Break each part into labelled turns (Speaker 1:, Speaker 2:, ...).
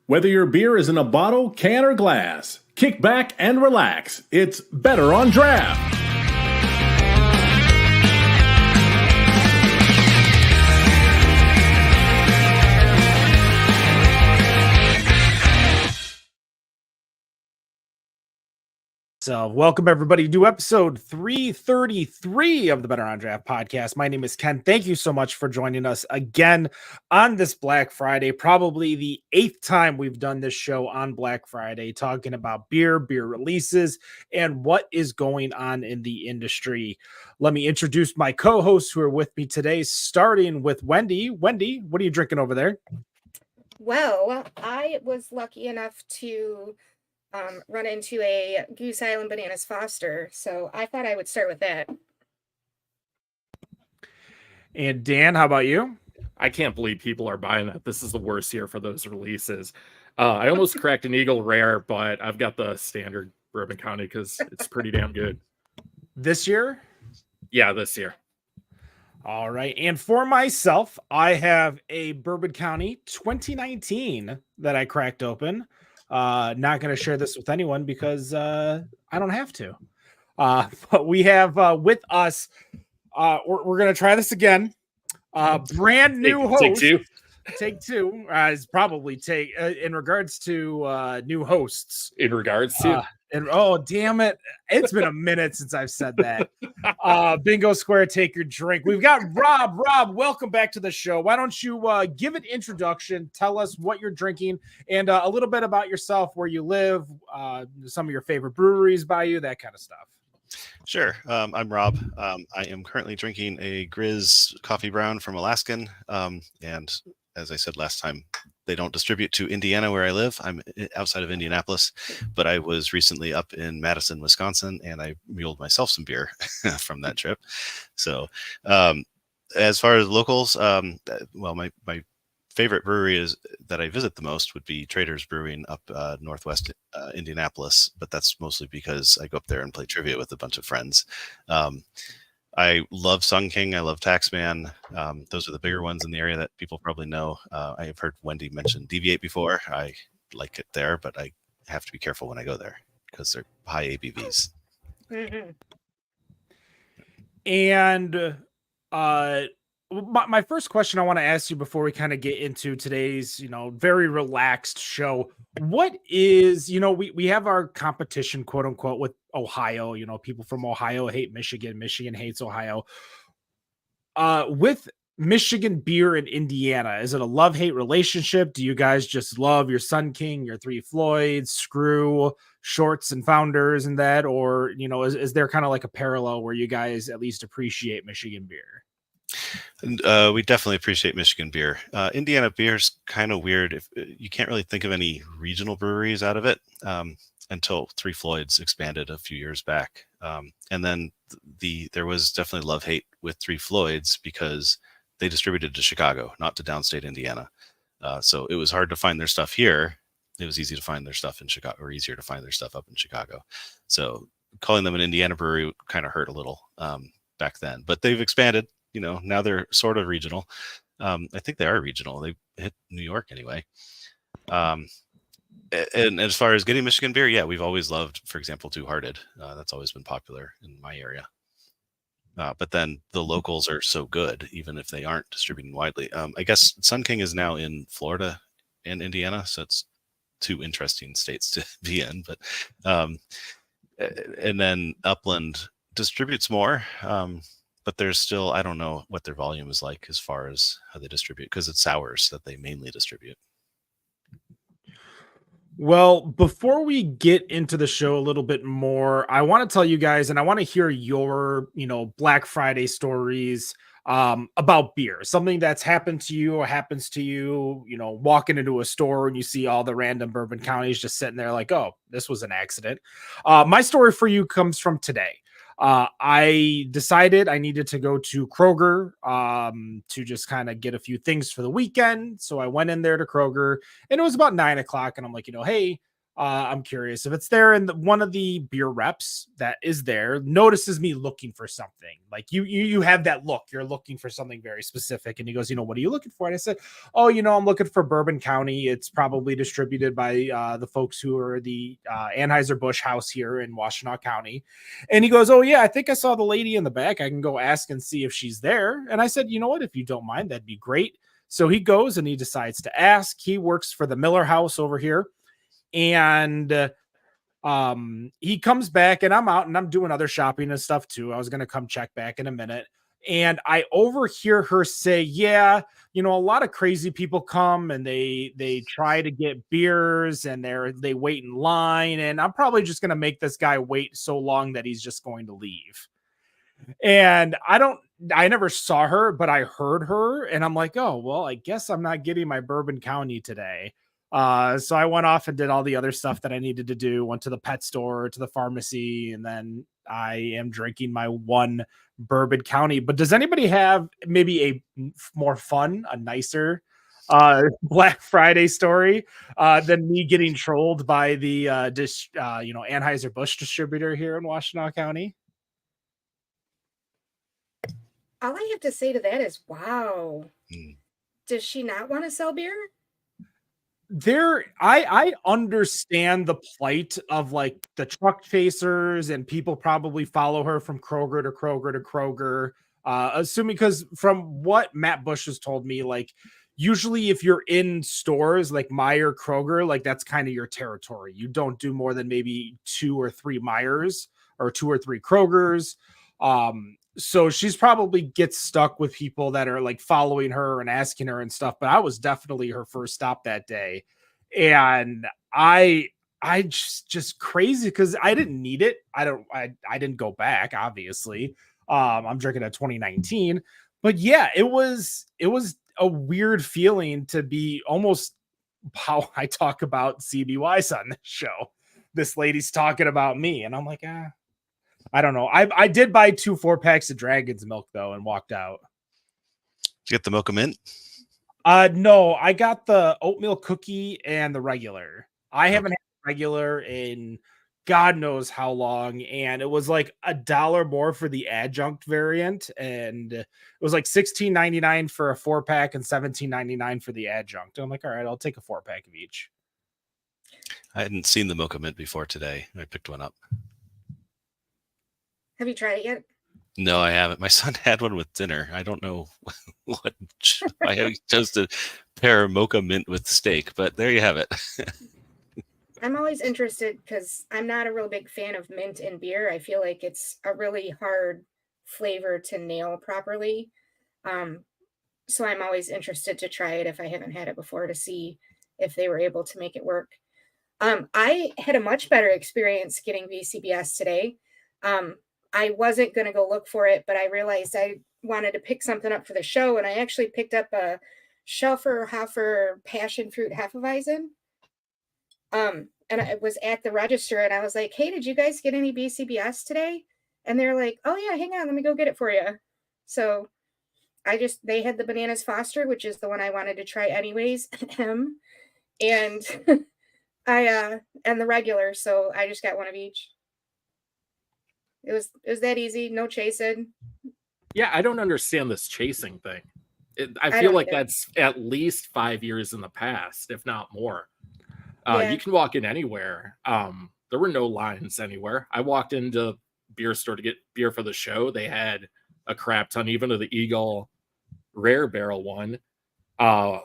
Speaker 1: Whether your beer is in a bottle, can, or glass, kick back and relax. It's Better on Draft.
Speaker 2: So welcome everybody to episode 333 of the Better on Draft podcast. My name is Ken. Thank you so much for joining us again on this Black Friday, probably the 8th time we've done this show on Black Friday, talking about beer releases, and what is going on in the industry. Let me introduce my co-hosts who are with me today, starting with Wendy. Wendy, what are you drinking over there?
Speaker 3: Well, I was lucky enough to run into a Goose Island Bananas Foster, so I thought I would start with that.
Speaker 2: And Dan, how about you?
Speaker 4: I can't believe people are buying that. This is the worst year for those releases. I almost cracked an Eagle Rare, but I've got the standard Bourbon County because it's pretty damn good.
Speaker 2: This year?
Speaker 4: Yeah, this year.
Speaker 2: All right. And for myself, I have a Bourbon County 2019 that I cracked open. Not going to share this with anyone because I don't have to. But we have with us, we're going to try this again. Brand new host. Take two is probably in regards to new hosts.
Speaker 4: In regards to?
Speaker 2: And oh, damn it. It's been a minute since I've said that. Bingo Square, take your drink. We've got Rob. Rob, welcome back to the show. Why don't you give an introduction, tell us what you're drinking, and a little bit about yourself, where you live, some of your favorite breweries by you, that kind of stuff.
Speaker 5: Sure. I'm Rob. I am currently drinking a Grizz Coffee Brown from Alaskan. And as I said last time, they don't distribute to Indiana where I live. I'm outside of Indianapolis, but I was recently up in Madison, Wisconsin, and I muled myself some beer from that trip. So as far as locals, well, my favorite brewery that I visit the most would be Traders Brewing up northwest Indianapolis, but that's mostly because I go up there and play trivia with a bunch of friends. I love Sun King. I love Taxman. Those are the bigger ones in the area that people probably know. I have heard Wendy mention Deviate before. I like it there, but I have to be careful when I go there because they're high ABVs.
Speaker 3: Mm-hmm.
Speaker 2: And my first question I want to ask you before we kind of get into today's, very relaxed show. What is, we have our competition, quote unquote, with Ohio. People from Ohio hate Michigan. Michigan hates Ohio. With Michigan beer in Indiana, is it a love-hate relationship? Do you guys just love your Sun King, your Three Floyds, Screw, Shorts, and Founders and that? Or, is there kind of like a parallel where you guys at least appreciate Michigan beer?
Speaker 5: And we definitely appreciate Michigan beer. Indiana beer is kind of weird. If you can't really think of any regional breweries out of it until Three Floyds expanded a few years back. And then there was definitely love-hate with Three Floyds because they distributed to Chicago, not to downstate Indiana. So it was hard to find their stuff here. It was easy to find their stuff in Chicago, or easier to find their stuff up in Chicago. So calling them an Indiana brewery kind of hurt a little back then. But they've expanded. Now they're sort of regional. I think they are regional. They hit New York anyway. And as far as getting Michigan beer, yeah, we've always loved, for example, Two Hearted. That's always been popular in my area. But then the locals are so good, even if they aren't distributing widely. I guess Sun King is now in Florida and Indiana, so it's two interesting states to be in. But and then Upland distributes more. But there's still, I don't know what their volume is like as far as how they distribute, because it's sours that they mainly distribute.
Speaker 2: Well, before we get into the show a little bit more, I want to tell you guys, and I want to hear your, Black Friday stories about beer, something that's happened to you or happens to you, walking into a store and you see all the random Bourbon Counties just sitting there like, oh, this was an accident. My story for you comes from today. I decided I needed to go to Kroger to just kind of get a few things for the weekend. So I went in there to Kroger and it was about 9 o'clock and I'm like, hey, I'm curious if it's there, and one of the beer reps that is there notices me looking for something. Like you have that look. You're looking for something very specific, and he goes, "What are you looking for?" And I said, "Oh, I'm looking for Bourbon County. It's probably distributed by the folks who are the Anheuser-Busch house here in Washtenaw County." And he goes, "Oh yeah, I think I saw the lady in the back. I can go ask and see if she's there." And I said, "You know what? If you don't mind, that'd be great." So he goes and he decides to ask. He works for the Miller House over here. And he comes back, and I'm out and I'm doing other shopping and stuff too. I was going to come check back in a minute, and I overhear her say, "Yeah, a lot of crazy people come and they try to get beers, and they wait in line, and I'm probably just going to make this guy wait so long that he's just going to leave." And I never saw her, but I heard her, and I'm like, "Oh, well, I guess I'm not getting my Bourbon County today." So I went off and did all the other stuff that I needed to do, went to the pet store, to the pharmacy, and then I am drinking my one Bourbon County. But does anybody have maybe a more fun, a nicer Black Friday story than me getting trolled by the Anheuser-Busch distributor here in Washtenaw County?
Speaker 3: All I have to say to that is, wow.
Speaker 5: Mm.
Speaker 3: Does she not want to sell beer?
Speaker 2: I understand the plight of like the truck chasers, and people probably follow her from Kroger to Kroger to Kroger, assuming, because from what Matt Bush has told me, like usually if you're in stores like Meijer, Kroger, like that's kind of your territory. You don't do more than maybe 2 or 3 Meijers or 2 or 3 Krogers. So she's probably gets stuck with people that are like following her and asking her and stuff. But I was definitely her first stop that day. And I just crazy because I didn't need it. I didn't go back, obviously. I'm drinking a 2019. But yeah, it was a weird feeling to be almost how I talk about CBYs on this show. This lady's talking about me, and I'm like, I don't know. I did buy 2 4-packs of Dragon's Milk though and walked out.
Speaker 5: Did you get the Mocha Mint?
Speaker 2: No, I got the oatmeal cookie and the regular. I haven't had regular in God knows how long, and it was like $1 more for the adjunct variant, and it was like $16.99 for a 4-pack and $17.99 for the adjunct. I'm like, all right, I'll take a 4-pack of each.
Speaker 5: I hadn't seen the Mocha Mint before today. I picked one up.
Speaker 3: Have you tried it yet?
Speaker 5: No, I haven't. My son had one with dinner. I don't know what I chose to pair Mocha Mint with steak, but there you have it.
Speaker 3: I'm always interested because I'm not a real big fan of mint in beer. I feel like it's a really hard flavor to nail properly. So I'm always interested to try it if I haven't had it before to see if they were able to make it work. I had a much better experience getting VCBS today. I wasn't going to go look for it, but I realized I wanted to pick something up for the show, and I actually picked up a Schöfferhofer passion fruit Hefeweizen. And I was at the register, and I was like, "Hey, did you guys get any BCBS today?" And they're like, "Oh yeah, hang on, let me go get it for you." So they had the Bananas Foster, which is the one I wanted to try anyways, and and the regular. So I just got one of each. It was that easy, no chasing.
Speaker 4: Yeah, I don't understand this chasing thing. I feel like
Speaker 3: either.
Speaker 4: that's at least 5 years in the past, if not more.
Speaker 3: Yeah.
Speaker 4: You can walk in anywhere. There were no lines anywhere. I walked into beer store to get beer for the show. They had a crap ton, even of the Eagle Rare Barrel one.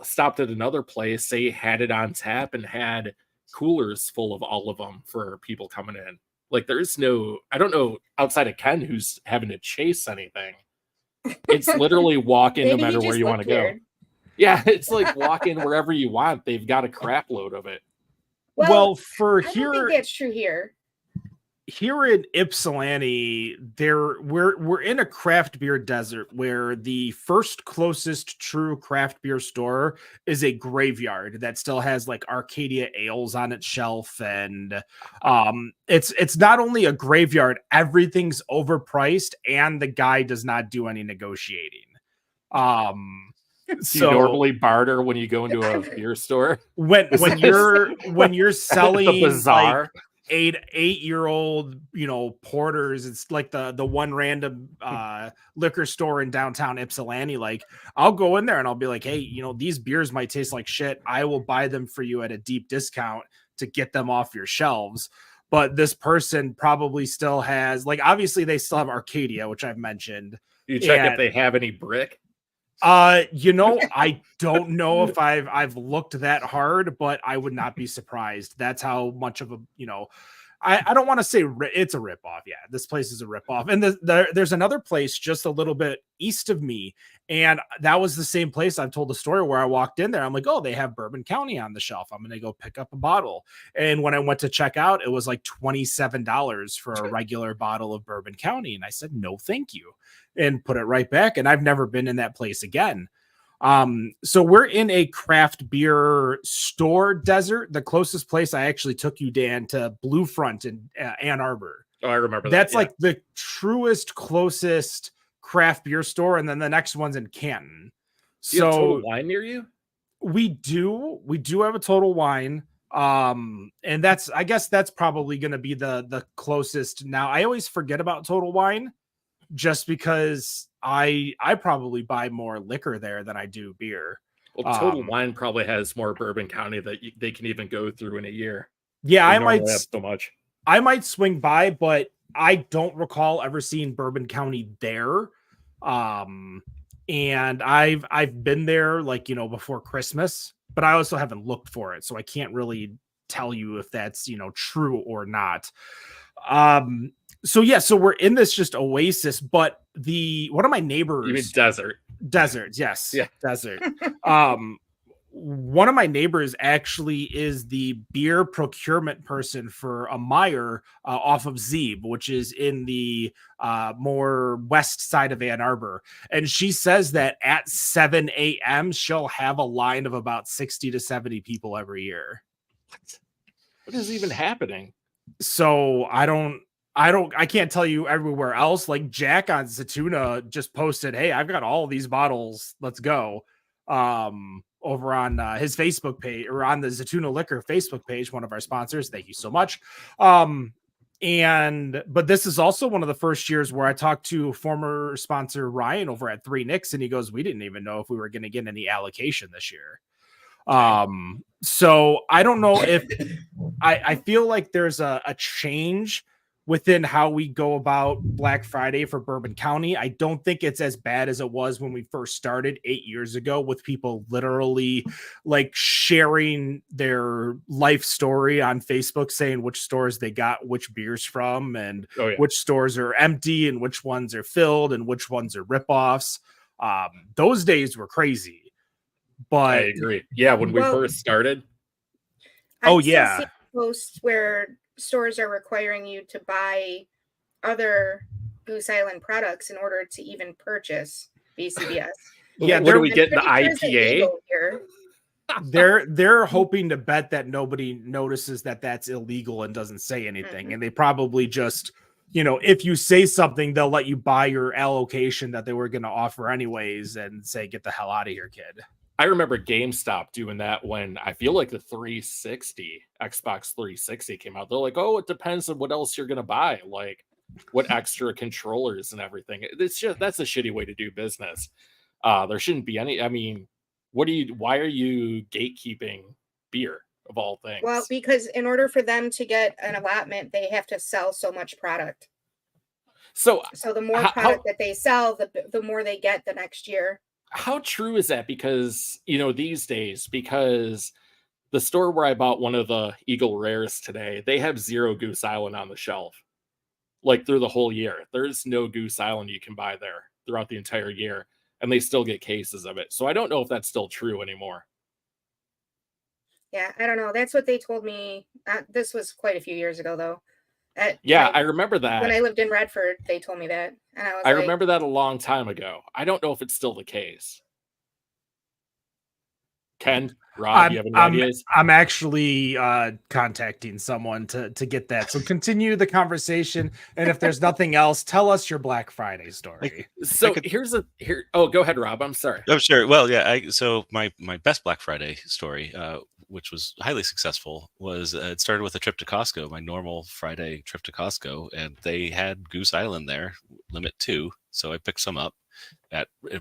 Speaker 4: Stopped at another place. They had it on tap and had coolers full of all of them for people coming in. Like there's no, I don't know outside of Ken who's having to chase anything. It's literally walk in no
Speaker 3: Maybe he
Speaker 4: matter where
Speaker 3: just
Speaker 4: you want to
Speaker 3: looked
Speaker 4: go.
Speaker 3: weird.
Speaker 4: Yeah, it's like walk in wherever you want. They've got a crap load of it.
Speaker 2: Well, for
Speaker 3: I don't think that's true here.
Speaker 2: Here in Ypsilanti, we're in a craft beer desert where the first closest true craft beer store is a Graveyard that still has like Arcadia Ales on its shelf, and it's not only a Graveyard, everything's overpriced, and the guy does not do any negotiating.
Speaker 4: Do you
Speaker 2: So
Speaker 4: normally barter when you go into a beer store?
Speaker 2: when you're selling
Speaker 4: The bazaar.
Speaker 2: like 8-year-old porters, it's like the one random liquor store in downtown Ypsilanti, like I'll go in there and I'll be like, hey, these beers might taste like shit, I will buy them for you at a deep discount to get them off your shelves. But this person probably still has, like, obviously they still have Arcadia, which I've mentioned.
Speaker 4: You check
Speaker 2: and
Speaker 4: if they have any brick.
Speaker 2: I don't know if I've looked that hard, but I would not be surprised. That's how much of a, I don't want to say it's a ripoff. Yeah, this place is a ripoff. And there's another place just a little bit east of me. And that was the same place. I've told the story where I walked in there. I'm like, oh, they have Bourbon County on the shelf. I'm going to go pick up a bottle. And when I went to check out, it was like $27 for a regular bottle of Bourbon County. And I said, no, thank you. And put it right back. And I've never been in that place again. So we're in a craft beer store desert. The closest place I actually took you, Dan, to Blue Front in Ann Arbor.
Speaker 4: Oh, I remember that.
Speaker 2: That's like the truest, closest craft beer store. And then the next one's in Canton.
Speaker 4: Do you have Total
Speaker 2: So
Speaker 4: Wine near you?
Speaker 2: we do have a Total Wine. And I guess that's probably going to be the closest. Now, I always forget about Total Wine just because I probably buy more liquor there than I do beer.
Speaker 4: Well, Total Wine probably has more Bourbon County that they can even go through in a year.
Speaker 2: Yeah,
Speaker 4: They
Speaker 2: I
Speaker 4: normally
Speaker 2: might
Speaker 4: have so much.
Speaker 2: I might swing by, but I don't recall ever seeing Bourbon County there. And I've been there before Christmas, but I also haven't looked for it, so I can't really tell you if that's true or not. So we're in this just oasis, but one of my neighbors,
Speaker 4: You mean desert?
Speaker 2: deserts, yes,
Speaker 4: Yeah.
Speaker 2: desert. One of my neighbors actually is the beer procurement person for a Meyer off of Zeeb, which is in the more west side of Ann Arbor. And she says that at 7 a.m. she'll have a line of about 60 to 70 people every year.
Speaker 4: What is even happening?
Speaker 2: So I can't tell you everywhere else. Like Jack on Zatuna just posted, hey, I've got all these bottles. Let's go. Over on his Facebook page, or on the Zatuna Liquor Facebook page, one of our sponsors. Thank you so much. But this is also one of the first years where I talked to former sponsor Ryan over at Three Nicks, and he goes, we didn't even know if we were going to get any allocation this year. So I don't know if I feel like there's a change within how we go about Black Friday for Bourbon County. I don't think it's as bad as it was when we first started 8 years ago, with people literally like sharing their life story on Facebook, saying which stores they got which beers from, and which stores are empty and which ones are filled and which ones are ripoffs. Those days were crazy. But
Speaker 4: I agree. Yeah, when we first started.
Speaker 3: I've still seen posts where stores are requiring you to buy other Goose Island products in order to even purchase BCBS.
Speaker 2: Yeah,
Speaker 4: what do we get in the IPA?
Speaker 2: They're hoping to bet that nobody notices that that's illegal and doesn't say anything. Mm-hmm. And they probably just, if you say something, they'll let you buy your allocation that they were going to offer anyways and say, get the hell out of here, kid.
Speaker 4: I remember GameStop doing that when I feel like the Xbox 360 came out. They're like, oh, it depends on what else you're going to buy. Like what extra controllers and everything. It's just, that's a shitty way to do business. There shouldn't be any, I mean, why are you gatekeeping beer of all things?
Speaker 3: Well, because in order for them to get an allotment, they have to sell so much product. So the more product that they sell, the more they get the next year.
Speaker 4: How true is that? Because, these days, because the store where I bought one of the Eagle Rares today, they have 0 Goose Island on the shelf. Like through the whole year. There's no Goose Island you can buy there throughout the entire year. And they still get cases of it. So I don't know if that's still true anymore.
Speaker 3: Yeah, I don't know. That's what they told me. This was quite a few years ago, though.
Speaker 4: I remember that.
Speaker 3: When I lived in Redford, they told me that. And I
Speaker 4: remember that a long time ago. I don't know if it's still the case. Ken? Rob, you have any ideas?
Speaker 2: I'm actually contacting someone to get that. So continue the conversation, and if there's nothing else, tell us your Black Friday story.
Speaker 4: So Oh, go ahead, Rob. I'm sorry.
Speaker 5: Oh, sure. Well, yeah. So my best Black Friday story, which was highly successful, was it started with a trip to Costco. My normal Friday trip to Costco, and they had Goose Island there, limit 2. So I picked some up at a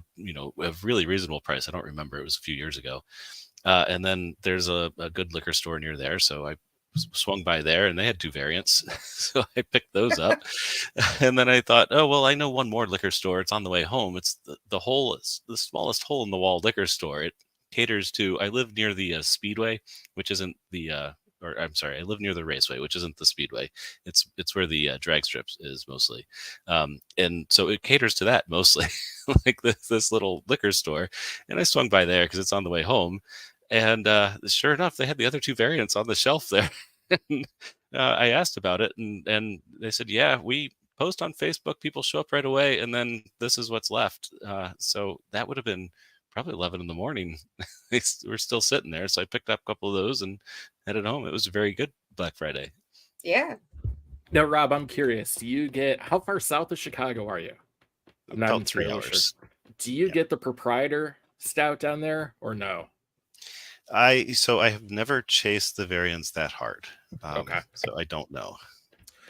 Speaker 5: really reasonable price. I don't remember; it was a few years ago. And then there's a good liquor store near there, so I swung by there, and they had 2 variants, so I picked those up. And then I thought, oh well, I know one more liquor store. It's on the way home. It's the smallest hole in the wall liquor store. It caters to. I live near the Speedway, which isn't the. Or I'm sorry, I live near the Raceway, which isn't the Speedway. It's where the drag strips is mostly, and so it caters to that mostly, like this little liquor store. And I swung by there because it's on the way home. And sure enough, they had the other 2 variants on the shelf there. And, I asked about it, and they said, "Yeah, we post on Facebook. People show up right away, and then this is what's left." So that would have been probably 11 in the morning. We're still sitting there, so I picked up a couple of those and headed home. It was a very good Black Friday.
Speaker 3: Yeah.
Speaker 4: Now, Rob, I'm curious. Do you get how far south of Chicago are you? I'm not
Speaker 5: About 3
Speaker 4: entirely
Speaker 5: hours.
Speaker 4: sure. Do you get the proprietor stout down there or no?
Speaker 5: I have never chased the variants that hard.
Speaker 4: Okay.
Speaker 5: So I don't know.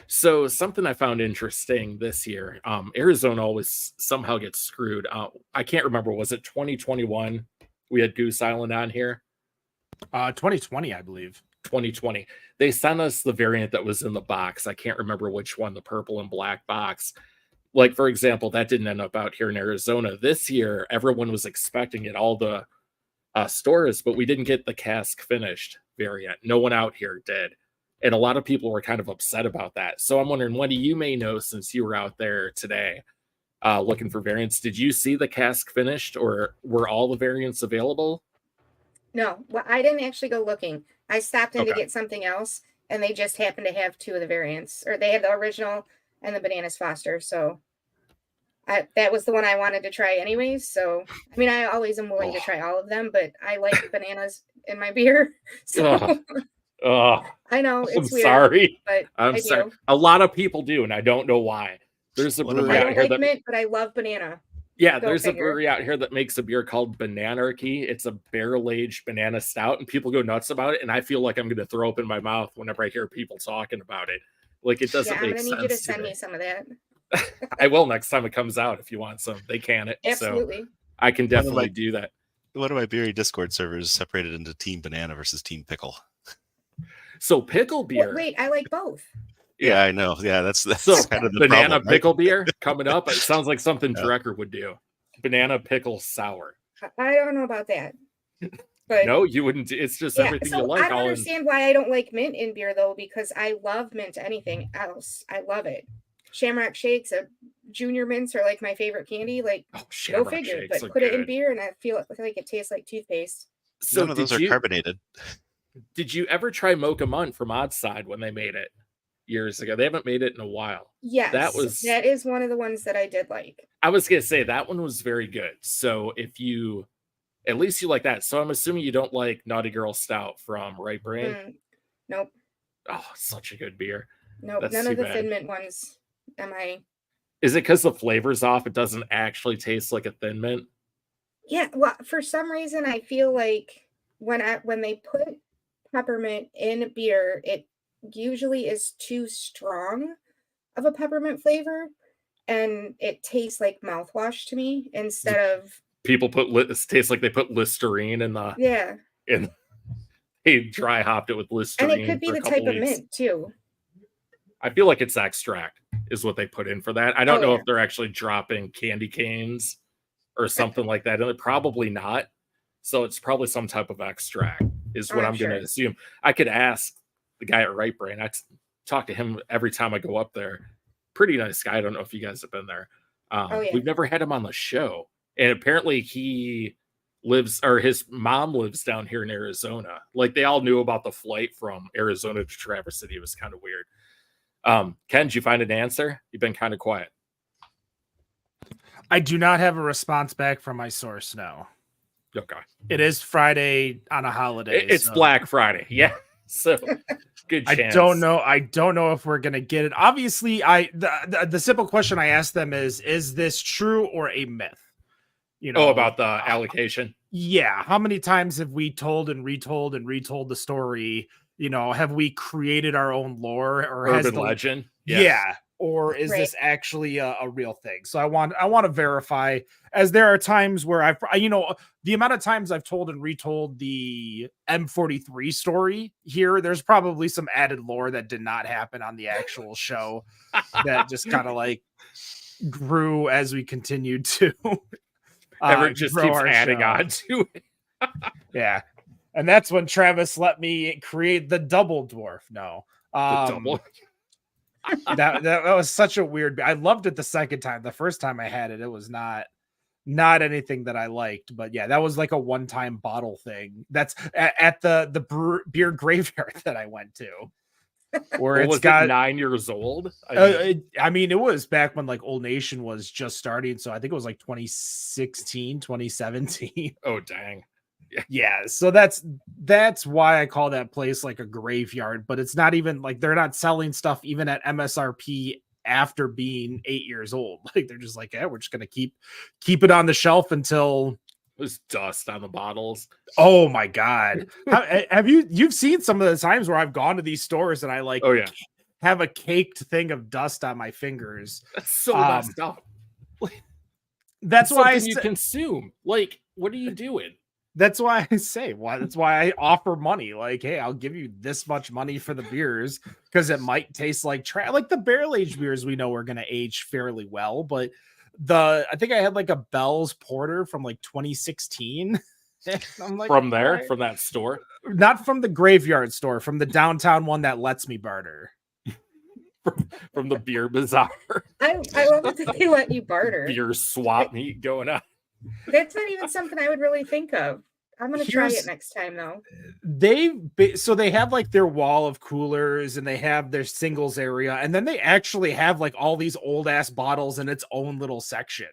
Speaker 4: So something I found interesting this year, Arizona always somehow gets screwed. I can't remember. Was it 2021? We had Goose Island on here.
Speaker 2: 2020, I believe.
Speaker 4: 2020. They sent us the variant that was in the box. I can't remember which one, the purple and black box. Like, for example, that didn't end up out here in Arizona. This year, everyone was expecting it, all the stores, but we didn't get the cask finished variant. No one out here did. And a lot of people were kind of upset about that. So I'm wondering, Wendy, you may know since you were out there today looking for variants. Did you see the cask finished, or were all the variants available?
Speaker 3: No, well, I didn't actually go looking. I stopped in to
Speaker 4: Okay.
Speaker 3: get something else, and they just happened to have 2 of the variants, or they had the original and the Bananas Foster. So that was the one I wanted to try anyways. So, I mean, I always am willing to try all of them, but I like bananas in my beer. So I know
Speaker 4: I'm
Speaker 3: it's weird,
Speaker 4: sorry.
Speaker 3: but
Speaker 4: I'm
Speaker 3: I
Speaker 4: sorry.
Speaker 3: do.
Speaker 4: A lot of people do, and I don't know why. There's a
Speaker 5: What do
Speaker 4: brewery
Speaker 3: I
Speaker 4: out
Speaker 3: don't
Speaker 4: here
Speaker 3: like
Speaker 4: that
Speaker 3: mint, but I love banana.
Speaker 4: Yeah,
Speaker 3: Go
Speaker 4: there's a
Speaker 3: figure.
Speaker 4: brewery out here that makes a beer called Bananarchy. It's a barrel-aged banana stout, and people go nuts about it. And I feel like I'm going to throw up in my mouth whenever I hear people talking about it. Like, it doesn't
Speaker 3: Yeah, I'm
Speaker 4: make
Speaker 3: gonna
Speaker 4: sense
Speaker 3: need you to
Speaker 4: to
Speaker 3: send
Speaker 4: me.
Speaker 3: me some of that.
Speaker 4: I will next time it comes out if you want some. They can it, so
Speaker 3: Absolutely.
Speaker 4: I can
Speaker 5: One of
Speaker 4: definitely
Speaker 5: my-
Speaker 4: do that.
Speaker 5: One of my beery Discord servers separated into Team Banana versus Team Pickle.
Speaker 4: So pickle beer.
Speaker 3: Wait, I like both.
Speaker 5: Yeah, I know. Yeah, that's
Speaker 4: So
Speaker 5: kind of the
Speaker 4: banana
Speaker 5: problem, right?
Speaker 4: pickle beer coming up. It sounds like something
Speaker 5: Yeah.
Speaker 4: Drecker would do. Banana pickle sour.
Speaker 3: I don't know about that. But
Speaker 4: No, you wouldn't. It's just
Speaker 3: yeah,
Speaker 4: everything
Speaker 3: so
Speaker 4: you like.
Speaker 3: I don't
Speaker 4: all in.
Speaker 3: understand why I don't like mint in beer though, because I love mint anything else. I love it. Shamrock shakes, junior mints are like my favorite candy. Like,
Speaker 4: Oh,
Speaker 3: go
Speaker 4: Shamrock
Speaker 3: figure.
Speaker 4: shakes
Speaker 3: But
Speaker 4: are
Speaker 3: put it in
Speaker 4: good.
Speaker 3: beer, and I feel like it tastes like toothpaste.
Speaker 4: So
Speaker 5: None of those are carbonated.
Speaker 4: Did you ever try Mocha Munt from Oddside when they made it years ago? They haven't made it in a while.
Speaker 3: Yes, that is one of the ones that I did like.
Speaker 4: I was gonna say that one was very good. So if you, at least you like that. So I'm assuming you don't like Naughty Girl Stout from Right Brain.
Speaker 3: Nope,
Speaker 4: Oh, such a good beer.
Speaker 3: nope.
Speaker 4: That's
Speaker 3: None
Speaker 4: too
Speaker 3: of the
Speaker 4: bad.
Speaker 3: Thin Mint ones. Am I?
Speaker 4: Is it because the flavor's off? It doesn't actually taste like a Thin Mint.
Speaker 3: Yeah. Well, for some reason, I feel like when they put peppermint in beer, it usually is too strong of a peppermint flavor, and it tastes like mouthwash to me instead of
Speaker 4: People put it tastes like they put Listerine in the
Speaker 3: yeah.
Speaker 4: in. They dry hopped it with
Speaker 3: And
Speaker 4: Listerine.
Speaker 3: it could be
Speaker 4: for a
Speaker 3: the
Speaker 4: couple
Speaker 3: type of
Speaker 4: weeks.
Speaker 3: mint too.
Speaker 4: I feel like it's extract is what they put in for that. I don't
Speaker 3: Oh,
Speaker 4: know
Speaker 3: yeah.
Speaker 4: if they're actually dropping candy canes or something like that. And they're probably not. So it's probably some type of extract is what
Speaker 3: I'm
Speaker 4: I'm going
Speaker 3: sure.
Speaker 4: to assume. I could ask the guy at Right Brain. I talk to him every time I go up there. Pretty nice guy. I don't know if you guys have been there.
Speaker 3: Oh, yeah.
Speaker 4: We've never had him on the show. And apparently he lives, or his mom lives down here in Arizona. Like they all knew about the flight from Arizona to Traverse City. It was kind of weird. Ken, did you find an answer? You've been kind of quiet.
Speaker 2: I do not have a response back from my source. No.
Speaker 4: Okay.
Speaker 2: It is Friday on a holiday.
Speaker 4: It's
Speaker 2: so
Speaker 4: Black Friday. Yeah. So good
Speaker 2: I
Speaker 4: chance.
Speaker 2: don't know. I don't know if we're gonna get it. Obviously, the simple question I asked them is this true or a myth? You know,
Speaker 4: About the allocation.
Speaker 2: yeah. How many times have we told and retold the story? You know, have we created our own lore or has
Speaker 4: Urban
Speaker 2: the
Speaker 4: legend.
Speaker 2: yeah, or is
Speaker 3: Right.
Speaker 2: this actually a real thing? So I want to verify, as there are times where the amount of times I've told and retold the M43 story here, there's probably some added lore that did not happen on the actual show that just kind of like grew as we continued to
Speaker 4: Everett just
Speaker 2: grow
Speaker 4: keeps
Speaker 2: our
Speaker 4: adding
Speaker 2: show.
Speaker 4: on to it.
Speaker 2: Yeah. And that's when Travis let me create the double dwarf. No.
Speaker 4: The double.
Speaker 2: that was such a weird. I loved it the second time. The first time I had it was not anything that I liked. But yeah, that was like a one-time bottle thing. That's at the beer graveyard that I went to, where
Speaker 4: Well,
Speaker 2: it's
Speaker 4: was
Speaker 2: got
Speaker 4: it 9 years old? I mean,
Speaker 2: it was back when like Old Nation was just starting. So I think it was like 2016, 2017.
Speaker 4: oh dang.
Speaker 2: Yeah, so that's why I call that place like a graveyard, but it's not even like they're not selling stuff even at MSRP after being 8 years old. Like they're just like, yeah, we're just gonna keep it on the shelf until
Speaker 4: There's dust on the bottles.
Speaker 2: oh my god. Have you've seen some of the times where I've gone to these stores and I like
Speaker 4: Oh yeah.
Speaker 2: have a caked thing of dust on my fingers.
Speaker 4: That's so messed up.
Speaker 2: That's why
Speaker 4: Something you consume. Like, what are you doing?
Speaker 2: that's why I say that's why I offer money. Like, hey, I'll give you this much money for the beers because it might taste like trash. Like the barrel aged beers we know are gonna age fairly well, but I think I had like a Bell's Porter from like 2016. I'm like,
Speaker 4: From there,
Speaker 2: "Why?"
Speaker 4: from that store.
Speaker 2: Not from the graveyard store, from the downtown one that lets me barter.
Speaker 4: From the beer bazaar.
Speaker 3: I love it that they let you barter.
Speaker 4: Beer swap meet going on.
Speaker 3: That's not even something I would really think of. I'm gonna try
Speaker 2: Here's-
Speaker 3: it next time though.
Speaker 2: So they have like their wall of coolers and they have their singles area, and then they actually have like all these old ass bottles in its own little section.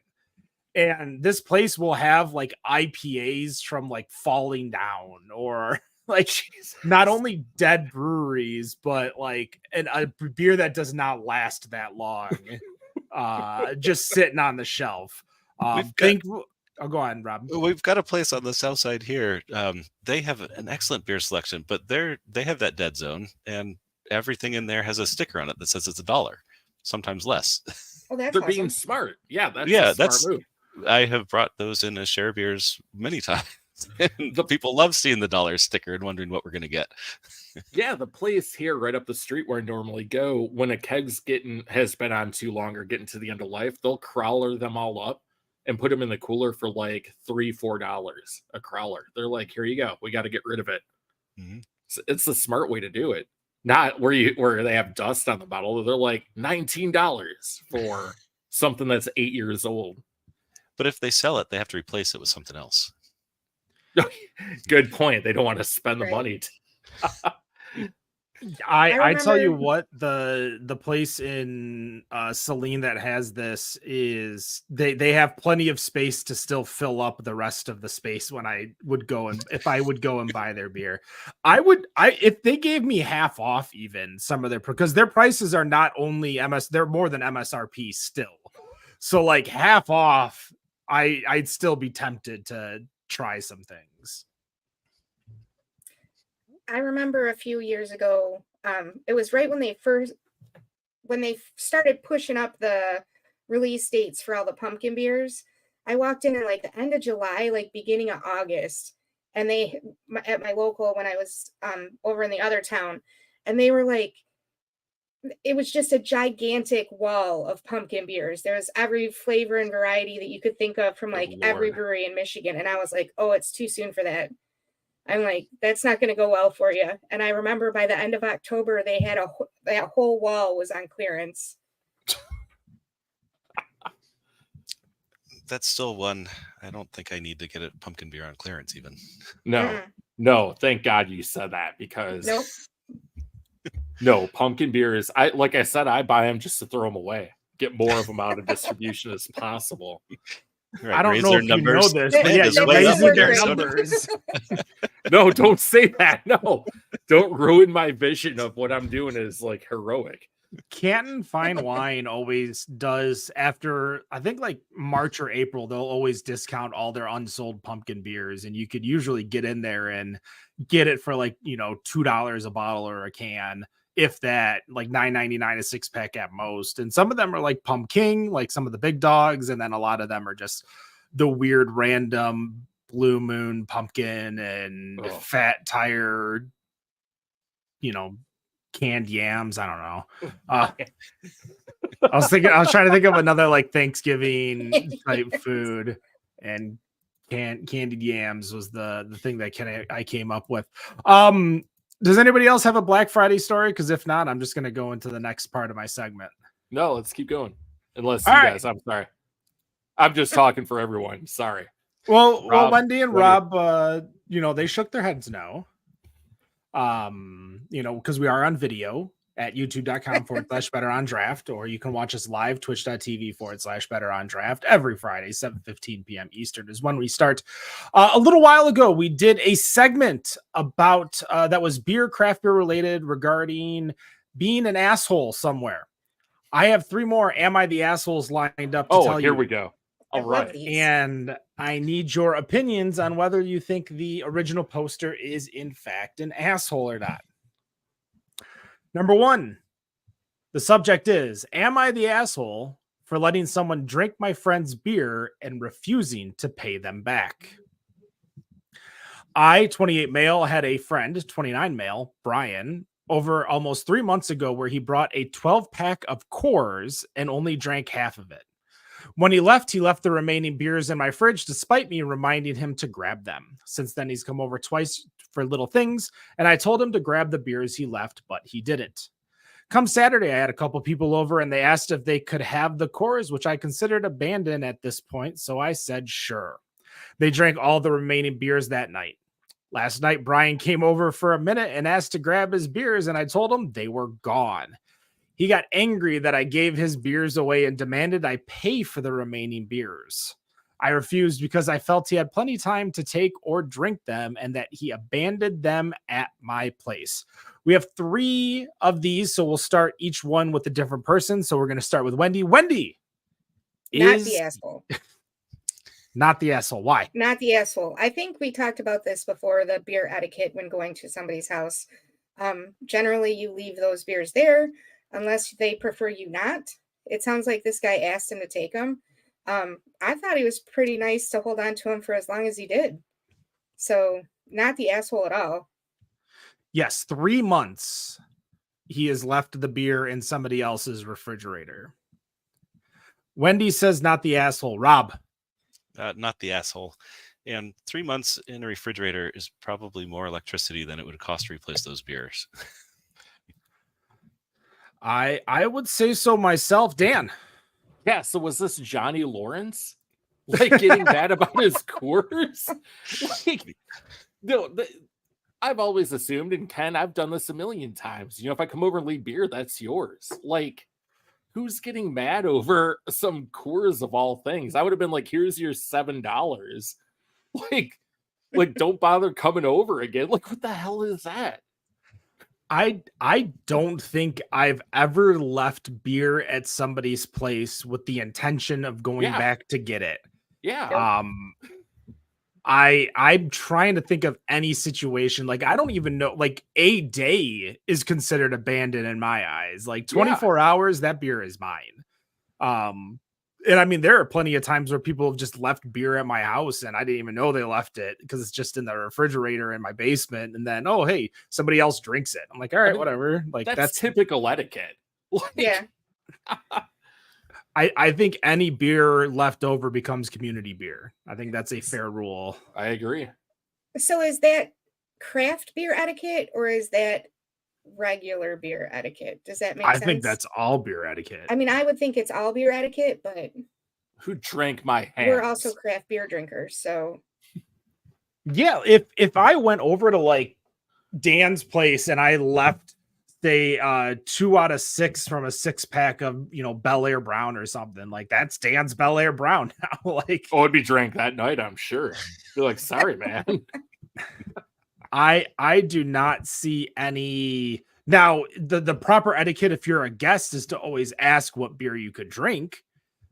Speaker 2: And this place will have like IPAs from like Falling Down or like not only dead breweries, but like a beer that does not last that long, just sitting on the shelf.
Speaker 5: We've got-
Speaker 2: I'll go on, Rob.
Speaker 5: We've got a place on the south side here. They have an excellent beer selection, but they have that dead zone, and everything in there has a sticker on it that says it's $1, sometimes less.
Speaker 3: Oh, that's
Speaker 4: They're
Speaker 3: awesome.
Speaker 4: being smart. Yeah, that's
Speaker 5: Yeah,
Speaker 4: a smart
Speaker 5: that's-
Speaker 4: move.
Speaker 5: I have brought those in as share beers many times. And the people love seeing the $1 sticker and wondering what we're going to get.
Speaker 4: Yeah, the place here right up the street where I normally go, when a keg's has been on too long or getting to the end of life, they'll crowler them all up and put them in the cooler for like $3-4 a crowler. They're like, here you go. We got to get rid of it.
Speaker 5: Mhm.
Speaker 4: It's the smart way to do it. Not where they have dust on the bottle. They're like $19 for something that's 8 years old.
Speaker 5: But if they sell it, they have to replace it with something else.
Speaker 4: Good point. They don't want to spend the
Speaker 3: Right.
Speaker 4: money.
Speaker 2: I tell you
Speaker 3: remember-
Speaker 2: what, the place in Saline that has this is they have plenty of space to still fill up the rest of the space when I would go and if I would go and buy their beer. If they gave me half off even some of their because their prices are not only they're more than MSRP still. So like half off, I'd still be tempted to try some things.
Speaker 3: I remember a few years ago, it was right when they started pushing up the release dates for all the pumpkin beers. I walked in like the end of July, like beginning of August, and at my local when I was over in the other town, and they were like, it was just a gigantic wall of pumpkin beers. There was every flavor and variety that you could think of from like every
Speaker 4: Lord.
Speaker 3: brewery in Michigan, and I was like, oh, it's too soon for that. I'm like, that's not going to go well for you. And I remember by the end of October, they had that whole wall was on clearance.
Speaker 5: That's still one. I don't think I need to get a pumpkin beer on clearance even.
Speaker 4: No,
Speaker 3: Mm-mm.
Speaker 4: no. Thank God you said that because
Speaker 3: Nope.
Speaker 4: no pumpkin beers. Like I said, I buy them just to throw them away. Get more of them out of distribution as possible.
Speaker 5: Right,
Speaker 2: I don't
Speaker 5: raise
Speaker 2: know
Speaker 5: their
Speaker 2: if you know
Speaker 5: numbers.
Speaker 2: this,
Speaker 3: They-
Speaker 2: but yeah,
Speaker 5: It's
Speaker 2: you're
Speaker 5: way up
Speaker 2: raising their
Speaker 5: there, so-
Speaker 2: numbers.
Speaker 4: No, don't say that. No, don't ruin my vision of what I'm doing is like heroic.
Speaker 2: Canton Fine Wine always does after I think like March or April, they'll always discount all their unsold pumpkin beers, and you could usually get in there and get it for like $2 a bottle or a can, if that, like $9.99 a 6-pack at most. And some of them are like Pumpkin, like some of the big dogs, and then a lot of them are just the weird random Blue Moon pumpkin and Fat Tire, canned yams. I don't know. I was trying to think of another like Thanksgiving type food, and candied yams was the thing that I came up with. Does anybody else have a Black Friday story? Because if not, I'm just going to go into the next part of my segment.
Speaker 4: No, let's keep going. Unless
Speaker 2: All
Speaker 4: you
Speaker 2: right.
Speaker 4: guys, I'm sorry. I'm just talking for everyone. Sorry.
Speaker 2: Well,
Speaker 4: Rob,
Speaker 2: Wendy and
Speaker 4: what do
Speaker 2: Rob, they shook their heads no. Because we are on video at youtube.com/betterondraft, or you can watch us live, twitch.tv/betterondraft every Friday, 7:15 p.m. Eastern is when we start. A little while ago, we did a segment about that was craft beer related, regarding being an asshole somewhere. I have 3 more Am I the Assholes lined up to tell you.
Speaker 4: Here we go. All right.
Speaker 2: And I need your opinions on whether you think the original poster is in fact an asshole or not. Number 1, the subject is, am I the asshole for letting someone drink my friend's beer and refusing to pay them back? I, 28 male, had a friend, 29 male, Brian, over almost 3 months ago, where he brought a 12-pack of Coors and only drank half of it. When he left the remaining beers in my fridge, despite me reminding him to grab them. Since then, he's come over twice for little things, and I told him to grab the beers he left, but he didn't. Come Saturday, I had a couple people over, and they asked if they could have the Coors, which I considered abandoned at this point, so I said sure. They drank all the remaining beers that night. Last night, Brian came over for a minute and asked to grab his beers, and I told him they were gone. He got angry that I gave his beers away and demanded I pay for the remaining beers. I refused because I felt he had plenty of time to take or drink them and that he abandoned them at my place. We have 3 of these, so we'll start each one with a different person. So we're going to start with Wendy. Wendy
Speaker 3: Not the asshole.
Speaker 2: Not the asshole. Why?
Speaker 3: Not the asshole. I think we talked about this before, the beer etiquette when going to somebody's house. Generally, you leave those beers there unless they prefer you not. It sounds like this guy asked him to take them. I thought he was pretty nice to hold on to him for as long as he did. So not the asshole at all.
Speaker 2: Yes, 3 months he has left the beer in somebody else's refrigerator. Wendy says not the asshole. Rob.
Speaker 5: Not the asshole. And 3 months in a refrigerator is probably more electricity than it would cost to replace those beers.
Speaker 2: I would say so myself. Dan.
Speaker 4: Yeah, so was this Johnny Lawrence? Like getting mad about his Coors? Like, no, I've always assumed, and Ken, I've done this a million times. If I come over and leave beer, that's yours. Like, who's getting mad over some Coors of all things? I would have been like, here's your $7. Like, don't bother coming over again. Like, what the hell is that?
Speaker 2: I don't think I've ever left beer at somebody's place with the intention of going back to get it.
Speaker 4: Yeah.
Speaker 2: I'm trying to think of any situation. Like, I don't even know, like, a day is considered abandoned in my eyes. Like 24 hours, that beer is mine. And I mean, there are plenty of times where people have just left beer at my house and I didn't even know they left it because it's just in the refrigerator in my basement. And then, oh, hey, somebody else drinks it. I'm like, all right, whatever. Like, that's
Speaker 4: typical etiquette. Like,
Speaker 3: Yeah.
Speaker 2: I think any beer left over becomes community beer. I think that's a fair rule.
Speaker 4: I agree.
Speaker 3: So is that craft beer etiquette or is that regular beer etiquette? Does that make sense?
Speaker 2: I think that's all beer etiquette.
Speaker 3: I mean, I would think it's all beer etiquette, but
Speaker 4: Who drank my hands?
Speaker 3: we're also craft beer drinkers. So
Speaker 2: Yeah, if I went over to like Dan's place and I left say 2 out of 6 from a 6-pack of, you know, Bel Air Brown or something. Like that's Dan's Bel Air Brown now. Like,
Speaker 4: Oh, it'd be drank that night, I'm sure. Be like, sorry, man.
Speaker 2: I do not see any. Now, the proper etiquette if you're a guest is to always ask what beer you could drink,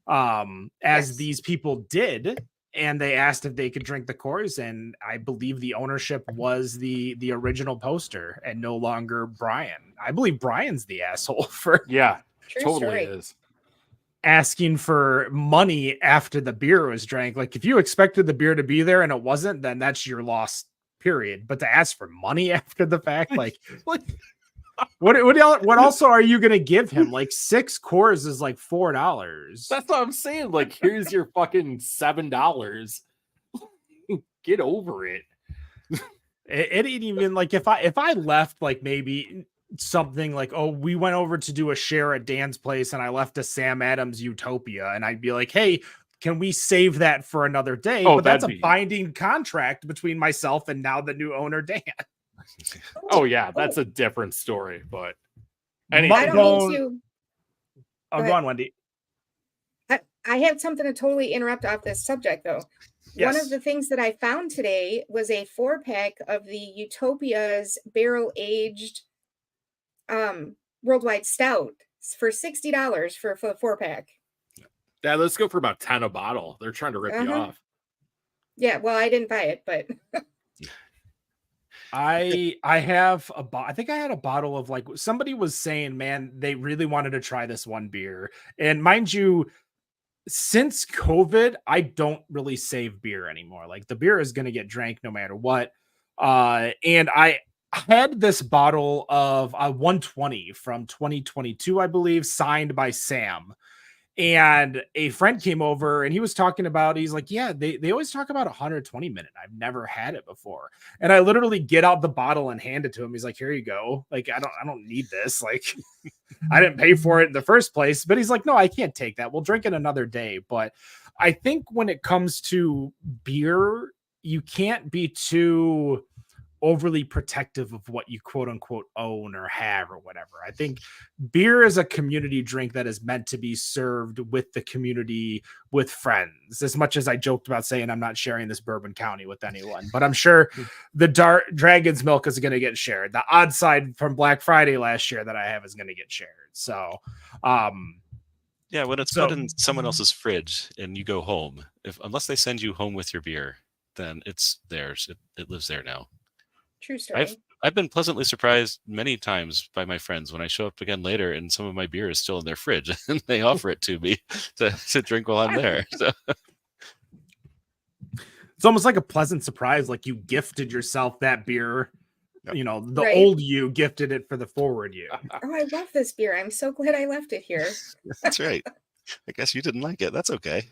Speaker 2: as
Speaker 3: Yes.
Speaker 2: these people did, and they asked if they could drink the Coors, and I believe the ownership was the original poster and no longer Brian. I believe Brian's the asshole for
Speaker 4: Yeah,
Speaker 3: True
Speaker 4: totally
Speaker 3: story.
Speaker 4: is.
Speaker 2: asking for money after the beer was drank. Like if you expected the beer to be there and it wasn't, then that's your loss, period. But to ask for money after the fact, like what also are you gonna give him? Like 6 Coors is like $4.
Speaker 4: That's what I'm saying. Like, here's your fucking $7. Get over it.
Speaker 2: It ain't even like if I left like maybe something like, oh, we went over to do a share at Dan's place and I left a Sam Adams Utopia, and I'd be like, hey, can we save that for another day?
Speaker 4: Oh,
Speaker 2: but that's a
Speaker 4: that'd be-
Speaker 2: binding contract between myself and now the new owner, Dan.
Speaker 4: Oh, yeah, that's a different story. But
Speaker 3: I
Speaker 4: anyway,
Speaker 3: don't
Speaker 2: Bone-
Speaker 3: mean to.
Speaker 2: Oh,
Speaker 3: Go
Speaker 2: go
Speaker 3: ahead.
Speaker 2: on, Wendy.
Speaker 3: I have something to totally interrupt off this subject, though. One
Speaker 2: Yes.
Speaker 3: of the things that I found today was a 4-pack of the Utopia's barrel aged worldwide stout for $60 for a 4-pack.
Speaker 4: yeah, let's go for about 10 a bottle. They're trying to rip you
Speaker 3: Uh-huh.
Speaker 4: off.
Speaker 3: Yeah, well, I didn't buy it, but
Speaker 2: I have I think I had a bottle of, like, somebody was saying, man, they really wanted to try this one beer. And mind you, since COVID, I don't really save beer anymore. Like the beer is going to get drank no matter what. And I had this bottle of 120 from 2022, I believe, signed by Sam. And a friend came over and he was talking about, he's like, yeah, they always talk about 120 minute. I've never had it before. And I literally get out the bottle and hand it to him. He's like, here you go. Like, I don't need this. Like, I didn't pay for it in the first place. But he's like, no, I can't take that. We'll drink it another day. But I think when it comes to beer, you can't be too overly protective of what you quote unquote own or have or whatever. I think beer is a community drink that is meant to be served with the community, with friends. As much as I joked about saying I'm not sharing this Bourbon County with anyone, but I'm sure the Dragon's Milk is going to get shared. The Odd Side from Black Friday last year that I have is going to get shared. So,
Speaker 5: Yeah, when it's
Speaker 2: So-
Speaker 5: put in someone else's fridge and you go home, unless they send you home with your beer, then it's theirs. It lives there now.
Speaker 3: true story.
Speaker 5: I've been pleasantly surprised many times by my friends when I show up again later and some of my beer is still in their fridge and they offer it to me to drink while I'm there. So,
Speaker 2: it's almost like a pleasant surprise. Like you gifted yourself that beer.
Speaker 5: Yep.
Speaker 2: You know, the
Speaker 3: Right.
Speaker 2: old you gifted it for the forward you.
Speaker 3: Oh, I love this beer. I'm so glad I left it here.
Speaker 5: that's right. I guess you didn't like it. That's okay.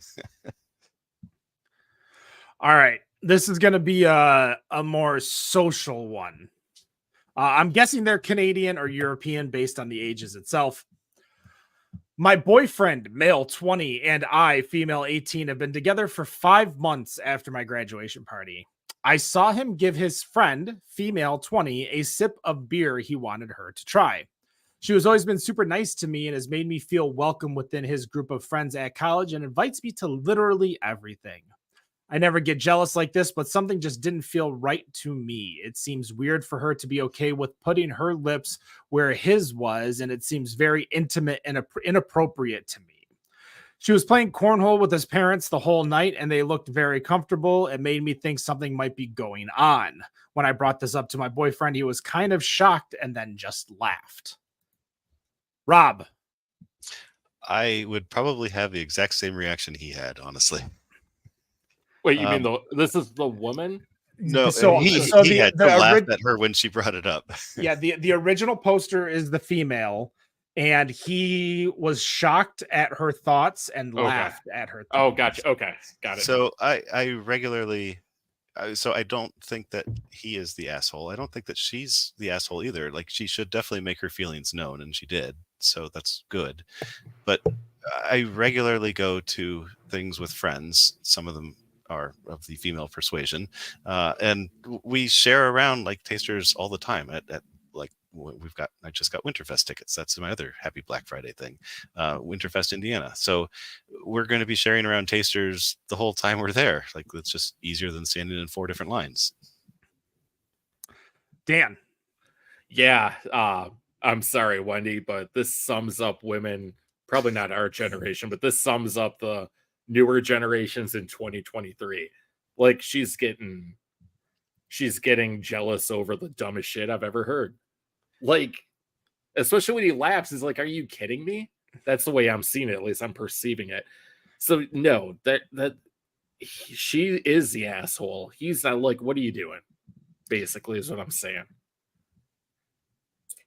Speaker 2: All right. This is going to be a more social one. I'm guessing they're Canadian or European based on the ages itself. My boyfriend, male 20, and I, female 18, have been together for 5 months after my graduation party. I saw him give his friend, female 20, a sip of beer he wanted her to try. She has always been super nice to me and has made me feel welcome within his group of friends at college and invites me to literally everything. I never get jealous like this, but something just didn't feel right to me. It seems weird for her to be okay with putting her lips where his was, and it seems very intimate and inappropriate to me. She was playing cornhole with his parents the whole night, and they looked very comfortable. It made me think something might be going on. When I brought this up to my boyfriend, he was kind of shocked and then just laughed. Rob.
Speaker 5: I would probably have the exact same reaction he had, honestly.
Speaker 4: Wait, you mean this is the woman?
Speaker 5: No,
Speaker 2: So-
Speaker 5: he
Speaker 2: so
Speaker 5: had
Speaker 2: the
Speaker 5: to laugh
Speaker 2: orig-
Speaker 5: at her when she brought it up.
Speaker 2: Yeah, the original poster is the female, and he was shocked at her thoughts and
Speaker 4: Okay.
Speaker 2: laughed at her thoughts.
Speaker 4: Oh, gotcha. Okay, got it.
Speaker 5: So I regularly, so I don't think that he is the asshole. I don't think that she's the asshole either. Like she should definitely make her feelings known, and she did. So that's good. But I regularly go to things with friends. Some of them are of the female persuasion, and we share around like tasters all the time at like I just got Winterfest tickets. That's my other happy Black Friday thing. Winterfest, Indiana. So we're going to be sharing around tasters the whole time we're there. Like, it's just easier than standing in 4 different lines.
Speaker 2: Dan.
Speaker 4: Yeah, I'm sorry, Wendy, but this sums up women, probably not our generation, but this sums up the newer generations in 2023. Like, she's getting jealous over the dumbest shit I've ever heard. Like, especially when he laughs, he's like, are you kidding me? That's the way I'm seeing it, at least I'm perceiving it. So no, she is the asshole. He's not. Like, what are you doing? Basically is what I'm saying.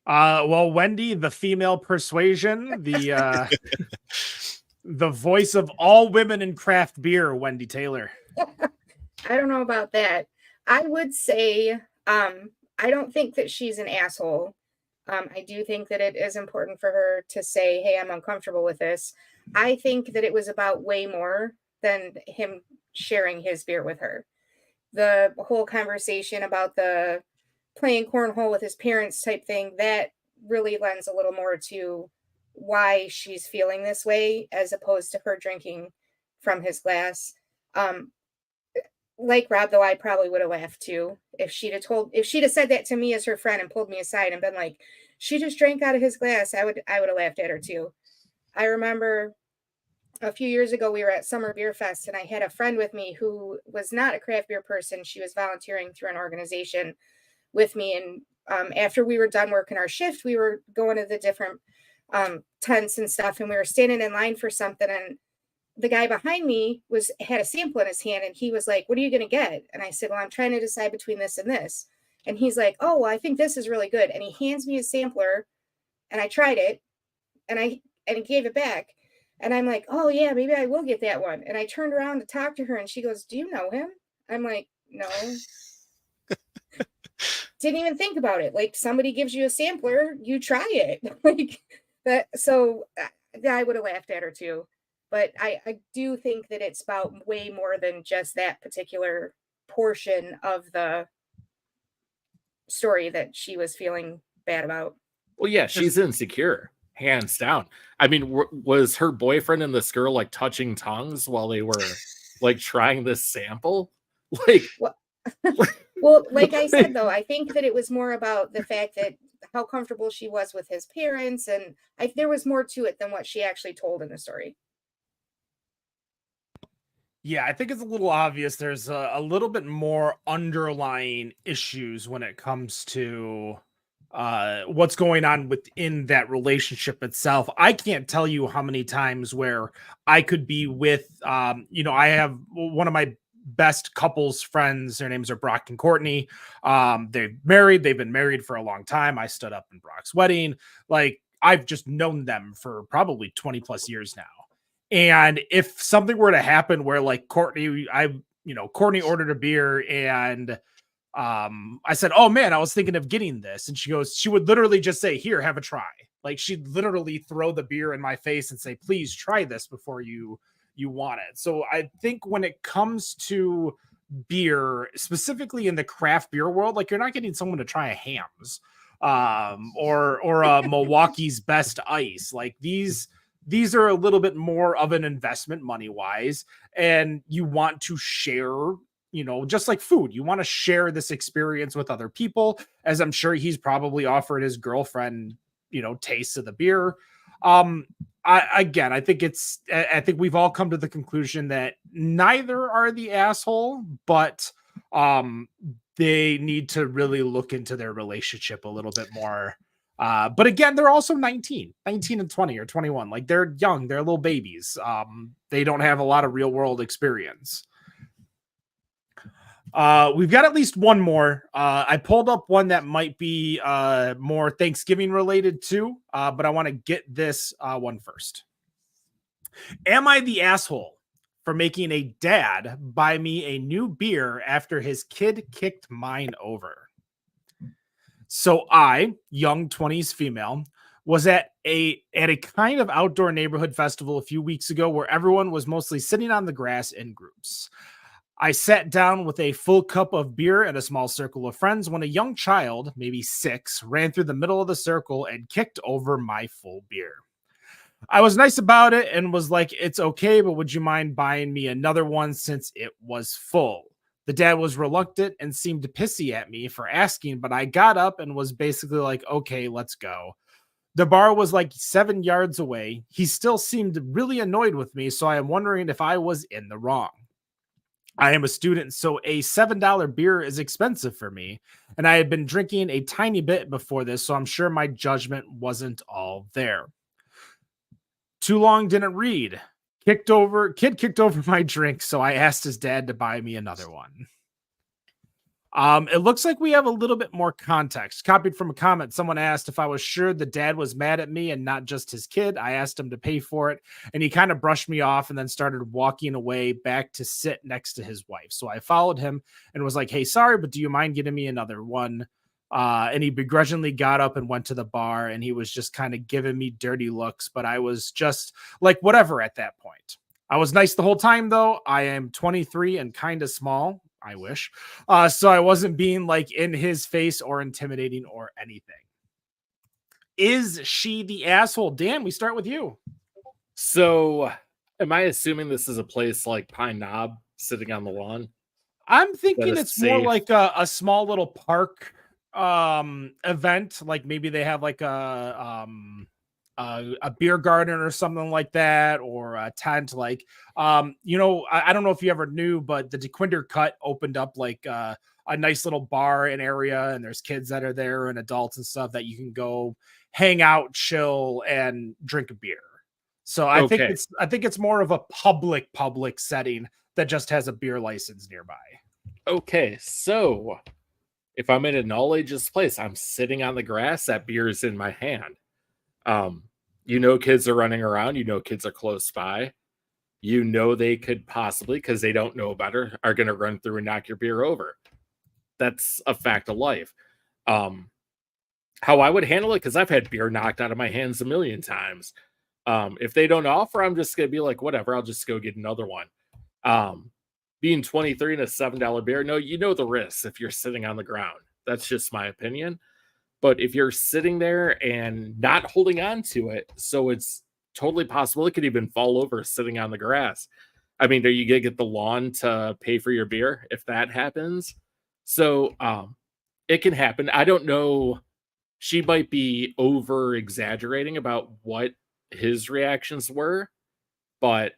Speaker 2: Well, Wendy, the female persuasion, the voice of all women in craft beer, Wendy Taylor.
Speaker 3: I don't know about that. I would say I don't think that she's an asshole. I do think that it is important for her to say, hey, I'm uncomfortable with this. I think that it was about way more than him sharing his beer with her. The whole conversation about the playing cornhole with his parents type thing, that really lends a little more to why she's feeling this way, as opposed to her drinking from his glass. Like Rob, though, I probably would have laughed too if she'd have said that to me as her friend and pulled me aside and been like, she just drank out of his glass. I would have laughed at her too. I remember a few years ago, we were at Summer Beer Fest, and I had a friend with me who was not a craft beer person. She was volunteering through an organization with me. And after we were done working our shift, we were going to the different tents and stuff. And we were standing in line for something. And the guy behind me had a sample in his hand, and he was like, what are you going to get? And I said, well, I'm trying to decide between this and this. And he's like, oh, well, I think this is really good. And he hands me a sampler, and I tried it, and he gave it back. And I'm like, oh yeah, maybe I will get that one. And I turned around to talk to her, and she goes, do you know him? I'm like, no. Didn't even think about it. Like, somebody gives you a sampler, you try it. Like that. So I would have laughed at her too. But I do think that it's about way more than just that particular portion of the story that she was feeling bad about.
Speaker 4: Well, yeah, she's insecure, hands down. I mean, was her boyfriend and this girl like touching tongues while they were like trying this sample? Like,
Speaker 3: well, like I said, though, I think that it was more about the fact that how comfortable she was with his parents, and there was more to it than what she actually told in the story.
Speaker 2: Yeah, I think it's a little obvious. There's a little bit more underlying issues when it comes to what's going on within that relationship itself. I can't tell you how many times where I could be with, I have one of my best couples friends. Their names are Brock and Courtney. They've been married for a long time. I stood up in Brock's wedding. Like, I've just known them for probably 20 plus years now. And if something were to happen where like Courtney ordered a beer and I said, oh man, I was thinking of getting this. And she would literally just say, here, have a try. Like, she'd literally throw the beer in my face and say, please try this before you want it. So I think when it comes to beer, specifically in the craft beer world, like, you're not getting someone to try a Hamm's or a Milwaukee's Best Ice. Like, these are a little bit more of an investment money wise, and you want to share, just like food, you want to share this experience with other people, as I'm sure he's probably offered his girlfriend, tastes of the beer. I think we've all come to the conclusion that neither are the asshole, but they need to really look into their relationship a little bit more. But again, they're also 19 and 20 or 21. Like, they're young, they're little babies. They don't have a lot of real world experience. We've got at least one more. I pulled up one that might be more Thanksgiving related too, but I want to get this one first. Am I the asshole for making a dad buy me a new beer after his kid kicked mine over? So I, young 20s female, was at a kind of outdoor neighborhood festival a few weeks ago where everyone was mostly sitting on the grass in groups. I sat down with a full cup of beer and a small circle of friends when a young child, maybe 6, ran through the middle of the circle and kicked over my full beer. I was nice about it and was like, it's okay, but would you mind buying me another one since it was full? The dad was reluctant and seemed pissy at me for asking, but I got up and was basically like, okay, let's go. The bar was like 7 yards away. He still seemed really annoyed with me, so I am wondering if I was in the wrong. I am a student, so a $7 beer is expensive for me, and I had been drinking a tiny bit before this, so I'm sure my judgment wasn't all there. Too long didn't read. Kid kicked over my drink, so I asked his dad to buy me another one. It looks like we have a little bit more context. Copied from a comment, someone asked if I was sure the dad was mad at me and not just his kid. I asked him to pay for it, and he kind of brushed me off and then started walking away back to sit next to his wife. So I followed him and was like, hey, sorry, but do you mind getting me another one? And he begrudgingly got up and went to the bar, and he was just kind of giving me dirty looks, but I was just like, whatever at that point. I was nice the whole time, though. I am 23 and kind of small. I wish. So I wasn't being like in his face or intimidating or anything. Is she the asshole? Dan, we start with you.
Speaker 4: So am I assuming this is a place like Pine Knob sitting on the lawn?
Speaker 2: I'm thinking
Speaker 4: That is
Speaker 2: it's more
Speaker 4: safe.
Speaker 2: like a small little park event. Like maybe they have like a beer garden or something like that, or a tent. Like, I don't know if you ever knew, but the DeQuinder Cut opened up like a nice little bar and area, and there's kids that are there and adults and stuff that you can go hang out, chill, and drink a beer. So I think it's more of a public setting that just has a beer license nearby.
Speaker 4: Okay, so if I'm in an all ages place, I'm sitting on the grass, that beer is in my hand. Kids are running around, kids are close by, they could possibly, because they don't know better, are going to run through and knock your beer over. That's a fact of life. How I would handle it, because I've had beer knocked out of my hands a million times. If they don't offer, I'm just going to be like, whatever, I'll just go get another one. Being 23 and a $7 beer, no, the risks if you're sitting on the ground. That's just my opinion. But if you're sitting there and not holding on to it, so it's totally possible it could even fall over sitting on the grass. I mean, are you going to get the lawn to pay for your beer if that happens? So it can happen. I don't know. She might be over exaggerating about what his reactions were, but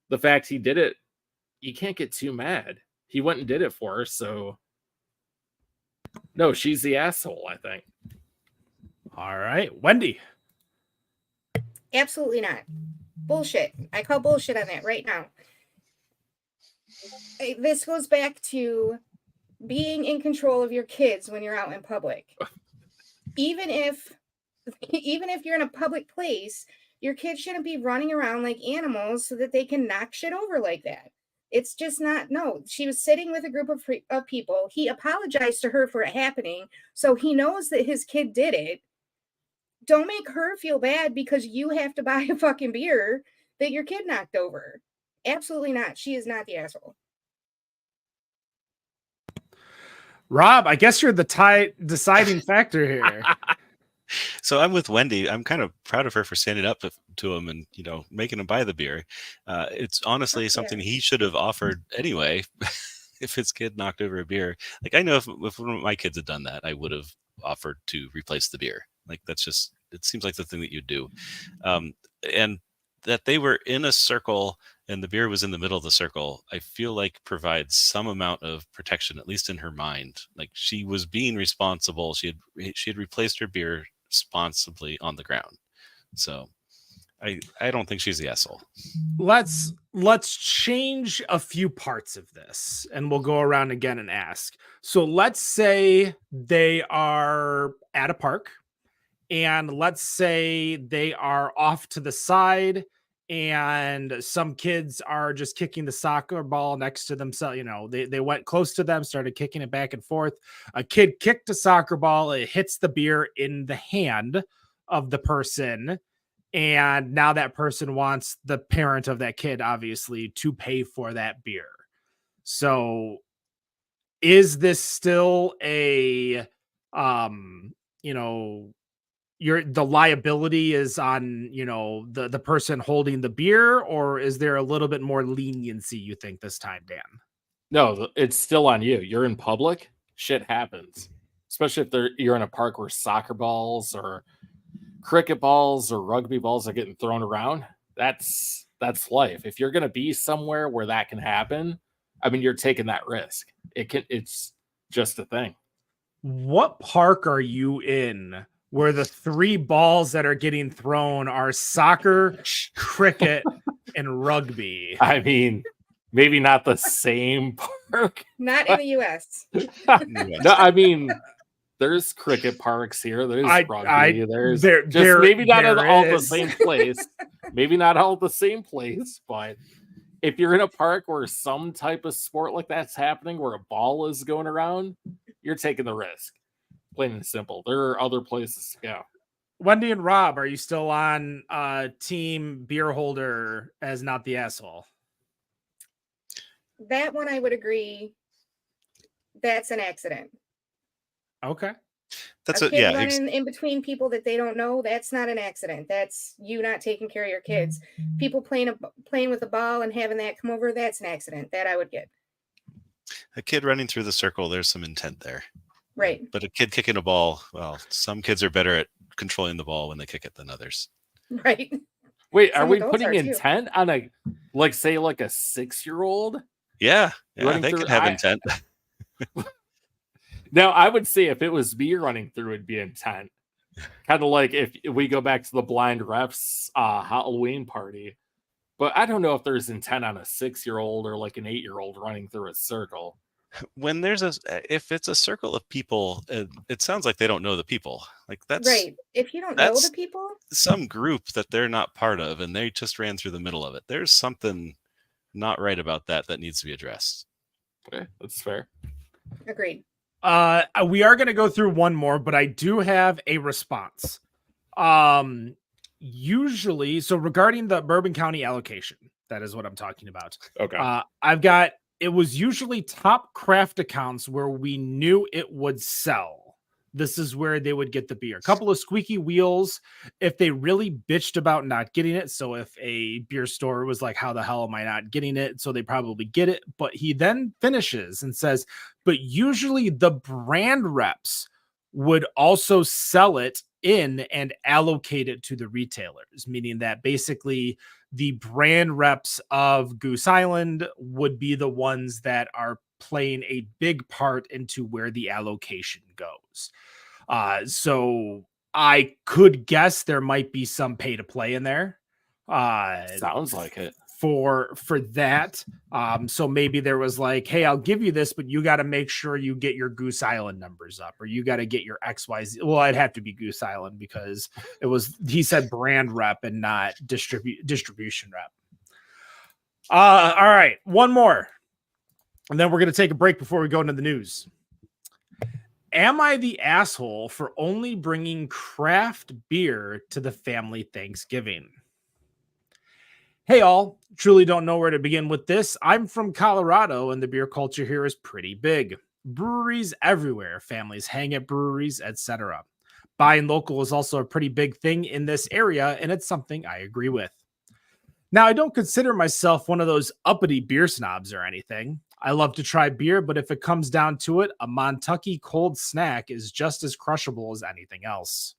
Speaker 4: the fact he did it, you can't get too mad. He went and did it for her, so no, she's the asshole, I think.
Speaker 2: All right, Wendy.
Speaker 3: Absolutely not. Bullshit. I call bullshit on that right now. This goes back to being in control of your kids when you're out in public. Even if you're in a public place, your kids shouldn't be running around like animals so that they can knock shit over like that. It's just not, no. She was sitting with a group of people. He apologized to her for it happening, so he knows that his kid did it. Don't make her feel bad because you have to buy a fucking beer that your kid knocked over. Absolutely not. She is not the asshole.
Speaker 2: Rob, I guess you're the deciding factor here.
Speaker 5: So I'm with Wendy. I'm kind of proud of her for standing up to him and, making him buy the beer. It's honestly something he should have offered anyway. If his kid knocked over a beer, like I know if one of my kids had done that, I would have offered to replace the beer. Like that's just, it seems like the thing that you do. And that they were in a circle and the beer was in the middle of the circle, I feel like provides some amount of protection, at least in her mind. Like she was being responsible. She had replaced her beer responsibly on the ground. So I don't think she's the asshole.
Speaker 2: Let's change a few parts of this and we'll go around again and ask. So let's say they are at a park and let's say they are off to the side and some kids are just kicking the soccer ball next to themselves. They went close to them, started kicking it back and forth. A kid kicked a soccer ball. It hits the beer in the hand of the person. And now that person wants the parent of that kid, obviously, to pay for that beer. So is this still a you know, the liability is on, you know, the person holding the beer, or is there a little bit more leniency, you think, this time, Dan?
Speaker 4: No, it's still on you. You're in public, shit happens. Especially if you're in a park where soccer balls or cricket balls or rugby balls are getting thrown around. That's life. If you're gonna be somewhere where that can happen, I mean, you're taking that risk. It's just a thing.
Speaker 2: What park are you in where the 3 balls that are getting thrown are soccer, cricket, and rugby?
Speaker 4: I mean, maybe not the same park.
Speaker 3: Not in the US.
Speaker 4: No, I mean, there's cricket parks here. There's rugby. There's maybe not all the same place. Maybe not all the same place, but if you're in a park where some type of sport like that's happening, where a ball is going around, you're taking the risk. Plain and simple. There are other places to go.
Speaker 2: Wendy and Rob, are you still on team beer holder as not the asshole?
Speaker 3: That one I would agree. That's an accident.
Speaker 2: Okay.
Speaker 5: That's
Speaker 3: a kid running in between people that they don't know. That's not an accident. That's you not taking care of your kids. People playing with a ball and having that come over. That's an accident. That I would get.
Speaker 5: A kid running through the circle. There's some intent there.
Speaker 3: Right.
Speaker 5: But a kid kicking a ball. Well, some kids are better at controlling the ball when they kick it than others.
Speaker 3: Right.
Speaker 4: Wait, are we putting intent on a, like, say, like a 6-year-old?
Speaker 5: Yeah, they could have intent.
Speaker 4: Now, I would say if it was me running through, it'd be intent. Kind of like if we go back to the blind refs Halloween party. But I don't know if there's intent on a 6-year-old or like an 8-year-old running through a circle.
Speaker 5: When if it's a circle of people, it sounds like they don't know the people. Like that's
Speaker 3: right. If you don't know the people,
Speaker 5: some group that they're not part of, and they just ran through the middle of it. There's something not right about that needs to be addressed.
Speaker 4: Okay, that's fair.
Speaker 3: Agreed.
Speaker 2: We are going to go through one more, but I do have a response. Usually, so regarding the Bourbon County allocation, that is what I'm talking about.
Speaker 4: Okay.
Speaker 2: It was usually top craft accounts where we knew it would sell. This is where they would get the beer. A couple of squeaky wheels if they really bitched about not getting it. So if a beer store was like, how the hell am I not getting it? So they probably get it. But he then finishes and says, but usually the brand reps would also sell it in and allocate it to the retailers, meaning that basically the brand reps of Goose Island would be the ones that are playing a big part into where the allocation goes. So I could guess there might be some pay to play in there.
Speaker 4: Sounds like it.
Speaker 2: For that. So maybe there was like, hey, I'll give you this, but you got to make sure you get your Goose Island numbers up, or you got to get your XYZ. Well, I'd have to be Goose Island because he said brand rep and not distribution rep. All right, one more. And then we're going to take a break before we go into the news. Am I the asshole for only bringing craft beer to the family Thanksgiving? Hey, all. Truly don't know where to begin with this. I'm from Colorado, and the beer culture here is pretty big. Breweries everywhere. Families hang at breweries, etc. Buying local is also a pretty big thing in this area, and it's something I agree with. Now, I don't consider myself one of those uppity beer snobs or anything. I love to try beer, but if it comes down to it, a Montucky cold snack is just as crushable as anything else.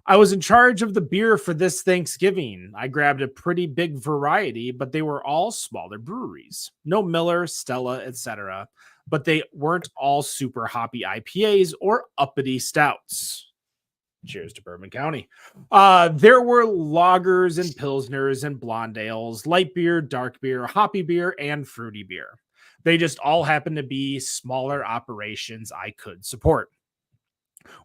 Speaker 2: I was in charge of the beer for this Thanksgiving. I grabbed a pretty big variety, but they were all smaller breweries. No Miller, Stella, etc. But they weren't all super hoppy IPAs or uppity stouts. Cheers to Bourbon County. There were lagers and pilsners and blonde ales, light beer, dark beer, hoppy beer, and fruity beer. They just all happened to be smaller operations I could support.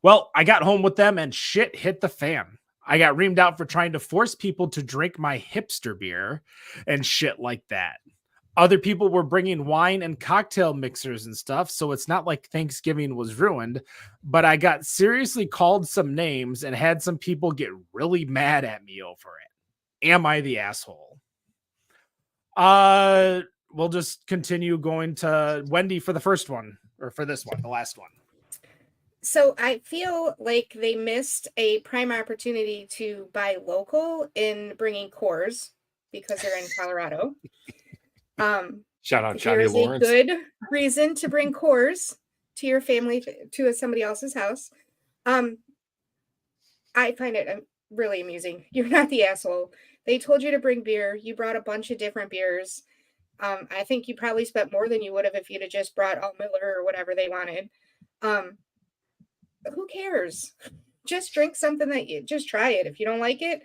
Speaker 2: Well, I got home with them and shit hit the fan. I got reamed out for trying to force people to drink my hipster beer and shit like that. Other people were bringing wine and cocktail mixers and stuff, so it's not like Thanksgiving was ruined, but I got seriously called some names and had some people get really mad at me over it. Am I the asshole? we'll just continue going to Wendy for the first one, or for this one, the last one.
Speaker 3: So I feel like they missed a prime opportunity to buy local in bringing Coors because they're in Colorado.
Speaker 4: Shout out Johnny
Speaker 3: Here's
Speaker 4: Lawrence.
Speaker 3: a good reason to bring Coors to your family, to somebody else's house. I find it really amusing. You're not the asshole. They told you to bring beer. You brought a bunch of different beers. I think you probably spent more than you would have if you'd have just brought all Miller or whatever they wanted. Who cares? Just drink something that you just try it. If you don't like it,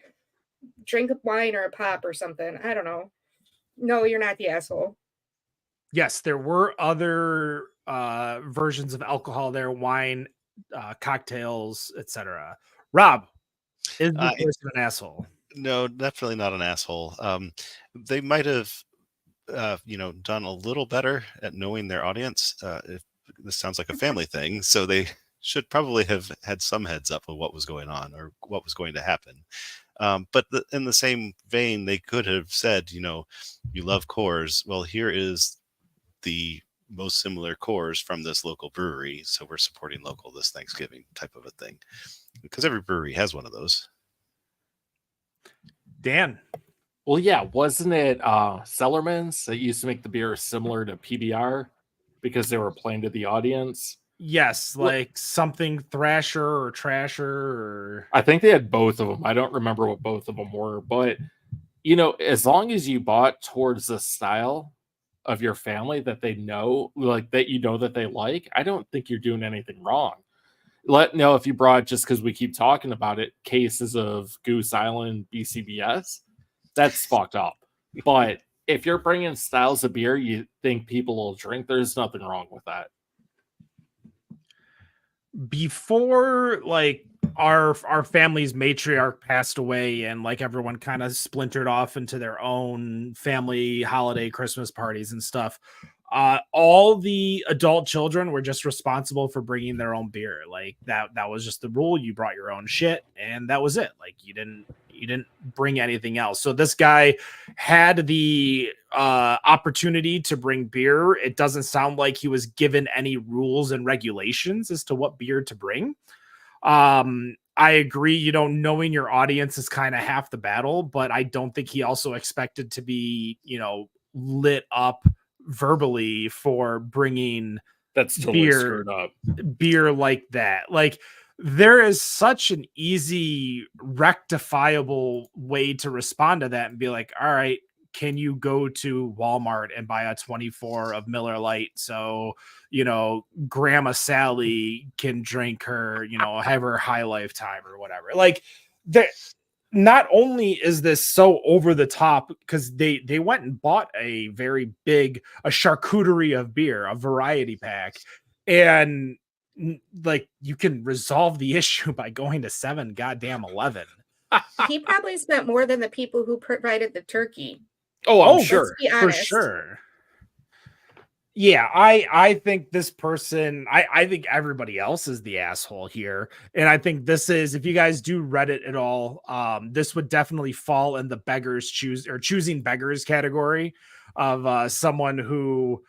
Speaker 3: drink a wine or a pop or something. I don't know. No, you're not the asshole.
Speaker 2: Yes, there were other versions of alcohol there, wine, cocktails, etc. Rob, is the person an asshole?
Speaker 5: No, definitely not an asshole. They might have, done a little better at knowing their audience. If this sounds like a family thing, so they should probably have had some heads up of what was going on or what was going to happen. But in the same vein, they could have said, you love Coors. Well, here is the most similar Coors from this local brewery, so we're supporting local this Thanksgiving type of a thing, because every brewery has one of those.
Speaker 2: Dan.
Speaker 4: Well, yeah, wasn't it Cellarman's that used to make the beer similar to PBR because they were playing to the audience?
Speaker 2: Yes, like something Thrasher or Trasher, or
Speaker 4: I think they had both of them. I don't remember what both of them were, but as long as you bought towards the style of your family that they know, like that that they like, I don't think you're doing anything wrong. If you brought, just because we keep talking about it, cases of Goose Island BCBS, that's fucked up. But if you're bringing styles of beer you think people will drink, there's nothing wrong with that.
Speaker 2: Before our family's matriarch passed away and everyone kind of splintered off into their own family holiday Christmas parties and stuff, all the adult children were just responsible for bringing their own beer. That was just the rule. You brought your own shit and that was it. You didn't bring anything else. So this guy had the opportunity to bring beer. It doesn't sound like he was given any rules and regulations as to what beer to bring. I agree. Knowing your audience is kind of half the battle, but I don't think he also expected to be, lit up verbally for bringing
Speaker 4: that's totally screwed up
Speaker 2: beer like that. There is such an easy rectifiable way to respond to that and be like, all right, can you go to Walmart and buy a 24 of Miller Lite so Grandma Sally can drink her, have her high lifetime or whatever. Not only is this so over the top, because they went and bought a very big charcuterie of beer, a variety pack, and you can resolve the issue by going to 7-Eleven.
Speaker 3: He probably spent more than the people who provided the turkey.
Speaker 2: Oh, I'm
Speaker 3: sure.
Speaker 2: For sure. Yeah, I think this person, I think everybody else is the asshole here. And I think this is, if you guys do Reddit at all, this would definitely fall in the choosing beggars category of someone who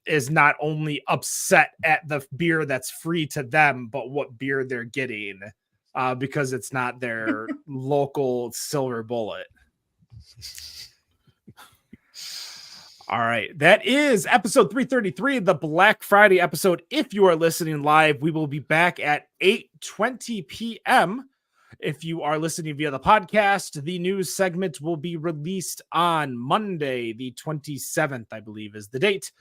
Speaker 2: is not only upset at the beer that's free to them, but what beer they're getting because it's not their local Silver Bullet. All right. That is episode 333, the Black Friday episode. If you are listening live, we will be back at 8:20 p.m. If you are listening via the podcast, the news segment will be released on Monday, the 27th, I believe is the date.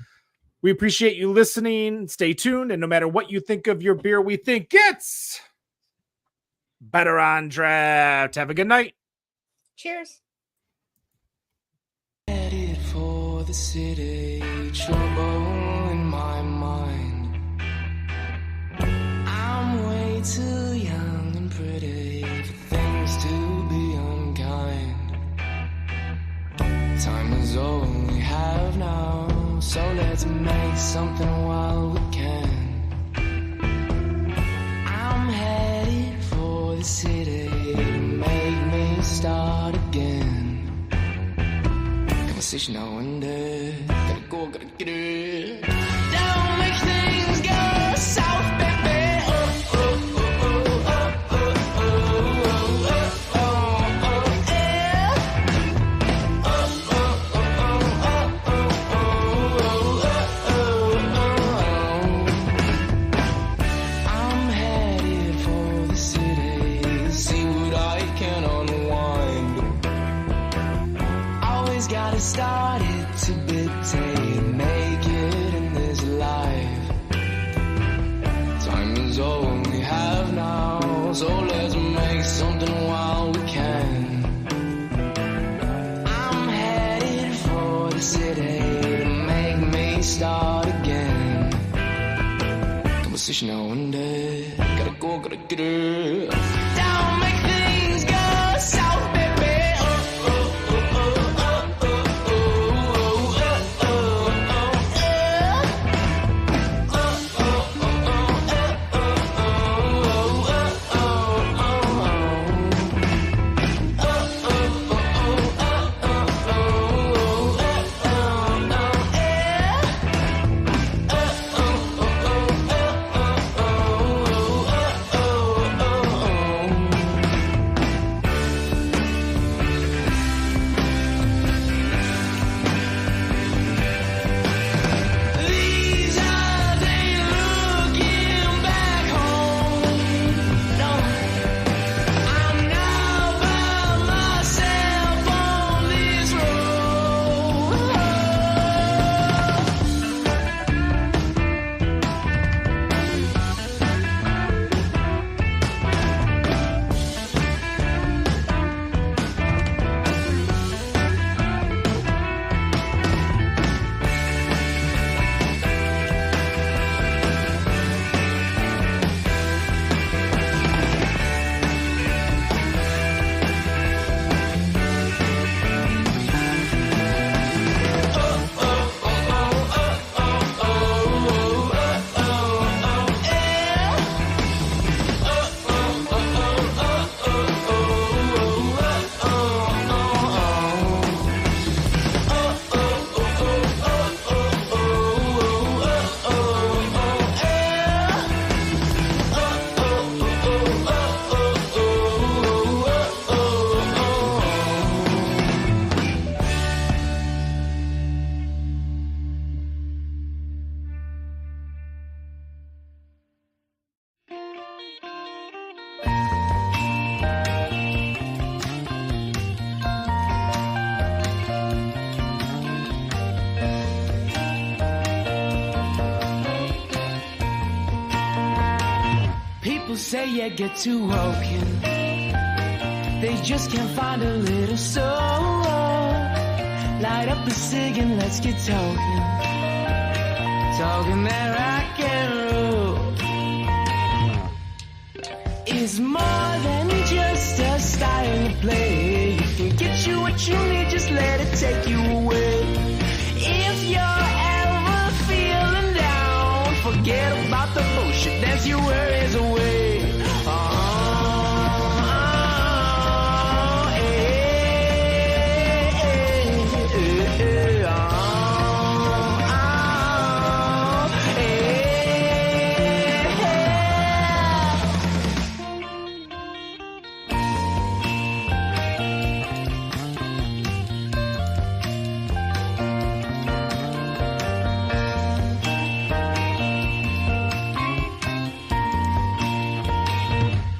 Speaker 2: We appreciate you listening. Stay tuned. And no matter what you think of your beer, we think it's better on draft. Have a good night.
Speaker 3: Cheers.
Speaker 6: The city, trouble in my mind. I'm way too young and pretty for things to be unkind. Time is all we have now, so let's make something while we can. I'm headed for the city to make me start again. conversation now and then. Gotta go, gotta get it. Don't make things go south, baby. Oh, oh, oh, oh, oh, oh, oh, oh, oh, oh, yeah. Oh, oh, oh, oh, oh, oh, oh, oh. I'm headed for the city. See what I can unwind. Always gotta start it to dictate, make it in this life. Time is all we have now, so let's make something while we can. I'm headed for the city to make me start again. Conversation now and then. Gotta go, gotta get it. Don't make things go south, baby. Oh, oh, oh, oh, oh, oh, oh, oh, oh, oh, yeah. Oh, oh, oh, oh, oh, oh, oh, These eyes ain't looking back home. No, I'm now by myself on this road. People say you get too woken. They just can't find a little soul. Light up a cig and let's get talking. Talking that rock and roll. It's more than just a style to play. You can get you what you need, just let it take you away. If you're ever feeling down, forget about the bullshit, dance your worries away.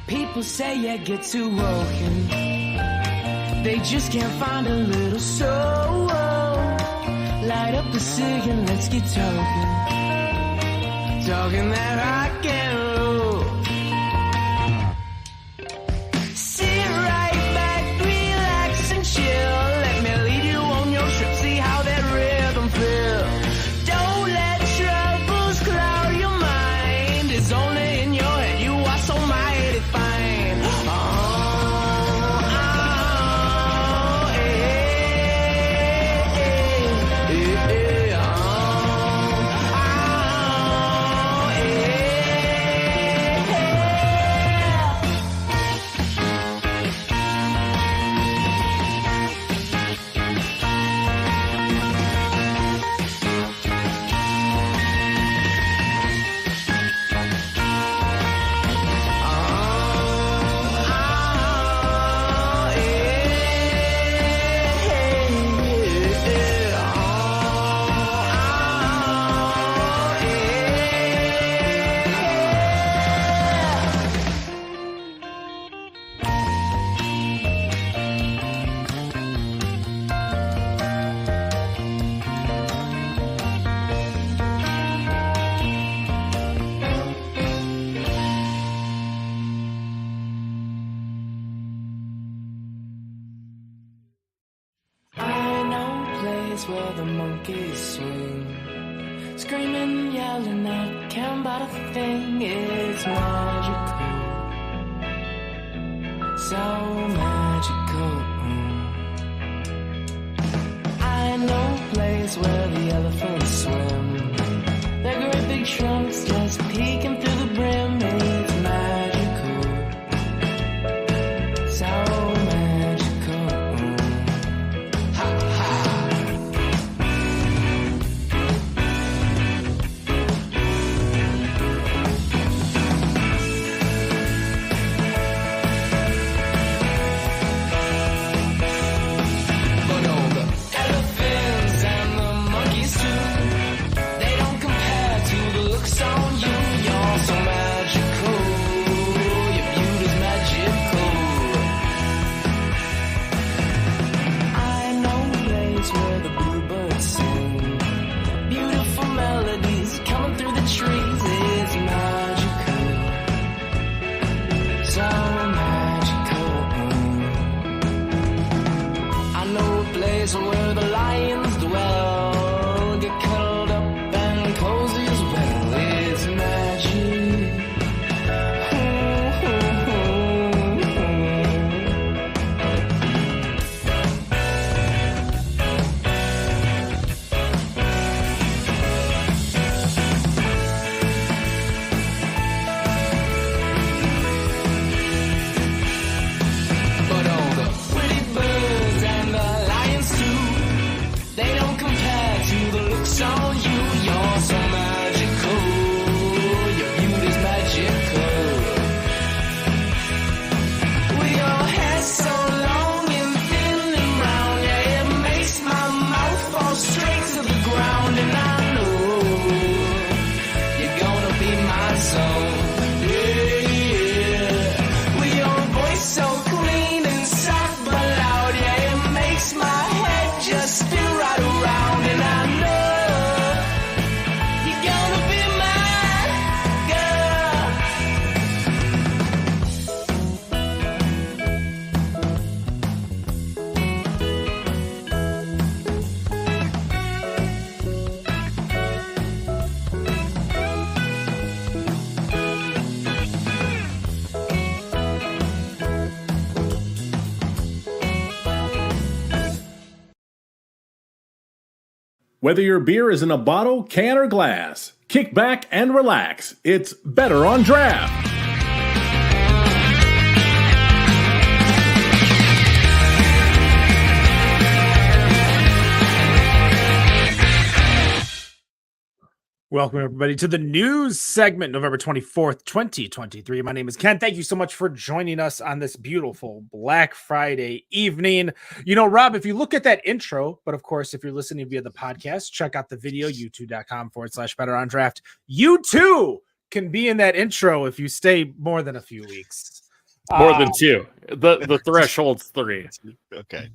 Speaker 6: People say you get too woken. They just can't find a little soul. Light up a cig and let's get talking. Talking that rock and roll. Sit right back, relax and chill. Let me lead you on your trip, see how that rhythm feels. Don't let troubles cloud your mind. It's only in your head, you are so mighty fine. place where the monkeys swing. Screaming, yelling out, can't buy a thing. It's magical, so magical. I know a place where the elephants swim. Their great big trunks just peeking through the brim. It's magical, so magical. Ha ha. But all the elephants and the monkeys too, they don't compare to the looks on you. You're so magical, your beauty's magical. I know a place where the bluebirds sing. Beautiful melodies coming through the trees. It's magical, so magical. I know a place where the lions dwell, get cuddled up and cozy as well. It's magic. But all the pretty birds and the lions too, they don't compare to the looks on you. You're so magical, your beauty's magical. With your hair so long and thin and brown, yeah, it makes my mouth fall straight to the ground. And I know you're gonna be my soul. Yeah, yeah. With your voice so clean and soft but loud, yeah, it makes my head just spin right around. And I know you're gonna be my girl.
Speaker 1: Whether your beer is in a bottle, can, or glass, kick back and relax. It's Better on Draft.
Speaker 2: Welcome, everybody, to the news segment, November 24th, 2023. My name is Ken. Thank you so much for joining us on this beautiful Black Friday evening. You know, Rob, if you look at that intro, but of course, if you're listening via the podcast, check out the video, youtube.com/Better on Draft. You too can be in that intro if you stay more than a few weeks.
Speaker 4: More than two. The threshold's 3.
Speaker 5: Okay.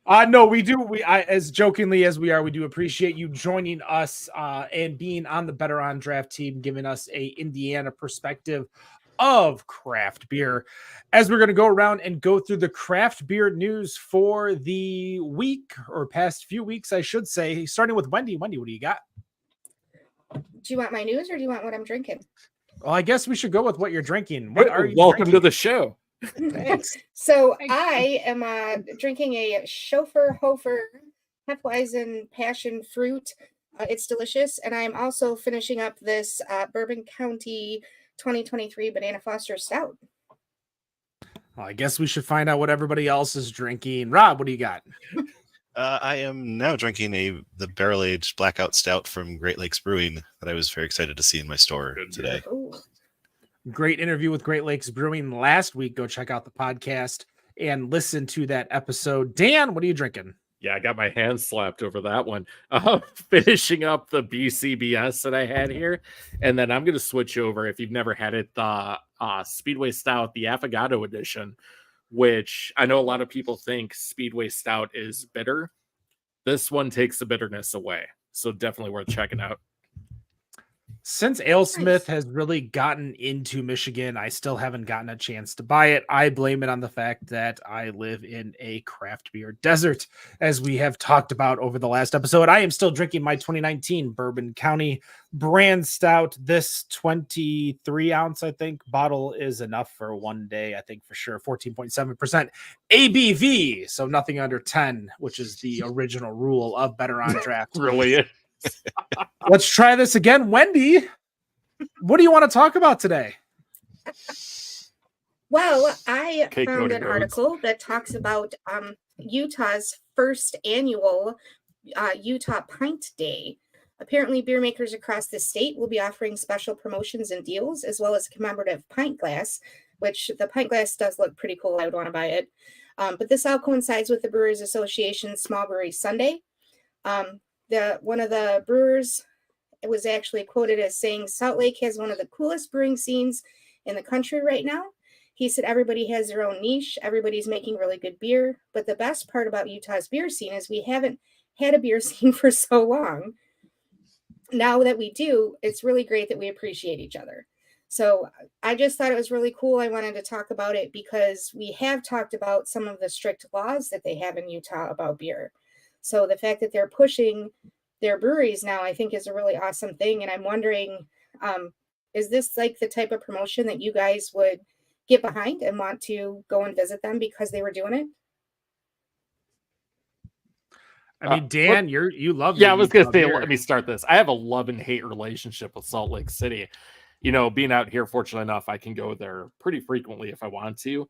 Speaker 2: No, we do. As jokingly as we are, we do appreciate you joining us and being on the Better on Draft team, giving us a Indiana perspective of craft beer. As we're going to go around and go through the craft beer news for the week, or past few weeks, I should say, starting with Wendy. Wendy, what do you got?
Speaker 3: Do you want my news or do you want what I'm drinking?
Speaker 2: Well, I guess we should go with what you're drinking. What are you
Speaker 4: Welcome
Speaker 2: drinking?
Speaker 4: to the show.
Speaker 3: So I am drinking a Schofer Hofer Hefeweizen Passion Fruit. It's delicious. And I'm also finishing up this Bourbon County 2023 Banana Foster Stout.
Speaker 2: Well, I guess we should find out what everybody else is drinking. Rob, what do you got?
Speaker 5: I am now drinking the barrel-aged blackout stout from Great Lakes Brewing that I was very excited to see in my store today.
Speaker 3: Ooh.
Speaker 2: Great interview with Great Lakes Brewing last week. Go check out the podcast and listen to that episode. Dan, what are you drinking?
Speaker 4: Yeah, I got my hands slapped over that one. Finishing up the BCBS that I had here. And then I'm going to switch over, if you've never had it, the Speedway Stout, the Affogato edition, which I know a lot of people think Speedway Stout is bitter. This one takes the bitterness away. So definitely worth checking out.
Speaker 2: Since AleSmith has really gotten into Michigan, I still haven't gotten a chance to buy it. I blame it on the fact that I live in a craft beer desert, as we have talked about over the last episode. I am still drinking my 2019 Bourbon County brand stout. This 23 ounce, I think, bottle is enough for one day. I think for sure 14.7% ABV, so nothing under 10, which is the original rule of Better on Draft.
Speaker 4: Really?
Speaker 2: Let's try this again. Wendy, what do you want to talk about today?
Speaker 3: Well, I
Speaker 4: Okay,
Speaker 3: found
Speaker 4: Cody
Speaker 3: an
Speaker 4: Rhodes.
Speaker 3: article that talks about Utah's first annual Utah Pint Day. Apparently, beer makers across the state will be offering special promotions and deals, as well as a commemorative pint glass, which the pint glass does look pretty cool. I would want to buy it. But this all coincides with the Brewers Association's Small Brewery Sunday. One of the brewers was actually quoted as saying, "Salt Lake has one of the coolest brewing scenes in the country right now." He said, "Everybody has their own niche. Everybody's making really good beer. But the best part about Utah's beer scene is we haven't had a beer scene for so long. Now that we do, it's really great that we appreciate each other." So I just thought it was really cool. I wanted to talk about it because we have talked about some of the strict laws that they have in Utah about beer. So the fact that they're pushing their breweries now, I think is a really awesome thing. And I'm wondering, is this like the type of promotion that you guys would get behind and want to go and visit them because they were doing it?
Speaker 2: I mean, Dan, you love.
Speaker 4: Yeah, I was going to say,
Speaker 2: beer.
Speaker 4: let me start this. I have a love and hate relationship with Salt Lake City. You know, being out here, fortunately enough, I can go there pretty frequently if I want to.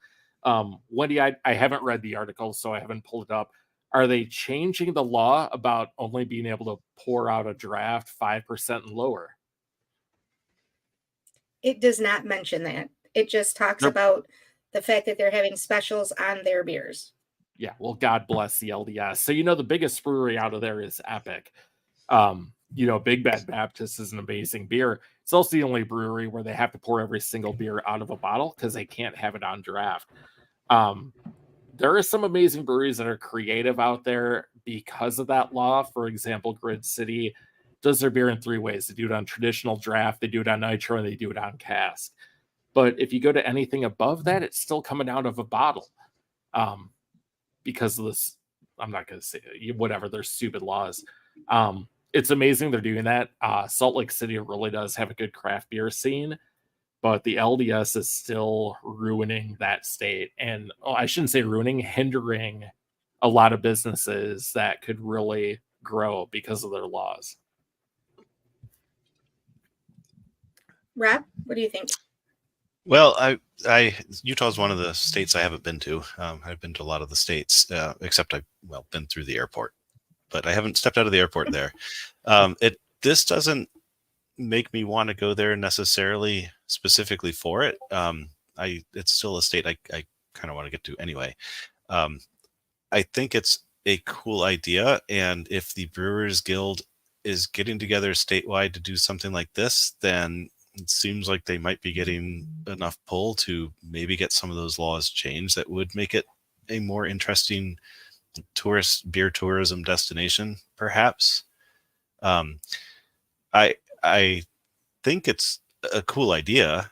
Speaker 4: Wendy, I haven't read the article, so I haven't pulled it up. Are they changing the law about only being able to pour out a draft 5% and lower?
Speaker 3: It does not mention that. It just talks
Speaker 4: Nope.
Speaker 3: about the fact that they're having specials on their beers.
Speaker 4: Yeah, well, God bless the LDS. So, you know, the biggest brewery out of there is Epic. You know, Big Bad Baptist is an amazing beer. It's also the only brewery where they have to pour every single beer out of a bottle because they can't have it on draft. There are some amazing breweries that are creative out there because of that law. For example, Grid City does their beer in 3 ways. They do it on traditional draft, they do it on nitro, and they do it on cask. But if you go to anything above that, it's still coming out of a bottle. Because of this, I'm not going to say whatever, there's stupid laws. It's amazing they're doing that. Salt Lake City really does have a good craft beer scene, but the LDS is still ruining that state. And I shouldn't say ruining, hindering a lot of businesses that could really grow because of their laws.
Speaker 3: Rob, what do you think?
Speaker 5: Well, Utah is one of the states I haven't been to. I've been to a lot of the states, except I've been through the airport, but I haven't stepped out of the airport there. This doesn't make me want to go there necessarily specifically for it. It's still a state I kind of want to get to anyway. I think it's a cool idea, and if the Brewers Guild is getting together statewide to do something like this, then it seems like they might be getting enough pull to maybe get some of those laws changed that would make it a more interesting beer tourism destination, perhaps. I think it's a cool idea.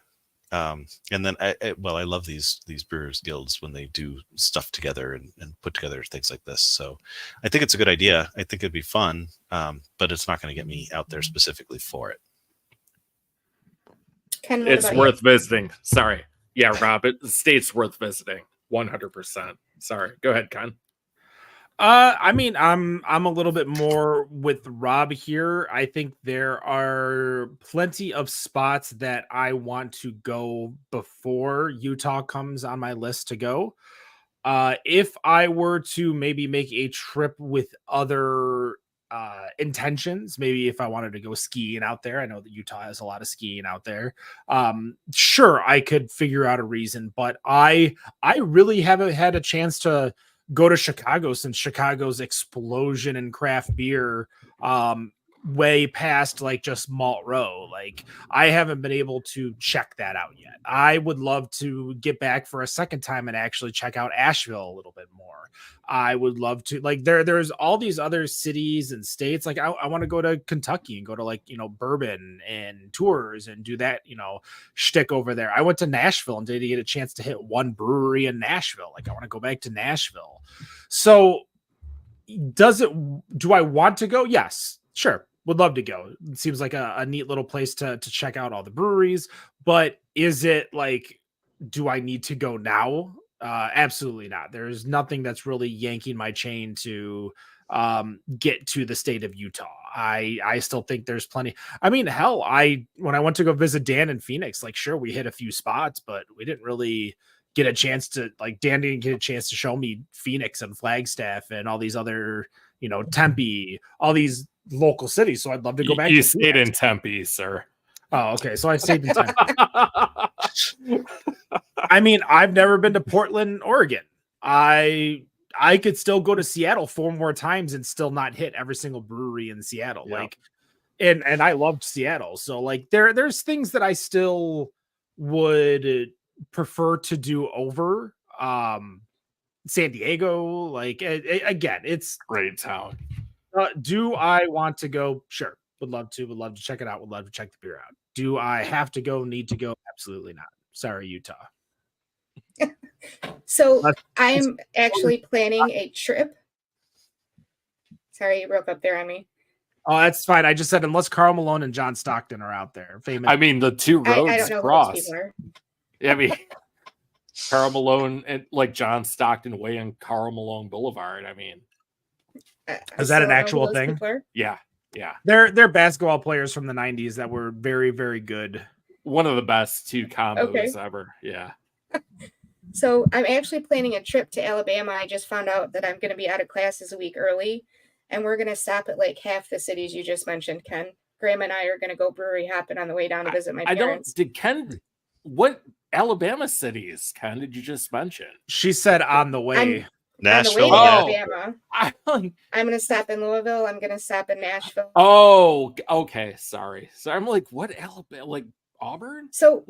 Speaker 5: And then I love these Brewers Guilds when they do stuff together and put together things like this. So I think it's a good idea. I think it'd be fun, but it's not going to get me out there specifically for it.
Speaker 3: Ken, what
Speaker 4: It's
Speaker 3: about
Speaker 4: worth visiting. Sorry. Yeah, Rob, the state's worth visiting. 100%. Sorry. Go ahead, Ken.
Speaker 2: I mean, I'm a little bit more with Rob here. I think there are plenty of spots that I want to go before Utah comes on my list to go. If I were to maybe make a trip with other intentions, maybe if I wanted to go skiing out there, I know that Utah has a lot of skiing out there. Sure, I could figure out a reason, but I really haven't had a chance to go to Chicago since Chicago's explosion in craft beer way past like just Malt Row. Like I haven't been able to check that out yet. I would love to get back for a second time and actually check out Asheville a little bit more. I would love to like there's all these other cities and states. Like I want to go to Kentucky and go to like, bourbon and tours and do that, shtick over there. I went to Nashville and didn't get a chance to hit one brewery in Nashville. Like I want to go back to Nashville. So do I want to go? Yes, sure. Would love to go. It seems like a neat little place to check out all the breweries, but is it like, do I need to go now? Absolutely not. There's nothing that's really yanking my chain to get to the state of Utah. I still think there's plenty. I mean, hell, when I went to go visit Dan in Phoenix, like sure, we hit a few spots, but we didn't really get a chance to Dan didn't get a chance to show me Phoenix and Flagstaff and all these other, Tempe, all these local cities. So I'd love to go back.
Speaker 4: You stayed in Tempe, sir.
Speaker 2: Oh, okay. So I stayed in Tempe. I mean, I've never been to Portland, Oregon. I could still go to Seattle 4 more times and still not hit every single brewery in Seattle.
Speaker 4: Yeah.
Speaker 2: Like, and I loved Seattle. So like there's things that I still would prefer to do over San Diego. Like again, it's
Speaker 4: Great town.
Speaker 2: do I want to go? Sure. Would love to check it out. Would love to check the beer out. Do I have to go? Need to go? Absolutely not. Sorry, Utah.
Speaker 3: So I'm actually planning a trip. Sorry, you broke up there on me.
Speaker 2: Oh, that's fine. I just said unless Karl Malone and John Stockton are out there. Famous.
Speaker 4: I mean, the two
Speaker 3: I
Speaker 4: roads
Speaker 3: don't know who those
Speaker 4: cross.
Speaker 3: people are.
Speaker 4: I mean, Karl Malone and like John Stockton Way and Karl Malone Boulevard. I mean,
Speaker 2: Is that
Speaker 3: still
Speaker 2: an
Speaker 3: don't know who
Speaker 2: actual
Speaker 3: those
Speaker 2: thing?
Speaker 3: people are.
Speaker 4: yeah.
Speaker 2: They're basketball players from the 90s that were very, very good.
Speaker 4: One of the best two combos
Speaker 3: Okay.
Speaker 4: ever. Yeah.
Speaker 3: So I'm actually planning a trip to Alabama. I just found out that I'm going to be out of classes a week early, and we're going to stop at like half the cities you just mentioned, Ken. Graham and I are going to go brewery hopping on the way down to visit my parents.
Speaker 4: What Alabama cities, Ken, did you just mention?
Speaker 2: She said on the way.
Speaker 3: On the way
Speaker 5: Nashville.
Speaker 3: to
Speaker 4: Oh.
Speaker 3: Alabama,
Speaker 4: I,
Speaker 3: I'm going to stop in Louisville. I'm going to stop in Nashville.
Speaker 4: oh, okay. Sorry. So I'm like, what Alabama? Like Auburn?
Speaker 3: So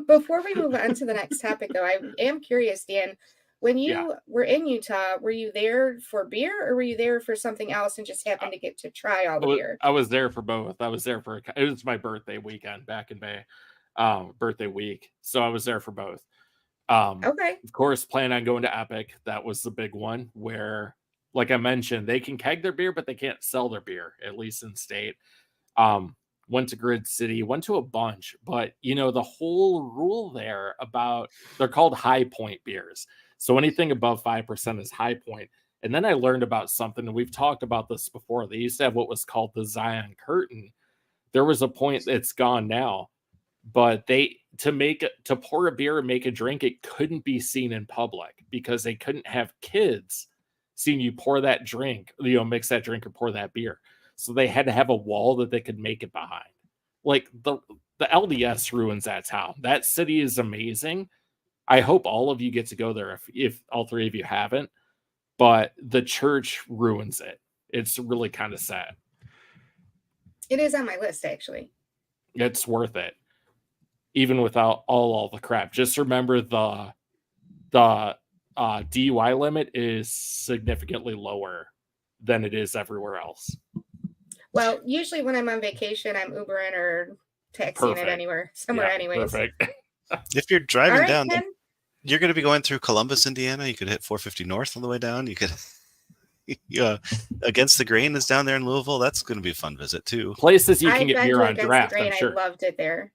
Speaker 3: before we move on to the next topic, though, I am curious, Dan, when you were in Utah, were you there for beer or were you there for something else and just happened to get to try all the beer?
Speaker 4: I was there for both. I was there for it was my birthday weekend back in May, birthday week. So I was there for both.
Speaker 3: Okay.
Speaker 4: Of course, plan on going to Epic. That was the big one where, like I mentioned, they can keg their beer, but they can't sell their beer, at least in state. Went to Grid City, went to a bunch, but the whole rule there about they're called high point beers. So anything above 5% is high point. And then I learned about something, and we've talked about this before. They used to have what was called the Zion Curtain. There was a point that's gone now, but to pour a beer and make a drink, it couldn't be seen in public because they couldn't have kids seeing you pour that drink, mix that drink or pour that beer. So they had to have a wall that they could make it behind. Like the LDS ruins that town. That city is amazing. I hope all of you get to go there if all three of you haven't. But the church ruins it. It's really kind of sad.
Speaker 3: It is on my list, actually.
Speaker 4: It's worth it. Even without all the crap. Just remember the DUI limit is significantly lower than it is everywhere else.
Speaker 3: Well, usually when I'm on vacation, I'm Ubering or taxiing it somewhere
Speaker 4: Yeah,
Speaker 3: anyways.
Speaker 4: Perfect.
Speaker 5: If you're driving
Speaker 3: All right,
Speaker 5: down,
Speaker 3: Ken.
Speaker 5: you're going to be going through Columbus, Indiana. You could hit 450 North on the way down. You could, Against the Grain is down there in Louisville. That's going to be a fun visit too.
Speaker 4: Places you
Speaker 3: I've
Speaker 4: can get
Speaker 3: been
Speaker 4: beer
Speaker 3: to
Speaker 4: on
Speaker 3: Against the
Speaker 4: draft,
Speaker 3: Grain.
Speaker 4: I'm sure.
Speaker 3: I loved it there.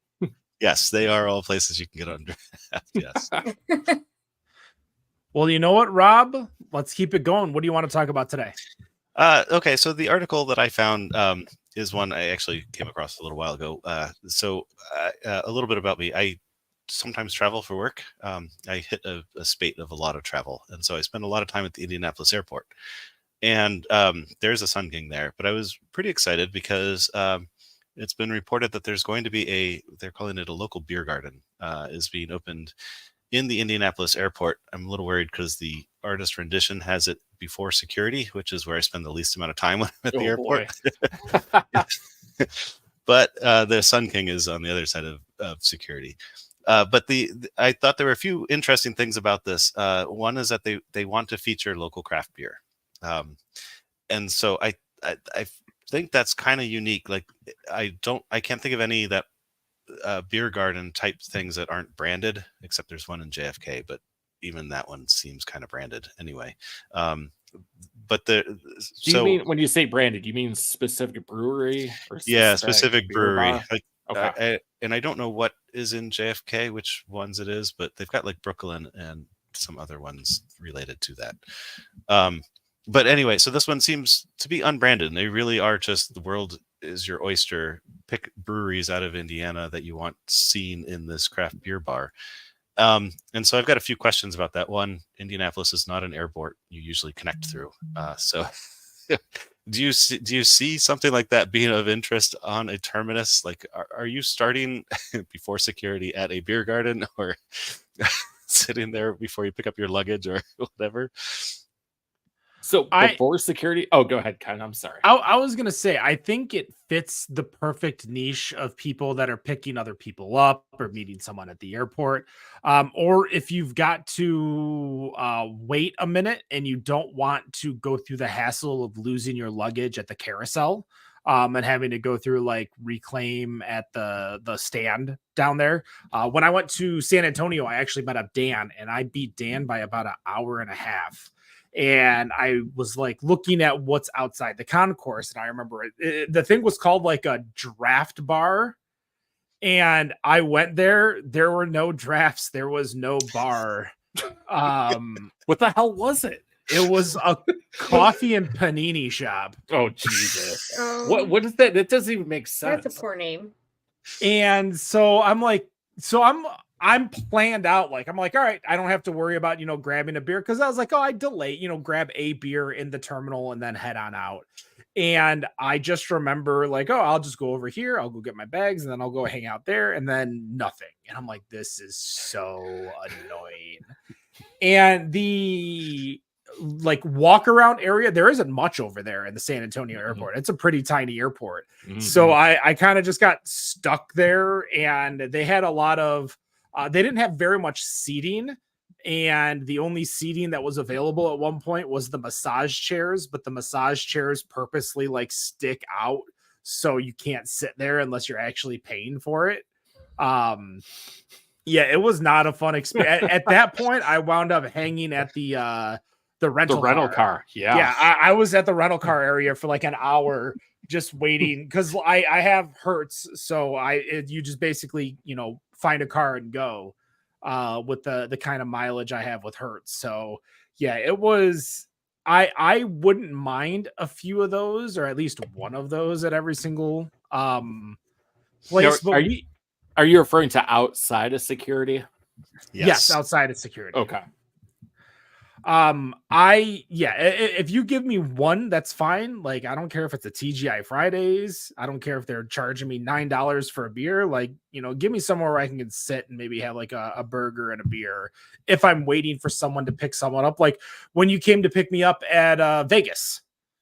Speaker 5: Yes, they are all places you can get on draft. Yes.
Speaker 2: Well, you know what, Rob? Let's keep it going. What do you want to talk about today?
Speaker 5: Okay, so the article that I found is one I actually came across a little while ago. A little bit about me. I sometimes travel for work. I hit a spate of a lot of travel, and so I spend a lot of time at the Indianapolis airport. And there's a Sun King there, but I was pretty excited because it's been reported that there's going to be they're calling it a local beer garden, is being opened in the Indianapolis airport. I'm a little worried because the artist rendition has it before security, which is where I spend the least amount of time when I'm at the
Speaker 4: Oh,
Speaker 5: airport.
Speaker 4: boy.
Speaker 5: But the Sun King is on the other side of security. But I thought there were a few interesting things about this. One is that they want to feature local craft beer, and so I think that's kind of unique. Like I can't think of any that beer garden type things that aren't branded, except there's one in JFK, but even that one seems kind of branded anyway. But
Speaker 4: Do you mean when you say branded, you mean specific brewery? Or
Speaker 5: specific
Speaker 4: beer
Speaker 5: brewery.
Speaker 4: bar?
Speaker 5: Like,
Speaker 4: Okay.
Speaker 5: and I don't know what is in JFK, which ones it is, but they've got like Brooklyn and some other ones related to that. But anyway, so this one seems to be unbranded, and they really are just the world is your oyster. Pick breweries out of Indiana that you want seen in this craft beer bar. And so I've got a few questions about that. One, Indianapolis is not an airport you usually connect through. So do you see something like that being of interest on a terminus? Like, are you starting before security at a beer garden, or sitting there before you pick up your luggage or whatever?
Speaker 4: So before security, go ahead, Ken. I'm sorry.
Speaker 2: I was gonna say, I think it fits the perfect niche of people that are picking other people up or meeting someone at the airport, or if you've got to wait a minute and you don't want to go through the hassle of losing your luggage at the carousel, and having to go through like reclaim at the stand down there. When I went to San Antonio, I actually met up Dan, and I beat Dan by about an hour and a half. And I was like looking at what's outside the concourse, and I remember the thing was called like a draft bar. And I went there. There were no drafts. There was no bar.
Speaker 4: What the hell was it?
Speaker 2: It was a coffee and panini shop.
Speaker 4: Oh Jesus!
Speaker 3: Oh,
Speaker 4: What is that? That doesn't even make sense.
Speaker 3: that's a poor name.
Speaker 2: And so I'm planned out. Like, I'm like, all right, I don't have to worry about, grabbing a beer. Cause I was like, I delay, grab a beer in the terminal and then head on out. And I just remember like, I'll just go over here. I'll go get my bags and then I'll go hang out there, and then nothing. And I'm like, this is so annoying. And the like walk around area, there isn't much over there in the San Antonio airport. It's a pretty tiny airport.
Speaker 4: Mm-hmm.
Speaker 2: So I kind of just got stuck there, and they had a lot of, they didn't have very much seating, and the only seating that was available at one point was the massage chairs, but the massage chairs purposely like stick out so you can't sit there unless you're actually paying for it. Yeah, it was not a fun experience. At that point, I wound up hanging at the rental
Speaker 4: car.
Speaker 2: Yeah, I was at the rental car area for like an hour just waiting, because I have Hertz, so you just basically find a car and go with the kind of mileage I have with Hertz. So yeah, it was, I wouldn't mind a few of those, or at least one of those at every single place.
Speaker 4: Now, are you referring to outside of security?
Speaker 2: Yes, outside of security.
Speaker 4: Okay.
Speaker 2: If you give me one, that's fine. Like, I don't care if it's a TGI Fridays. I don't care if they're charging me $9 for a beer. Like, give me somewhere where I can sit and maybe have like a burger and a beer if I'm waiting for someone to pick someone up. Like when you came to pick me up at Vegas,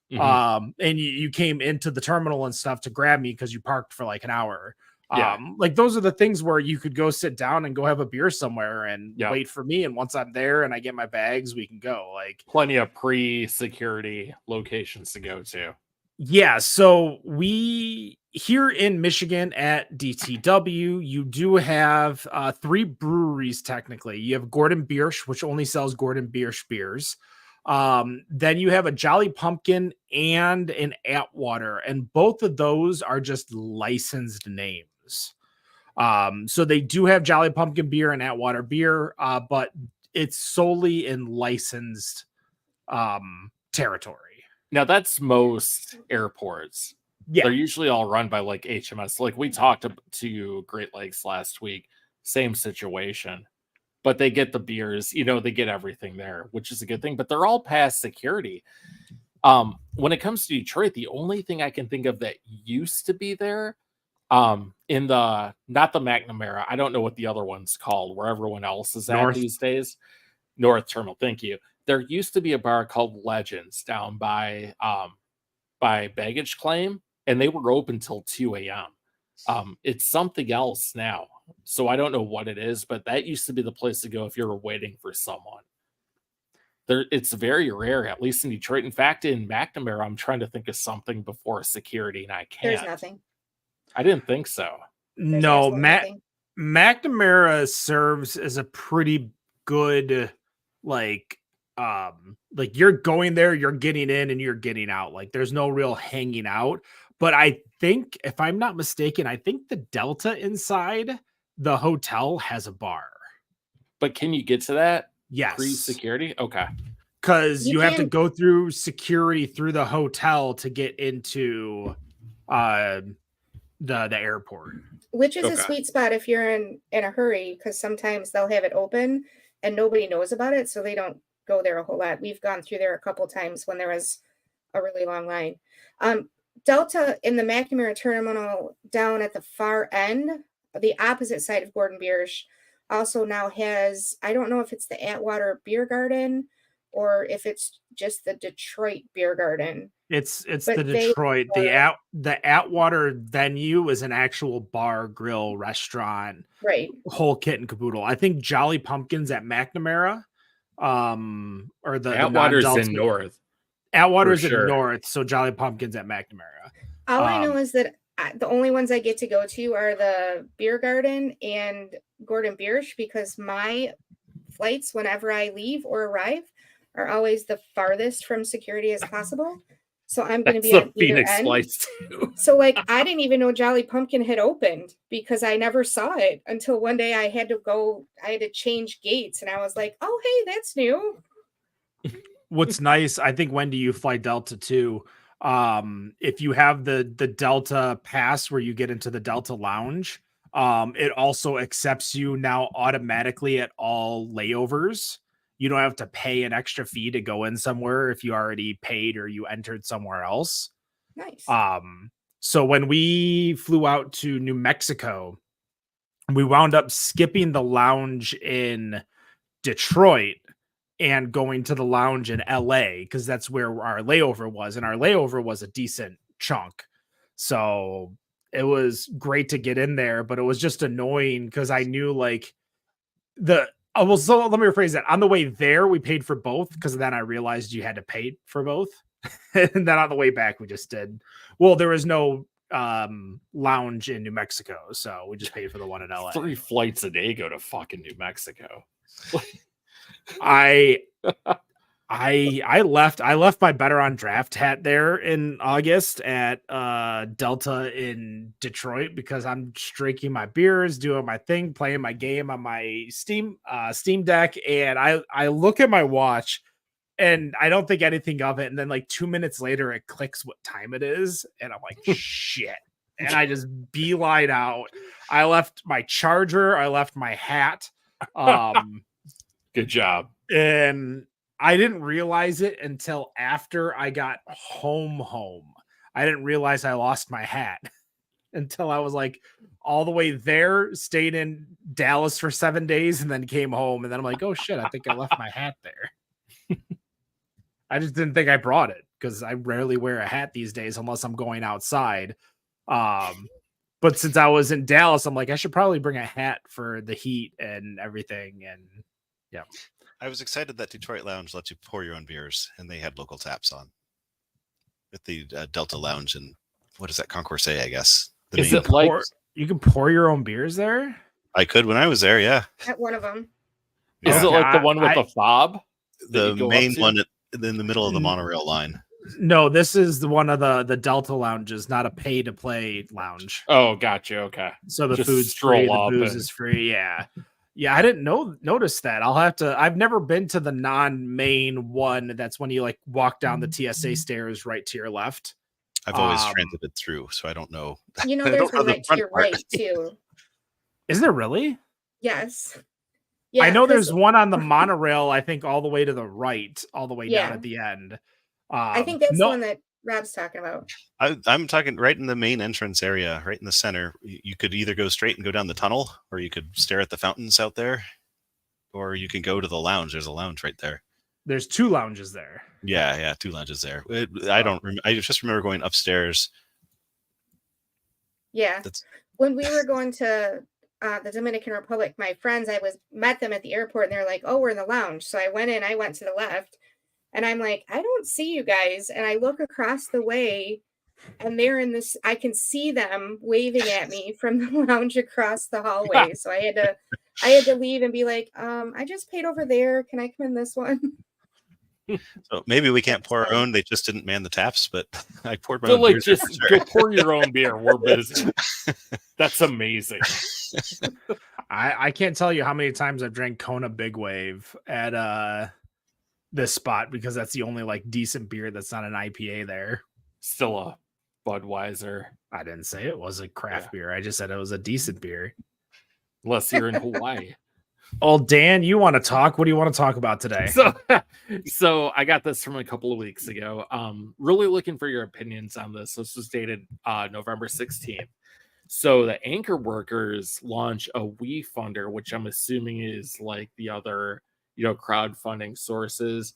Speaker 2: and you came into the terminal and stuff to grab me because you parked for like an hour.
Speaker 4: Yeah.
Speaker 2: Like those are the things where you could go sit down and go have a beer somewhere and wait for me. And once I'm there and I get my bags, we can go. Like,
Speaker 4: plenty of pre-security locations to go to.
Speaker 2: Yeah. So we here in Michigan at DTW, you do have 3 breweries. Technically, you have Gordon Biersch, which only sells Gordon Biersch beers. Then you have a Jolly Pumpkin and an Atwater, and both of those are just licensed names. So they do have Jolly Pumpkin beer and Atwater beer, but it's solely in licensed territory.
Speaker 4: Now that's most airports.
Speaker 2: Yeah,
Speaker 4: they're usually all run by like HMS. Like we talked to Great Lakes last week, same situation. But they get the beers, they get everything there, which is a good thing. But they're all past security. When it comes to Detroit, the only thing I can think of that used to be there, not the McNamara, I don't know what the other one's called, where everyone else is at these days. North Terminal, thank you. there used to be a bar called Legends down by Baggage Claim, and they were open till 2 a.m. It's something else now, so I don't know what it is, but that used to be the place to go if you were waiting for someone. It's very rare, at least in Detroit. In fact, in McNamara, I'm trying to think of something before security, and I can't.
Speaker 3: There's nothing.
Speaker 4: I didn't think so.
Speaker 3: There's
Speaker 2: No,
Speaker 3: absolutely nothing.
Speaker 2: McNamara serves as a pretty good, like you're going there, you're getting in and you're getting out. Like there's no real hanging out. But I think, if I'm not mistaken, I think the Delta inside the hotel has a bar.
Speaker 4: But can you get to that
Speaker 2: Yes.
Speaker 4: pre-security? Okay.
Speaker 2: Because you have to
Speaker 3: can-
Speaker 2: go through security through the hotel to get into the airport.
Speaker 3: Which is
Speaker 4: Okay.
Speaker 3: a sweet spot if you're in a hurry, because sometimes they'll have it open and nobody knows about it, so they don't go there a whole lot. We've gone through there a couple times when there was a really long line. Delta in the McNamara terminal down at the far end, the opposite side of Gordon Biersch, also now has, I don't know if it's the Atwater Beer Garden or if it's just the Detroit Beer Garden.
Speaker 2: It's
Speaker 3: But
Speaker 2: the
Speaker 3: they
Speaker 2: Detroit.
Speaker 3: are-
Speaker 2: The Atwater venue is an actual bar, grill, restaurant,
Speaker 3: Right.
Speaker 2: whole kit and caboodle. I think Jolly Pumpkins at McNamara, or the
Speaker 4: Atwater's
Speaker 2: non-Delta-
Speaker 4: in North.
Speaker 2: Atwater's
Speaker 4: for sure.
Speaker 2: in North, so Jolly Pumpkins at McNamara.
Speaker 3: All I know
Speaker 2: Um,
Speaker 3: is that the only ones I get to go to are the Beer Garden and Gordon Biersch, because my flights, whenever I leave or arrive, are always the farthest from security as possible. So I'm going to
Speaker 4: That's
Speaker 3: be
Speaker 4: the
Speaker 3: at either
Speaker 4: Phoenix
Speaker 3: end.
Speaker 4: flights too.
Speaker 3: So like I didn't even know Jolly Pumpkin had opened because I never saw it until one day I had to change gates and I was like, oh hey, that's new.
Speaker 2: What's nice, I think, when do you fly Delta too? If you have the Delta pass where you get into the Delta lounge, it also accepts you now automatically at all layovers. You don't have to pay an extra fee to go in somewhere if you already paid or you entered somewhere else.
Speaker 3: Nice.
Speaker 2: So when we flew out to New Mexico, we wound up skipping the lounge in Detroit and going to the lounge in LA because that's where our layover was, and our layover was a decent chunk. So it was great to get in there, but it was just annoying because I knew like so let me rephrase that. On the way there, we paid for both because then I realized you had to pay for both. And then on the way back, we just did. Well, there was no lounge in New Mexico, so we just paid for the one in LA.
Speaker 4: 3 flights a day go to fucking New Mexico.
Speaker 2: I left my Better on Draft hat there in August at Delta in Detroit because I'm just drinking my beers, doing my thing, playing my game on my Steam Deck, and I look at my watch and I don't think anything of it, and then like 2 minutes later it clicks what time it is, and I'm like shit, and I just beeline out. I left my charger, I left my hat.
Speaker 4: Good job.
Speaker 2: And I didn't realize it until after I got home. I didn't realize I lost my hat until I was like all the way there, stayed in Dallas for 7 days, and then came home. And then I'm like, oh shit, I think I left my hat there. I just didn't think I brought it because I rarely wear a hat these days unless I'm going outside. But since I was in Dallas, I'm like, I should probably bring a hat for the heat and everything. And yeah.
Speaker 5: I was excited that Detroit Lounge lets you pour your own beers, and they had local taps on with the Delta Lounge and what is that, Concourse A, I guess. The
Speaker 4: Is
Speaker 5: main-
Speaker 4: it like
Speaker 2: You can pour your own beers there?
Speaker 5: I could when I was there, yeah.
Speaker 3: At one of them.
Speaker 4: is
Speaker 2: Yeah.
Speaker 4: it like the one with
Speaker 2: I-
Speaker 4: the fob?
Speaker 5: The
Speaker 4: you go up
Speaker 5: main
Speaker 4: to?
Speaker 5: one in the middle of the monorail line.
Speaker 2: No, this is the one of the Delta lounges, not a pay to play lounge.
Speaker 4: Oh, gotcha. Okay.
Speaker 2: So the
Speaker 4: Just
Speaker 2: food's
Speaker 4: stroll
Speaker 2: free, the
Speaker 4: up
Speaker 2: booze
Speaker 4: and-
Speaker 2: is free. Yeah. Yeah, I didn't notice that. I've never been to the non-main one. That's when you like walk down the TSA stairs right to your left.
Speaker 5: I've always
Speaker 2: Um,
Speaker 5: transited through, so I don't know.
Speaker 3: You know,
Speaker 5: I
Speaker 3: there's
Speaker 5: don't know
Speaker 3: one
Speaker 5: the
Speaker 3: right to
Speaker 5: front
Speaker 3: your
Speaker 5: part.
Speaker 3: right too.
Speaker 2: Is there really?
Speaker 3: Yes.
Speaker 2: I know
Speaker 3: 'cause-
Speaker 2: there's one on the monorail, I think all the way to the right, all the way down
Speaker 3: Yeah.
Speaker 2: at the end.
Speaker 3: I think that's
Speaker 2: no,
Speaker 3: the one that Rob's talking about.
Speaker 5: I'm talking right in the main entrance area, right in the center. You could either go straight and go down the tunnel, or you could stare at the fountains out there, or you can go to the lounge. There's a lounge right there.
Speaker 2: There's 2 lounges there.
Speaker 5: Yeah, 2 lounges there. I just remember going upstairs.
Speaker 3: Yeah.
Speaker 5: That's
Speaker 3: When we were going to the Dominican Republic, my friends, met them at the airport and they're like, oh, we're in the lounge. So I went to the left and I'm like, I don't see you guys. And I look across the way and they're in this, I can see them waving at me from the lounge across the hallway. So I had to leave and be like, I just paid over there. Can I come in this one?
Speaker 5: so maybe we can't pour our own. They just didn't man the taps, but I poured my
Speaker 4: So
Speaker 5: own
Speaker 4: like,
Speaker 5: beers
Speaker 4: just
Speaker 5: there for
Speaker 4: go pour your own beer. We're busy. That's amazing.
Speaker 2: I can't tell you how many times I've drank Kona Big Wave at this spot because that's the only like decent beer that's not an IPA there.
Speaker 4: Still a Budweiser,
Speaker 2: I didn't say it was a craft beer. I just said it was a decent beer.
Speaker 4: unless you're in Hawaii.
Speaker 2: Oh, Dan, you want to talk? What do you want to talk about today?
Speaker 4: So I got this from a couple of weeks ago. Really looking for your opinions on this. This was dated November 16th. So the anchor workers launch a WeFunder, which I'm assuming is like the other, crowdfunding sources,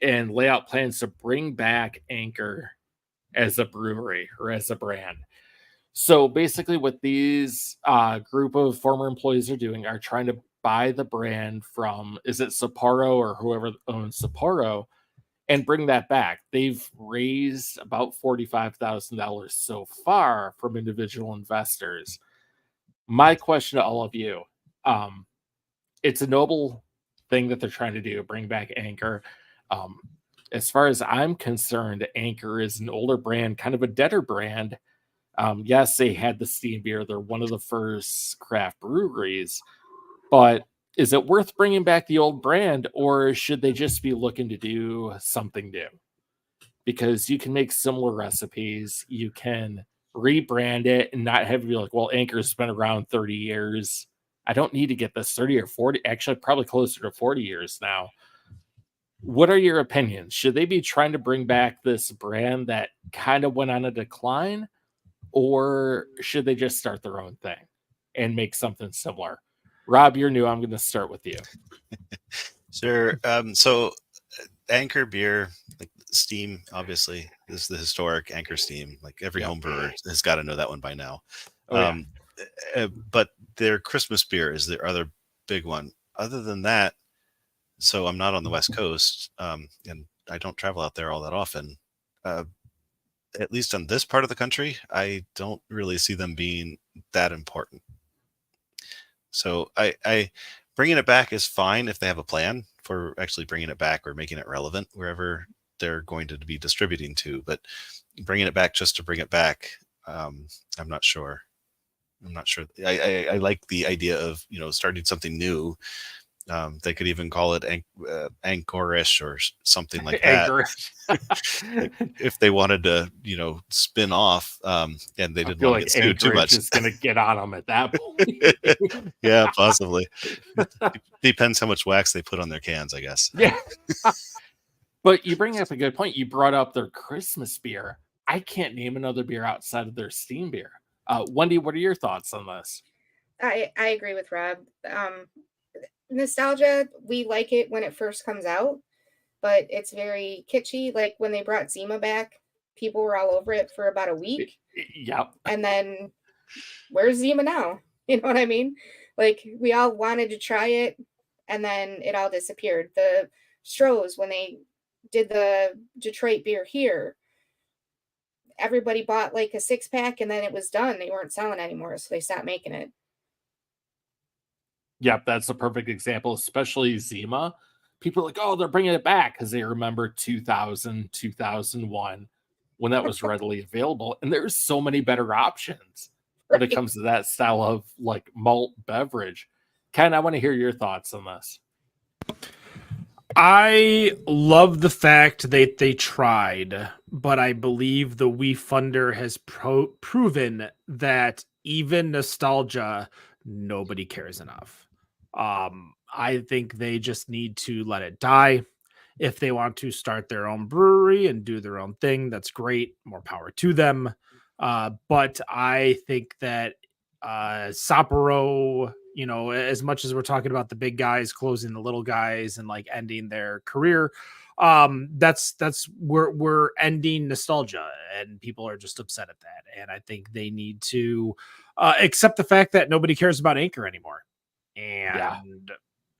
Speaker 4: and lay out plans to bring back Anchor as a brewery or as a brand. So basically what these group of former employees are doing are trying to buy the brand from, is it Sapporo or whoever owns Sapporo, and bring that back. They've raised about $45,000 so far from individual investors. My question to all of you, it's a noble thing that they're trying to do, bring back Anchor. As far as I'm concerned, Anchor is an older brand, kind of a deader brand. Yes, they had the steam beer. They're one of the first craft breweries, but is it worth bringing back the old brand, or should they just be looking to do something new? Because you can make similar recipes. You can rebrand it and not have to be like, well, Anchor's been around 30 years. I don't need to get this 30 or 40, actually probably closer to 40 years now. What are your opinions? Should they be trying to bring back this brand that kind of went on a decline, or should they just start their own thing and make something similar? Rob, you're new. I'm going to start with you.
Speaker 5: Sure. So Anchor beer, like Steam, obviously, is the historic Anchor Steam. Like every home brewer has got to know that one by now. But their Christmas beer is their other big one. Other than that, so I'm not on the West Coast, and I don't travel out there all that often. At least on this part of the country, I don't really see them being that important. So I bringing it back is fine if they have a plan for actually bringing it back or making it relevant wherever they're going to be distributing to. But bringing it back just to bring it back, I'm not sure. I like the idea of starting something new. They could even call it Anchorish or something like that. If they wanted to, spin off, and they didn't want to get sued too much.
Speaker 4: Is going to get on them at that point.
Speaker 5: Yeah, possibly. Depends how much wax they put on their cans, I guess.
Speaker 4: Yeah. But you bring up a good point. You brought up their Christmas beer. I can't name another beer outside of their steam beer. Wendy, what are your thoughts on this?
Speaker 3: I agree with Rob. Nostalgia, we like it when it first comes out, but it's very kitschy. Like when they brought Zima back, people were all over it for about a week.
Speaker 4: Yep.
Speaker 3: And then where's Zima now? You know what I mean? Like we all wanted to try it and then it all disappeared. The Strohs, when they did the Detroit beer here, everybody bought like a 6-pack and then it was done. They weren't selling anymore, so they stopped making it.
Speaker 4: Yep, that's a perfect example, especially Zima. People are like, oh, they're bringing it back because they remember 2000, 2001 when that was readily available. And there's so many better options when it comes to that style of like malt beverage. Ken, I want to hear your thoughts on this.
Speaker 2: I love the fact that they tried, but I believe the WeFunder has proven that even nostalgia, nobody cares enough. I think they just need to let it die. If they want to start their own brewery and do their own thing, that's great. More power to them. But I think that Sapporo You know, as much as we're talking about the big guys closing the little guys and like ending their career, that's we're ending nostalgia, and people are just upset at that. And I think they need to accept the fact that nobody cares about Anchor anymore. And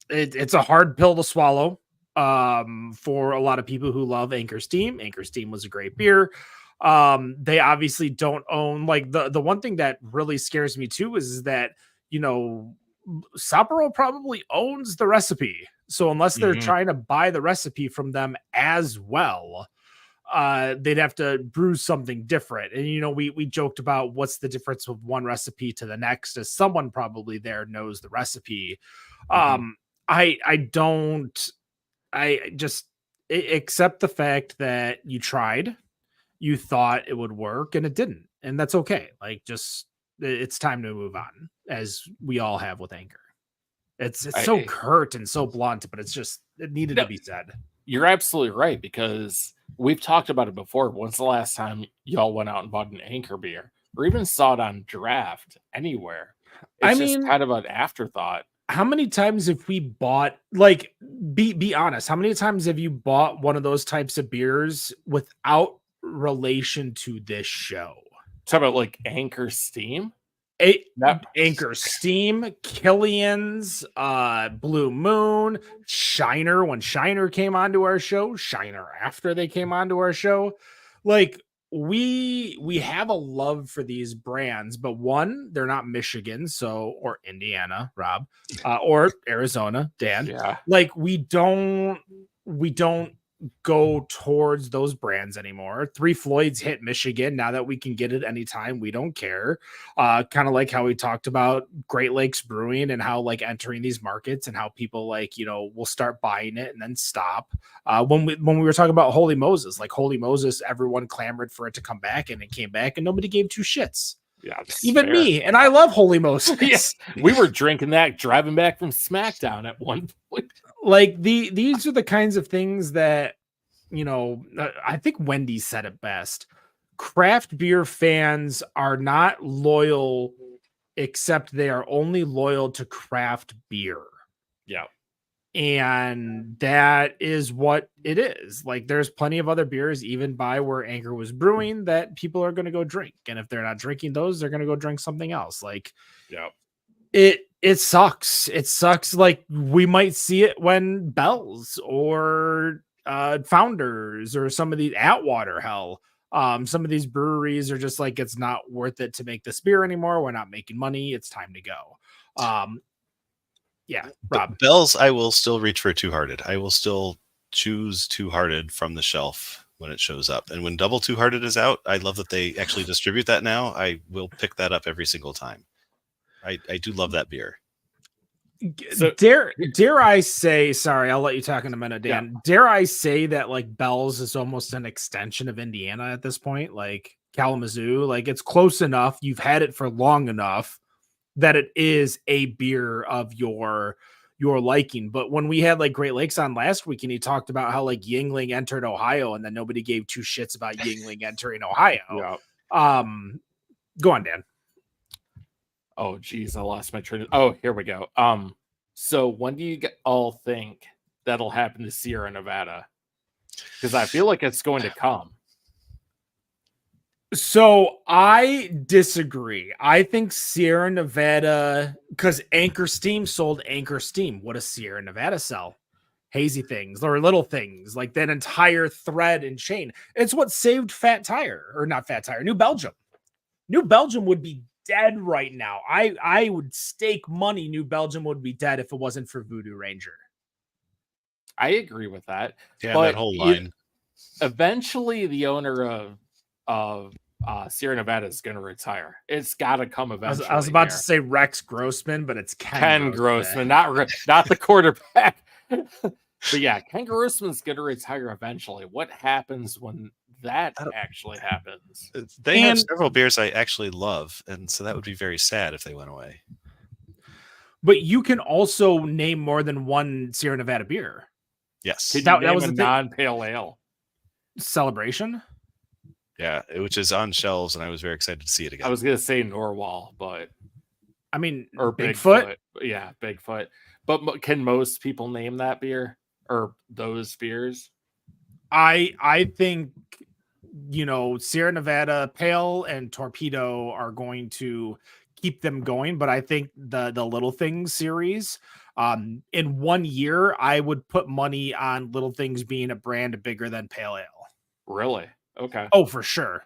Speaker 2: it's a hard pill to swallow for a lot of people who love Anchor Steam. Anchor Steam was a great beer. They obviously don't own, like, the one thing that really scares me too is that, you know, Sapporo probably owns the recipe. So unless they're trying to buy the recipe from them as well, they'd have to brew something different. And, you know, we joked about what's the difference of one recipe to the next, as someone probably there knows the recipe. I just accept the fact that you tried, you thought it would work, and it didn't. And that's okay. Like, just, it's time to move on, as we all have with Anchor. It's so curt and so blunt, but it's just, it needed to be said.
Speaker 4: You're absolutely right, because we've talked about it before. When's the last time y'all went out and bought an Anchor beer, or even saw it on draft anywhere? It's just kind of an afterthought.
Speaker 2: How many times have we bought, like, be honest, how many times have you bought one of those types of beers without relation to this show?
Speaker 4: Talk about like Anchor Steam.
Speaker 2: Anchor Steam, Killian's, Blue Moon, Shiner, when Shiner came onto our show, Shiner after they came onto our show. Like, we have a love for these brands, but one, they're not Michigan, so, or Indiana, Rob, or Arizona, Dan.
Speaker 4: Yeah.
Speaker 2: Like, we don't go towards those brands anymore. Three Floyds hit Michigan. Now that we can get it anytime, we don't care. Kind of like how we talked about Great Lakes Brewing and how, like, entering these markets and how people, like, you know, will start buying it and then stop. When we were talking about Holy Moses, like, Holy Moses, everyone clamored for it to come back, and it came back and nobody gave two shits.
Speaker 4: Yeah,
Speaker 2: even fair. Me, and I love Holy Moses.
Speaker 4: Yes, we were drinking that driving back from SmackDown at one point.
Speaker 2: Like, these are the kinds of things that, you know, I think Wendy said it best. Craft beer fans are not loyal, except they are only loyal to craft beer.
Speaker 4: Yeah.
Speaker 2: And that is what it is. Like, there's plenty of other beers, even by where Anchor was brewing, that people are going to go drink. And if they're not drinking those, they're going to go drink something else. Like,
Speaker 4: yeah,
Speaker 2: it sucks. It sucks. Like, we might see it when Bell's or Founders or some of these Atwater, hell, some of these breweries are just like, it's not worth it to make this beer anymore. We're not making money. It's time to go. Yeah, Rob.
Speaker 5: Bell's, I will still reach for Two Hearted. I will still choose Two Hearted from the shelf when it shows up. And when Double Two Hearted is out, I love that they actually distribute that now. I will pick that up every single time. I do love that beer.
Speaker 2: So, dare I say, sorry, I'll let you talk in a minute, Dan. Yeah. Dare I say that, like, Bell's is almost an extension of Indiana at this point, like Kalamazoo? Like, it's close enough. You've had it for long enough that it is a beer of your liking. But when we had, like, Great Lakes on last week, and he talked about how, like, Yuengling entered Ohio, and then nobody gave two shits about Yuengling entering Ohio.
Speaker 4: Yeah.
Speaker 2: Go on, Dan.
Speaker 4: Oh, geez, I lost my train. Oh, here we go. So when do you all think that'll happen to Sierra Nevada? Because I feel like it's going to come.
Speaker 2: So I disagree. I think Sierra Nevada, because Anchor Steam sold Anchor Steam. What does Sierra Nevada sell? Hazy things or little things, like that entire thread and chain. It's what saved Fat Tire, or not Fat Tire, New Belgium. New Belgium would be dead right now. I would stake money New Belgium would be dead if it wasn't for Voodoo Ranger.
Speaker 4: I agree with that.
Speaker 5: Yeah, but that whole line.
Speaker 4: Eventually, the owner of Sierra Nevada is going to retire. It's got to come eventually.
Speaker 2: I was about to say Rex Grossman, but it's
Speaker 4: Ken Grossman, not the quarterback. But yeah, Ken Grossman's going to retire eventually. What happens when that actually happens?
Speaker 5: They have several beers I actually love, and so that would be very sad if they went away.
Speaker 2: But you can also name more than one Sierra Nevada beer.
Speaker 5: Yes.
Speaker 4: That was a non-pale ale.
Speaker 2: Celebration?
Speaker 5: Yeah, which is on shelves, and I was very excited to see it again.
Speaker 4: I was going to say Norwal, but
Speaker 2: I mean,
Speaker 4: Or
Speaker 2: Bigfoot.
Speaker 4: Yeah, Bigfoot. But can most people name that beer or those beers?
Speaker 2: I think, Sierra Nevada Pale and Torpedo are going to keep them going, but I think the Little Things series, in 1 year, I would put money on Little Things being a brand bigger than Pale Ale.
Speaker 4: Really? Okay.
Speaker 2: Oh, for sure.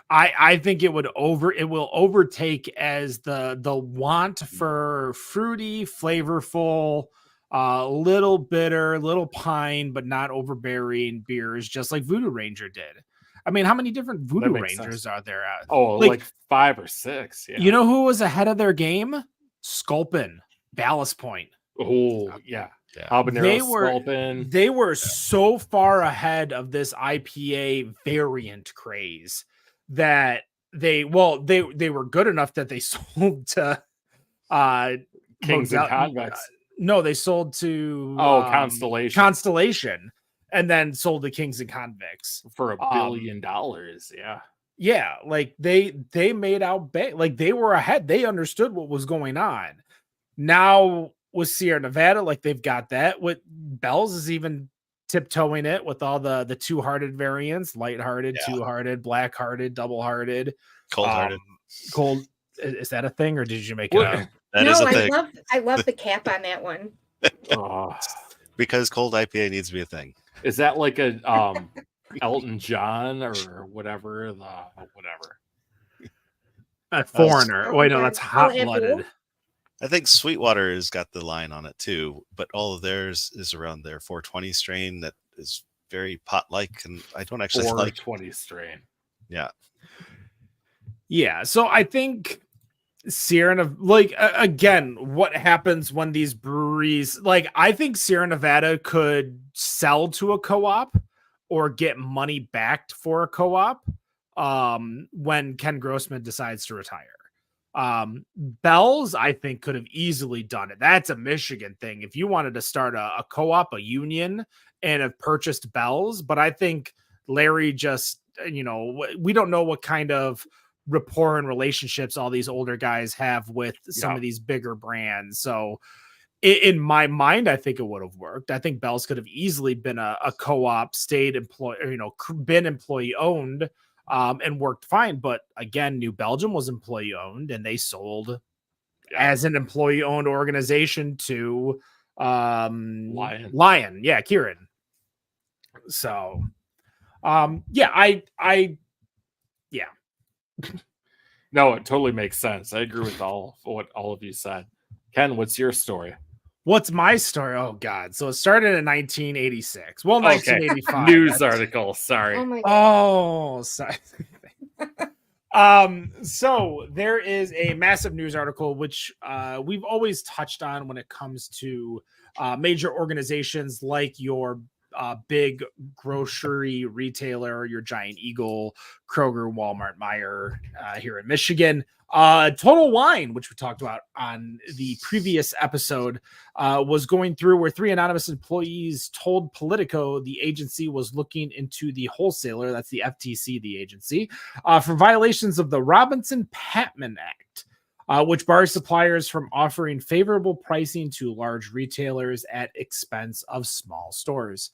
Speaker 2: I think it will overtake as the want for fruity, flavorful, little bitter, little pine, but not overbearing beers, just like Voodoo Ranger did. I mean, how many different Voodoo
Speaker 4: makes
Speaker 2: Rangers
Speaker 4: sense.
Speaker 2: are there?
Speaker 4: Oh, like 5 or 6. Yeah.
Speaker 2: You know who was ahead of their game? Sculpin, Ballast Point.
Speaker 4: Oh, yeah.
Speaker 5: Yeah.
Speaker 4: Habanero Sculpin.
Speaker 2: They were so far ahead of this IPA variant craze that they were good enough that they sold to
Speaker 4: Kings and Convex.
Speaker 2: No, they sold to Constellation, and then sold to Kings and Convicts
Speaker 4: for $1 billion. Yeah.
Speaker 2: Yeah, like they made out like they were ahead. They understood what was going on. Now with Sierra Nevada, like they've got that. With Bell's is even tiptoeing it with all the two-hearted variants: light-hearted, two-hearted, black-hearted, double-hearted,
Speaker 5: Cold-hearted.
Speaker 2: Cold. Is that a thing, or did you make it up?
Speaker 5: That is a thing.
Speaker 3: I love the cap on that one.
Speaker 5: Because cold IPA needs to be a thing.
Speaker 4: Is that like a Elton John or whatever?
Speaker 2: A Foreigner. Wait, no, that's Hot Blooded.
Speaker 5: I think Sweetwater has got the line on it too, but all of theirs is around their 420 strain that is very pot-like, and I don't actually
Speaker 4: 420 strain.
Speaker 5: Yeah.
Speaker 2: Yeah, so I think Sierra, again, what happens when these breweries, I think Sierra Nevada could sell to a co-op or get money backed for a co-op when Ken Grossman decides to retire. Bell's, I think, could have easily done it. That's a Michigan thing. If you wanted to start a co-op, a union, and have purchased Bell's, but I think Larry just, we don't know what kind of rapport and relationships all these older guys have with some of these bigger brands. So in my mind, I think it would have worked. I think Bell's could have easily been a co-op, stayed employee, been employee owned, and worked fine. But again, New Belgium was employee owned, and they sold as an employee owned organization to Lion. Yeah, Kieran. So
Speaker 4: No, it totally makes sense. I agree with what all of you said. Ken, what's your story?
Speaker 2: What's my story? Oh God! So it started in 1986. Well, 1985.
Speaker 4: News article. Sorry.
Speaker 3: Oh my
Speaker 2: God. Oh, sorry. So there is a massive news article which we've always touched on when it comes to major organizations like your big grocery retailer, your Giant Eagle, Kroger, Walmart, Meijer here in Michigan. Total Wine, which we talked about on the previous episode, was going through where 3 anonymous employees told Politico the agency was looking into the wholesaler, that's the FTC, the agency, for violations of the Robinson-Patman Act, which bars suppliers from offering favorable pricing to large retailers at expense of small stores.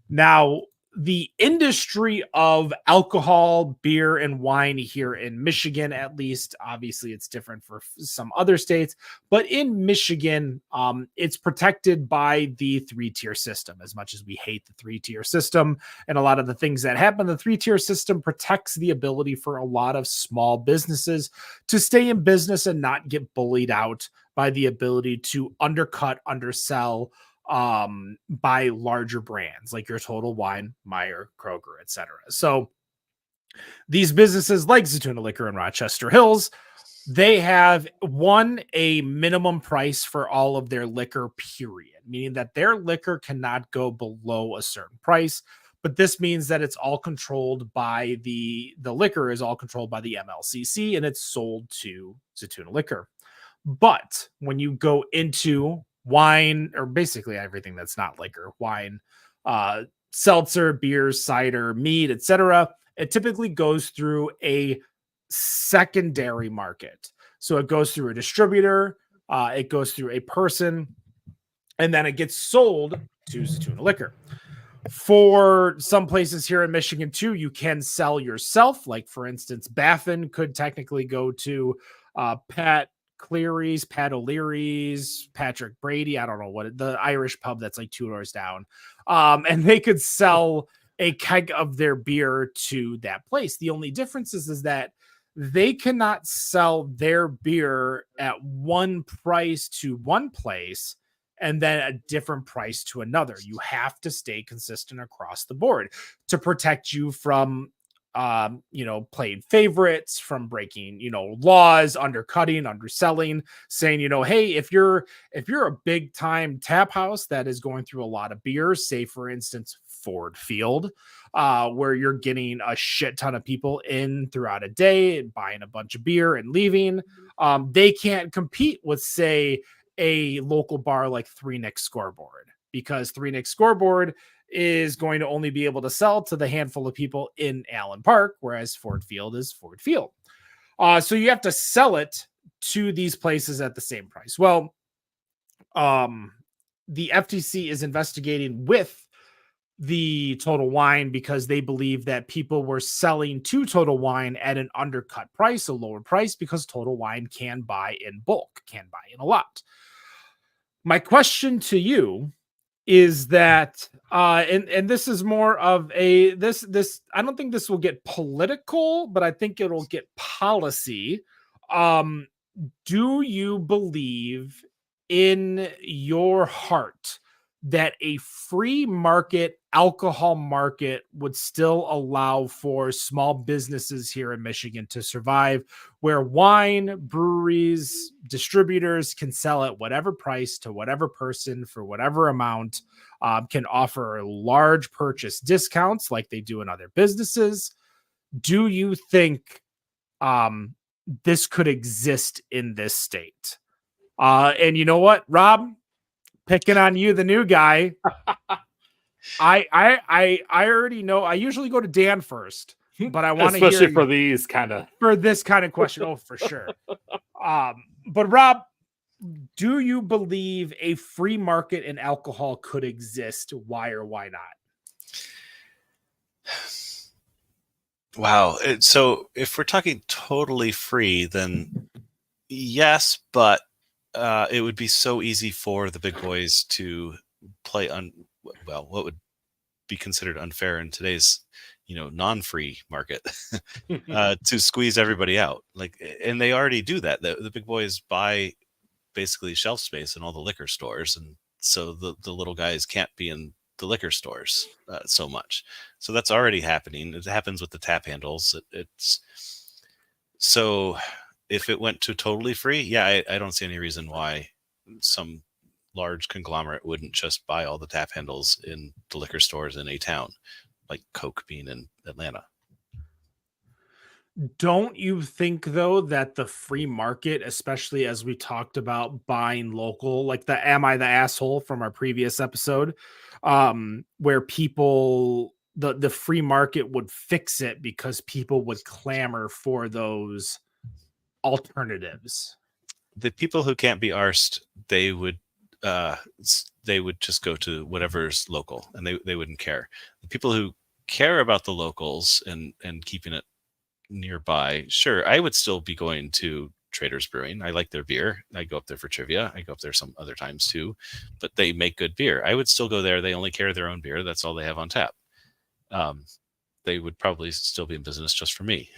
Speaker 2: Now, the industry of alcohol, beer, and wine here in Michigan, at least, obviously it's different for some other states, but in Michigan, it's protected by the 3-tier system. As much as we hate the 3-tier system and a lot of the things that happen, the 3-tier system protects the ability for a lot of small businesses to stay in business and not get bullied out by the ability to undercut, undersell, by larger brands like your Total Wine, Meijer, Kroger, etc. So these businesses like Zatouna Liquor in Rochester Hills, they have a minimum price for all of their liquor, period, meaning that their liquor cannot go below a certain price. But this means that it's all controlled by the liquor is all controlled by the MLCC, and it's sold to Zatouna Liquor. But when you go into wine, or basically everything that's not liquor, wine, seltzer, beers, cider, mead, etc., it typically goes through a secondary market. So it goes through a distributor, it goes through a person, and then it gets sold to Zatouna Liquor. For some places here in Michigan too, you can sell yourself. Like for instance, Baffin could technically go to Pat Cleary's, Pat O'Leary's, Patrick Brady. I don't know what the Irish pub that's like 2 doors down. And they could sell a keg of their beer to that place. The only difference is that they cannot sell their beer at one price to one place and then a different price to another. You have to stay consistent across the board to protect you from, playing favorites, from breaking, laws, undercutting, underselling, saying, hey, if you're a big time tap house that is going through a lot of beers, say for instance, Ford Field, where you're getting a shit ton of people in throughout a day, buying a bunch of beer and leaving, they can't compete with, say, a local bar like Three Nicks Scoreboard, because Three Nicks Scoreboard is going to only be able to sell to the handful of people in Allen Park, whereas Ford Field is Ford Field. So you have to sell it to these places at the same price. Well, the FTC is investigating with the Total Wine because they believe that people were selling to Total Wine at an undercut price, a lower price, because Total Wine can buy in bulk, can buy in a lot. My question to you is that, and this is more of a, this, I don't think this will get political, but I think it'll get policy. Do you believe in your heart that a free market alcohol market would still allow for small businesses here in Michigan to survive, where wine, breweries, distributors can sell at whatever price to whatever person for whatever amount, can offer large purchase discounts like they do in other businesses? Do you think this could exist in this state? And you know what, Rob? Picking on you, the new guy. I already know. I usually go to Dan first, but I want to hear,
Speaker 4: especially for these kind of,
Speaker 2: for this kind of question. Oh, for sure. But Rob, do you believe a free market in alcohol could exist? Why or why not?
Speaker 5: Wow. So if we're talking totally free, then yes, but it would be so easy for the big boys to play what would be considered unfair in today's, non-free market, to squeeze everybody out. And they already do that. The big boys buy basically shelf space in all the liquor stores, and so the little guys can't be in the liquor stores so much. So that's already happening. It happens with the tap handles. It's so. If it went to totally free, yeah, I don't see any reason why some large conglomerate wouldn't just buy all the tap handles in the liquor stores in a town, like Coke being in Atlanta.
Speaker 2: Don't you think, though, that the free market, especially as we talked about buying local, like the Am I the Asshole from our previous episode, where people, the free market would fix it because people would clamor for those alternatives?
Speaker 5: The people who can't be arsed, they would just go to whatever's local, and they wouldn't care. The people who care about the locals and keeping it nearby, sure, I would still be going to Trader's Brewing. I like their beer. I go up there for trivia. I go up there some other times too, but they make good beer. I would still go there. They only carry their own beer. That's all they have on tap. They would probably still be in business just for me.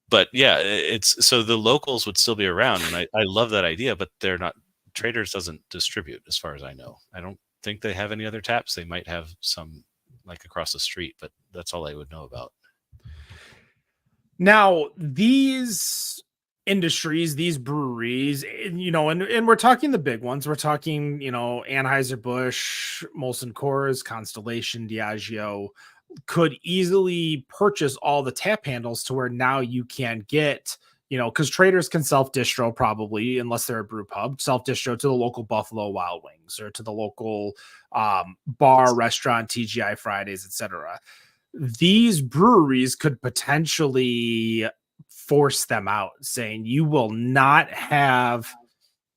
Speaker 5: But yeah, it's so the locals would still be around, and I love that idea, but they're not. Traders doesn't distribute, as far as I know. I don't think they have any other taps. They might have some like across the street, but that's all I would know about.
Speaker 2: Now, these industries, these breweries, and we're talking the big ones. We're talking, Anheuser-Busch, Molson Coors, Constellation, Diageo, could easily purchase all the tap handles to where now you can get, because traders can self-distro probably, unless they're a brew pub, self-distro to the local Buffalo Wild Wings or to the local bar, restaurant, TGI Fridays, etc. These breweries could potentially force them out, saying you will not have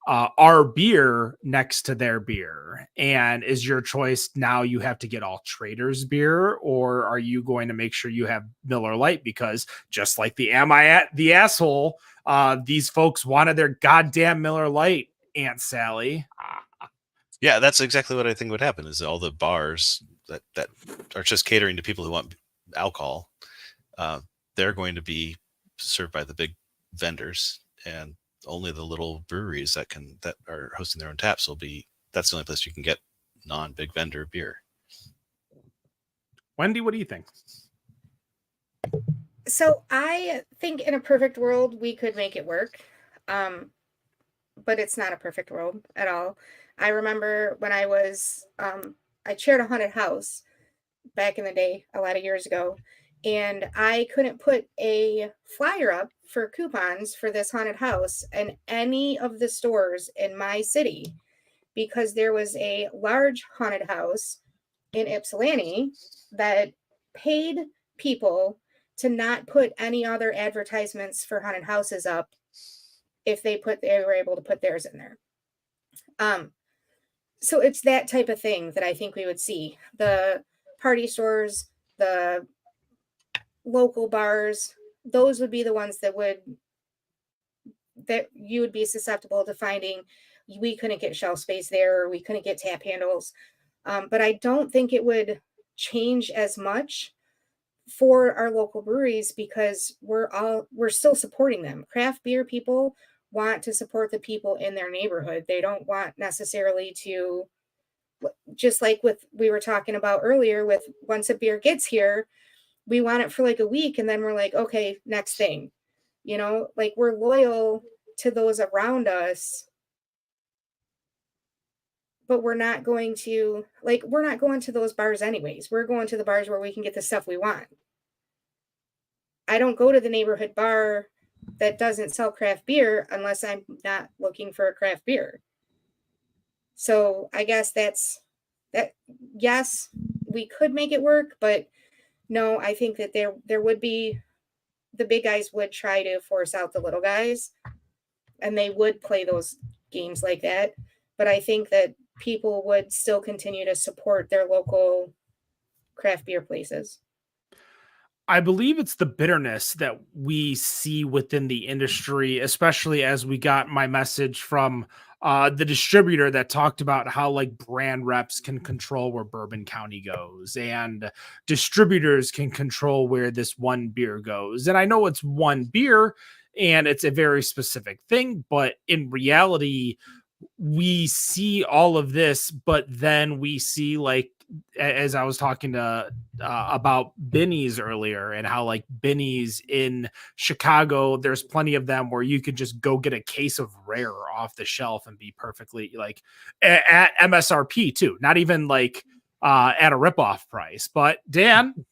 Speaker 2: our beer next to their beer. And is your choice now you have to get all traders beer, or are you going to make sure you have Miller Lite? Because just like the Am I at the Asshole, these folks wanted their goddamn Miller Lite, Aunt Sally.
Speaker 5: Yeah, that's exactly what I think would happen. Is all the bars that are just catering to people who want alcohol, they're going to be served by the big vendors, and only the little breweries that are hosting their own taps that's the only place you can get non-big vendor beer.
Speaker 2: Wendy, what do you think?
Speaker 3: So I think in a perfect world we could make it work, but it's not a perfect world at all. I remember when I was I chaired a haunted house back in the day, a lot of years ago, and I couldn't put a flyer up for coupons for this haunted house in any of the stores in my city because there was a large haunted house in Ypsilanti that paid people to not put any other advertisements for haunted houses up if they were able to put theirs in there. So it's that type of thing that I think we would see. The party stores, the local bars, those would be the ones that you would be susceptible to finding we couldn't get shelf space there, or we couldn't get tap handles. But I don't think it would change as much for our local breweries because we're still supporting them. Craft beer people want to support the people in their neighborhood. They don't want necessarily to, just like we were talking about earlier with once a beer gets here, we want it for like a week and then we're like, okay, next thing, like we're loyal to those around us, but we're not going to those bars anyways. We're going to the bars where we can get the stuff we want. I don't go to the neighborhood bar that doesn't sell craft beer unless I'm not looking for a craft beer. So I guess that's that. Yes, we could make it work, but no, I think that there would be, the big guys would try to force out the little guys and they would play those games like that. But I think that people would still continue to support their local craft beer places.
Speaker 2: I believe it's the bitterness that we see within the industry, especially as we got my message from the distributor that talked about how like brand reps can control where Bourbon County goes and distributors can control where this one beer goes. And I know it's one beer and it's a very specific thing, but in reality, we see all of this, but then we see, like, as I was talking to about Benny's earlier and how like Benny's in Chicago, there's plenty of them where you could just go get a case of Rare off the shelf and be perfectly like at MSRP too. Not even like at a ripoff price, but Dan.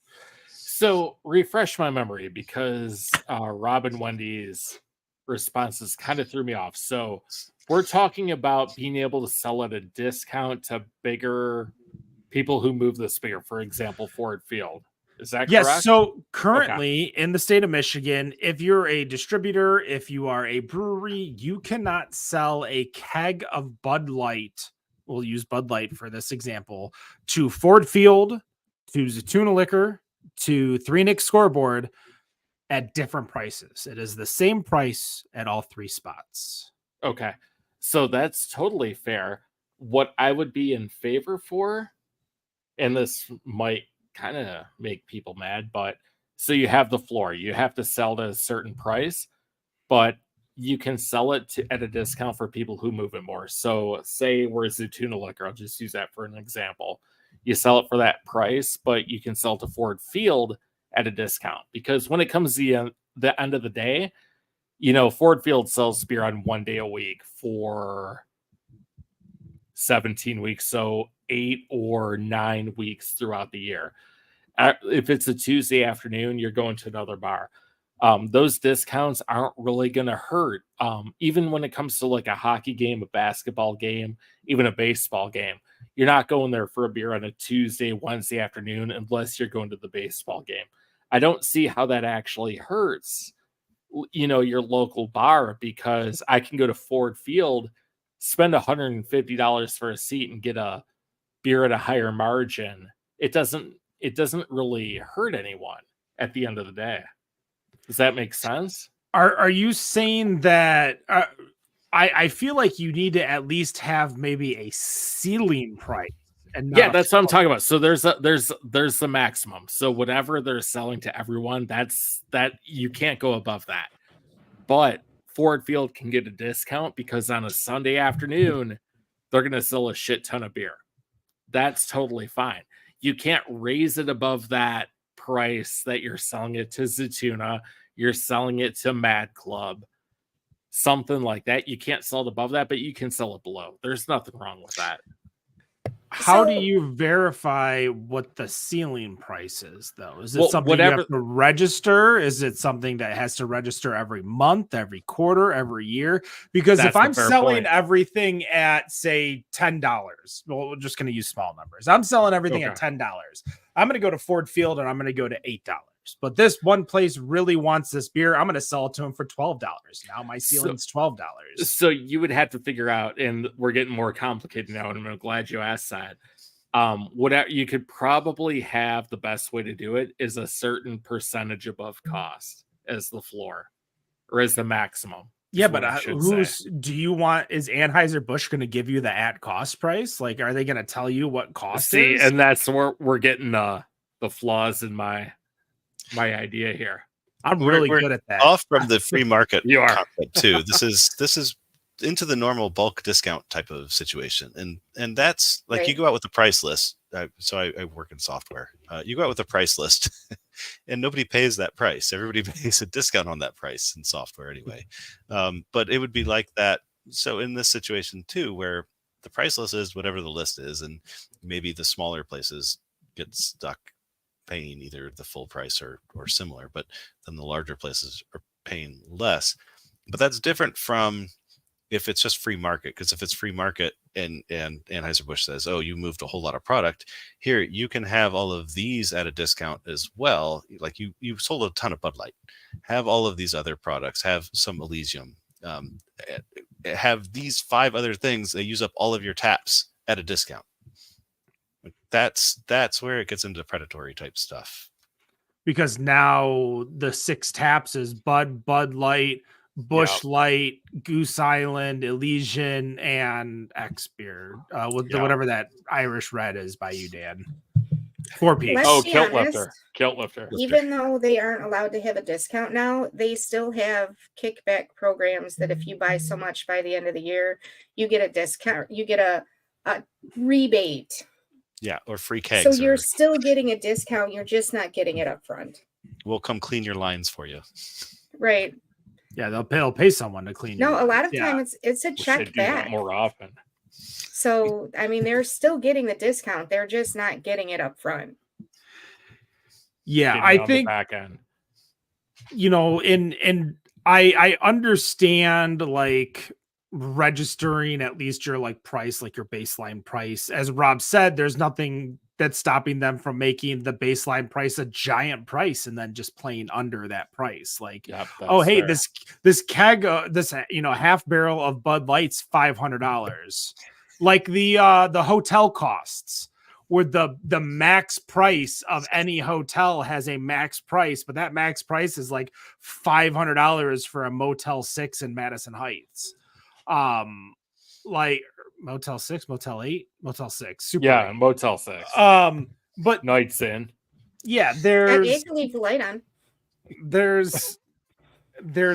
Speaker 4: So refresh my memory because Rob and Wendy's responses kind of threw me off. So we're talking about being able to sell at a discount to bigger people who move this beer, for example, Ford Field. Is that correct?
Speaker 2: Yes. So currently in the state of Michigan, if you're a distributor, if you are a brewery, you cannot sell a keg of Bud Light. We'll use Bud Light for this example, to Ford Field, to Zatuna Liquor, to Three Nick Scoreboard at different prices. It is the same price at all three spots.
Speaker 4: Okay. So that's totally fair. What I would be in favor for, and this might kind of make people mad, but so you have the floor, you have to sell at a certain price, but you can sell it at a discount for people who move it more. So say we're Zatuna Liquor, I'll just use that for an example. You sell it for that price, but you can sell to Ford Field at a discount, because when it comes to the end of the day, Ford Field sells beer on 1 day a week for 17 weeks. So 8 or 9 weeks throughout the year. If it's a Tuesday afternoon, you're going to another bar. Those discounts aren't really going to hurt. Even when it comes to like a hockey game, a basketball game, even a baseball game, you're not going there for a beer on a Tuesday, Wednesday afternoon, unless you're going to the baseball game. I don't see how that actually hurts your local bar, because I can go to Ford Field, spend $150 for a seat and get a beer at a higher margin. It doesn't really hurt anyone at the end of the day. Does that make sense?
Speaker 2: Are you saying that I feel like you need to at least have maybe a ceiling price? And
Speaker 4: Yeah, that's what I'm talking about. So there's the maximum. So whatever they're selling to everyone, that you can't go above that. But Ford Field can get a discount because on a Sunday afternoon, they're going to sell a shit ton of beer. That's totally fine. You can't raise it above that price that you're selling it to Zaytuna, you're selling it to Mad Club, something like that. You can't sell it above that, but you can sell it below. There's nothing wrong with that.
Speaker 2: How do
Speaker 3: So-
Speaker 2: you verify what the ceiling price is, though? Is it
Speaker 4: Well,
Speaker 2: something you have to register? Is it something that has to register every month, every quarter, every year? Because
Speaker 4: That's
Speaker 2: if
Speaker 4: the
Speaker 2: I'm
Speaker 4: fair
Speaker 2: selling
Speaker 4: point.
Speaker 2: everything at, say, $10, well, we're just going to use small numbers. I'm selling everything at
Speaker 4: Okay.
Speaker 2: $10. I'm going to go to Ford Field and I'm going to go to $8. But this one place really wants this beer. I'm going to sell it to them for $12. Now my ceiling's $12.
Speaker 4: So you would have to figure out, and we're getting more complicated now, and I'm glad you asked that. Whatever you could probably have, the best way to do it is a certain percentage above cost as the floor or as the maximum.
Speaker 2: Yeah,
Speaker 4: is
Speaker 2: but
Speaker 4: what I should say.
Speaker 2: is Anheuser-Busch going to give you the at cost price? Like, are they going to tell you what cost
Speaker 4: See,
Speaker 2: is?
Speaker 4: and that's where we're getting the flaws in my idea here.
Speaker 2: I'm
Speaker 5: We're-
Speaker 2: really
Speaker 5: we're
Speaker 2: good at that.
Speaker 5: Off from the free market
Speaker 4: You are.
Speaker 5: concept too. This is into the normal bulk discount type of situation, and that's like you
Speaker 3: Right.
Speaker 5: go out with a price list. So I work in software. You go out with a price list, and nobody pays that price. Everybody pays a discount on that price in software anyway. But it would be like that. So in this situation too, where the price list is whatever the list is, and maybe the smaller places get stuck paying either the full price or similar, but then the larger places are paying less. But that's different from if it's just free market, because if it's free market and Anheuser-Busch says, oh, you moved a whole lot of product here, you can have all of these at a discount as well. Like you sold a ton of Bud Light, have all of these other products, have some Elysium, have these 5 other things. They use up all of your taps at a discount. That's where it gets into predatory type stuff.
Speaker 2: Because now the 6 taps is Bud Light, Bush Light, Goose Island, Elysian, and X beer. Whatever that Irish red is by you, Dan. 4 Peaks.
Speaker 3: Let's
Speaker 4: Oh,
Speaker 3: be
Speaker 4: Kilt
Speaker 3: honest,
Speaker 4: Lifter. Kilt Lifter.
Speaker 3: Even though they aren't allowed to have a discount now, they still have kickback programs that if you buy so much by the end of the year, you get a discount, you get a rebate.
Speaker 5: Yeah, or free kegs.
Speaker 3: So you're
Speaker 5: or
Speaker 3: still getting a discount, you're just not getting it up front.
Speaker 5: we'll come clean your lines for you.
Speaker 3: Right.
Speaker 2: Yeah, they'll pay someone to clean.
Speaker 3: No,
Speaker 2: your
Speaker 3: a lot of
Speaker 2: yeah.
Speaker 3: time it's a
Speaker 4: Wish they'd
Speaker 3: check
Speaker 4: do that
Speaker 3: back.
Speaker 4: more often.
Speaker 3: So I mean they're still getting the discount. They're just not getting it up front.
Speaker 2: Yeah,
Speaker 4: Getting
Speaker 2: I
Speaker 4: on the
Speaker 2: think
Speaker 4: back end.
Speaker 2: and I understand like registering at least your like price, like your baseline price. As Rob said, there's nothing that's stopping them from making the baseline price a giant price and then just playing under that price. Like,
Speaker 4: Yep,
Speaker 2: oh,
Speaker 4: that's
Speaker 2: hey,
Speaker 4: fair.
Speaker 2: this keg, this half barrel of Bud Light's $500. Like the hotel costs, where the max price of any hotel has a max price, but that max price is like $500 for a Motel 6 in Madison Heights. Like Motel 6, Motel 8, Motel 6. Super
Speaker 4: Yeah,
Speaker 2: 8.
Speaker 4: Motel 6.
Speaker 2: But
Speaker 4: Nights in.
Speaker 2: yeah,
Speaker 3: And
Speaker 2: there's
Speaker 3: you can leave the light on.
Speaker 2: there's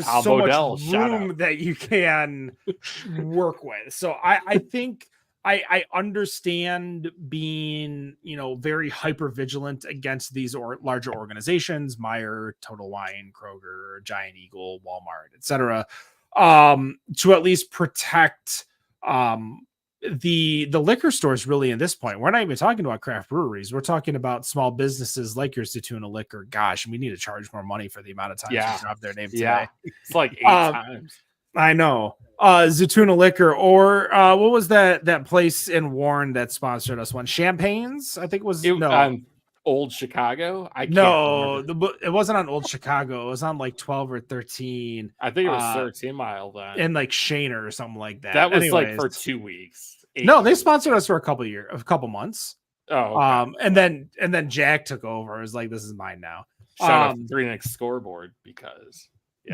Speaker 4: Tom
Speaker 2: so
Speaker 4: Bodell,
Speaker 2: much
Speaker 4: shout
Speaker 2: room that you can work with. So I think I understand being, very hyper vigilant against these larger organizations, Meijer, Total Wine, Kroger, Giant Eagle, Walmart, etc., to at least protect the liquor stores. Really, in this point, we're not even talking about craft breweries. We're talking about small businesses like your Zaytuna Liquor. Gosh, we need to charge more money for the amount of times
Speaker 4: Yeah.
Speaker 2: we drop their name today.
Speaker 4: Yeah. It's like 8
Speaker 2: Um,
Speaker 4: times.
Speaker 2: I know. Zaytuna Liquor, or what was that place in Warren that sponsored us? One Champagnes, I think it was.
Speaker 4: It,
Speaker 2: no,
Speaker 4: Old Chicago. I can't
Speaker 2: No,
Speaker 4: remember.
Speaker 2: it wasn't on Old Chicago. It was on like 12 or 13.
Speaker 4: I think it was
Speaker 2: 13
Speaker 4: 13 Mile then.
Speaker 2: in like Shaner or something like that.
Speaker 4: That was like
Speaker 2: Anyways.
Speaker 4: for 2 weeks.
Speaker 2: No, they
Speaker 4: 8
Speaker 2: sponsored us for a couple months.
Speaker 4: Oh, okay.
Speaker 2: And then Jack took over. It was like, this is mine now.
Speaker 4: Shout out to Three Nicks Scoreboard because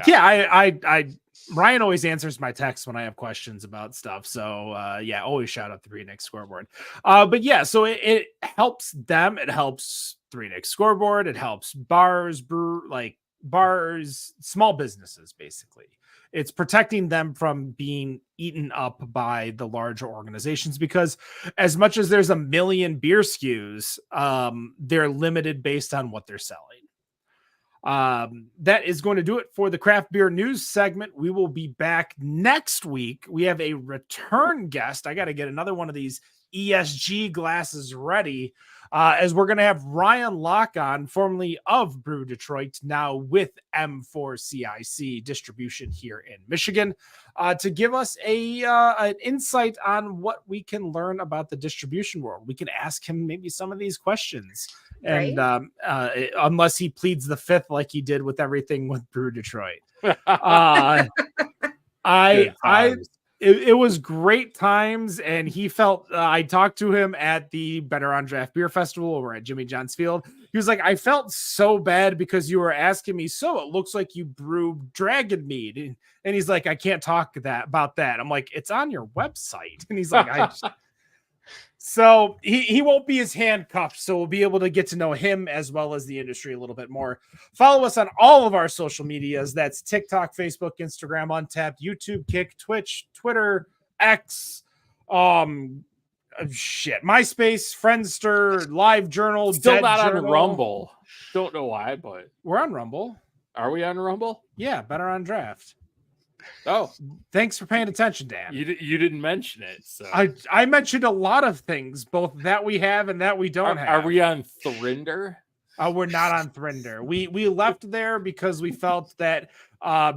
Speaker 2: I Ryan always answers my texts when I have questions about stuff. So always shout out the Three Nicks Scoreboard. But yeah, so it helps them. It helps Three Nicks Scoreboard. It helps bars, bars, small businesses, basically. It's protecting them from being eaten up by the larger organizations, because as much as there's a million beer SKUs, they're limited based on what they're selling. That is going to do it for the craft beer news segment. We will be back next week. We have a return guest. I got to get another one of these ESG glasses ready, as we're going to have Ryan Locke on, formerly of Brew Detroit, now with M4CIC distribution here in Michigan, to give us an insight on what we can learn about the distribution world. We can ask him maybe some of these questions.
Speaker 3: Right.
Speaker 2: And unless he pleads the fifth like he did with everything with Brew Detroit. It was great times, and he felt I talked to him at the Better on Draft Beer Festival over at Jimmy John's Field. He was like, I felt so bad because you were asking me, so it looks like you brew dragon mead. And he's like, I can't talk about that. I'm like, it's on your website. And he's like, So he won't be as handcuffed, so we'll be able to get to know him as well as the industry a little bit more. Follow us on all of our social medias. That's TikTok, Facebook, Instagram, Untappd, YouTube, Kick, Twitch, Twitter, X, MySpace, Friendster, LiveJournal,
Speaker 4: Still
Speaker 2: Dead
Speaker 4: not
Speaker 2: Journal.
Speaker 4: on Rumble. Don't know why, but
Speaker 2: We're on Rumble.
Speaker 4: are we on Rumble?
Speaker 2: Yeah, Better on Draft.
Speaker 4: Oh,
Speaker 2: Thanks for paying attention, Dan.
Speaker 4: you didn't mention it. So
Speaker 2: I mentioned a lot of things, both that we have and that we don't have.
Speaker 4: Are we on Thrinder?
Speaker 2: We're not on Thrinder. We left there because we felt that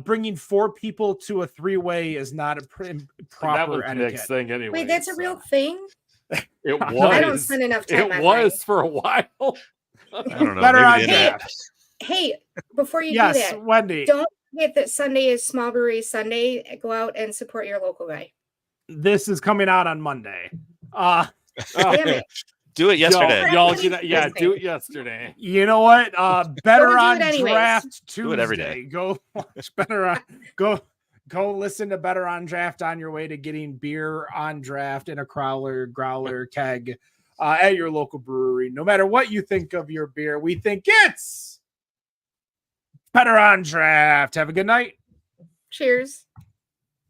Speaker 2: bringing 4 people to a 3-way is not a proper
Speaker 4: That was
Speaker 2: etiquette.
Speaker 4: Nick's thing anyway.
Speaker 3: Wait, that's a real thing?
Speaker 4: It was.
Speaker 3: I don't spend enough time on
Speaker 4: It was for a while.
Speaker 5: I don't know.
Speaker 2: Better
Speaker 5: maybe
Speaker 2: on
Speaker 5: the
Speaker 3: Hey,
Speaker 5: internet-
Speaker 3: hey, before you
Speaker 2: Yes,
Speaker 3: do that,
Speaker 2: Wendy.
Speaker 3: don't forget that Sunday is Small Brewery Sunday. Go out and support your local guy.
Speaker 2: This is coming out on Monday.
Speaker 3: Damn it.
Speaker 5: Do it yesterday.
Speaker 4: Y'all
Speaker 3: Everybody's
Speaker 4: get, yeah,
Speaker 3: listening.
Speaker 4: do it yesterday.
Speaker 2: You know what? Better
Speaker 3: do
Speaker 2: on
Speaker 3: it anyways.
Speaker 2: Draft Tuesday.
Speaker 5: Do it every day.
Speaker 2: Go watch Better on. Go listen to Better on Draft on your way to getting beer on draft in a growler, keg at your local brewery. No matter what you think of your beer, we think it's Better on Draft. Have a good night.
Speaker 3: Cheers.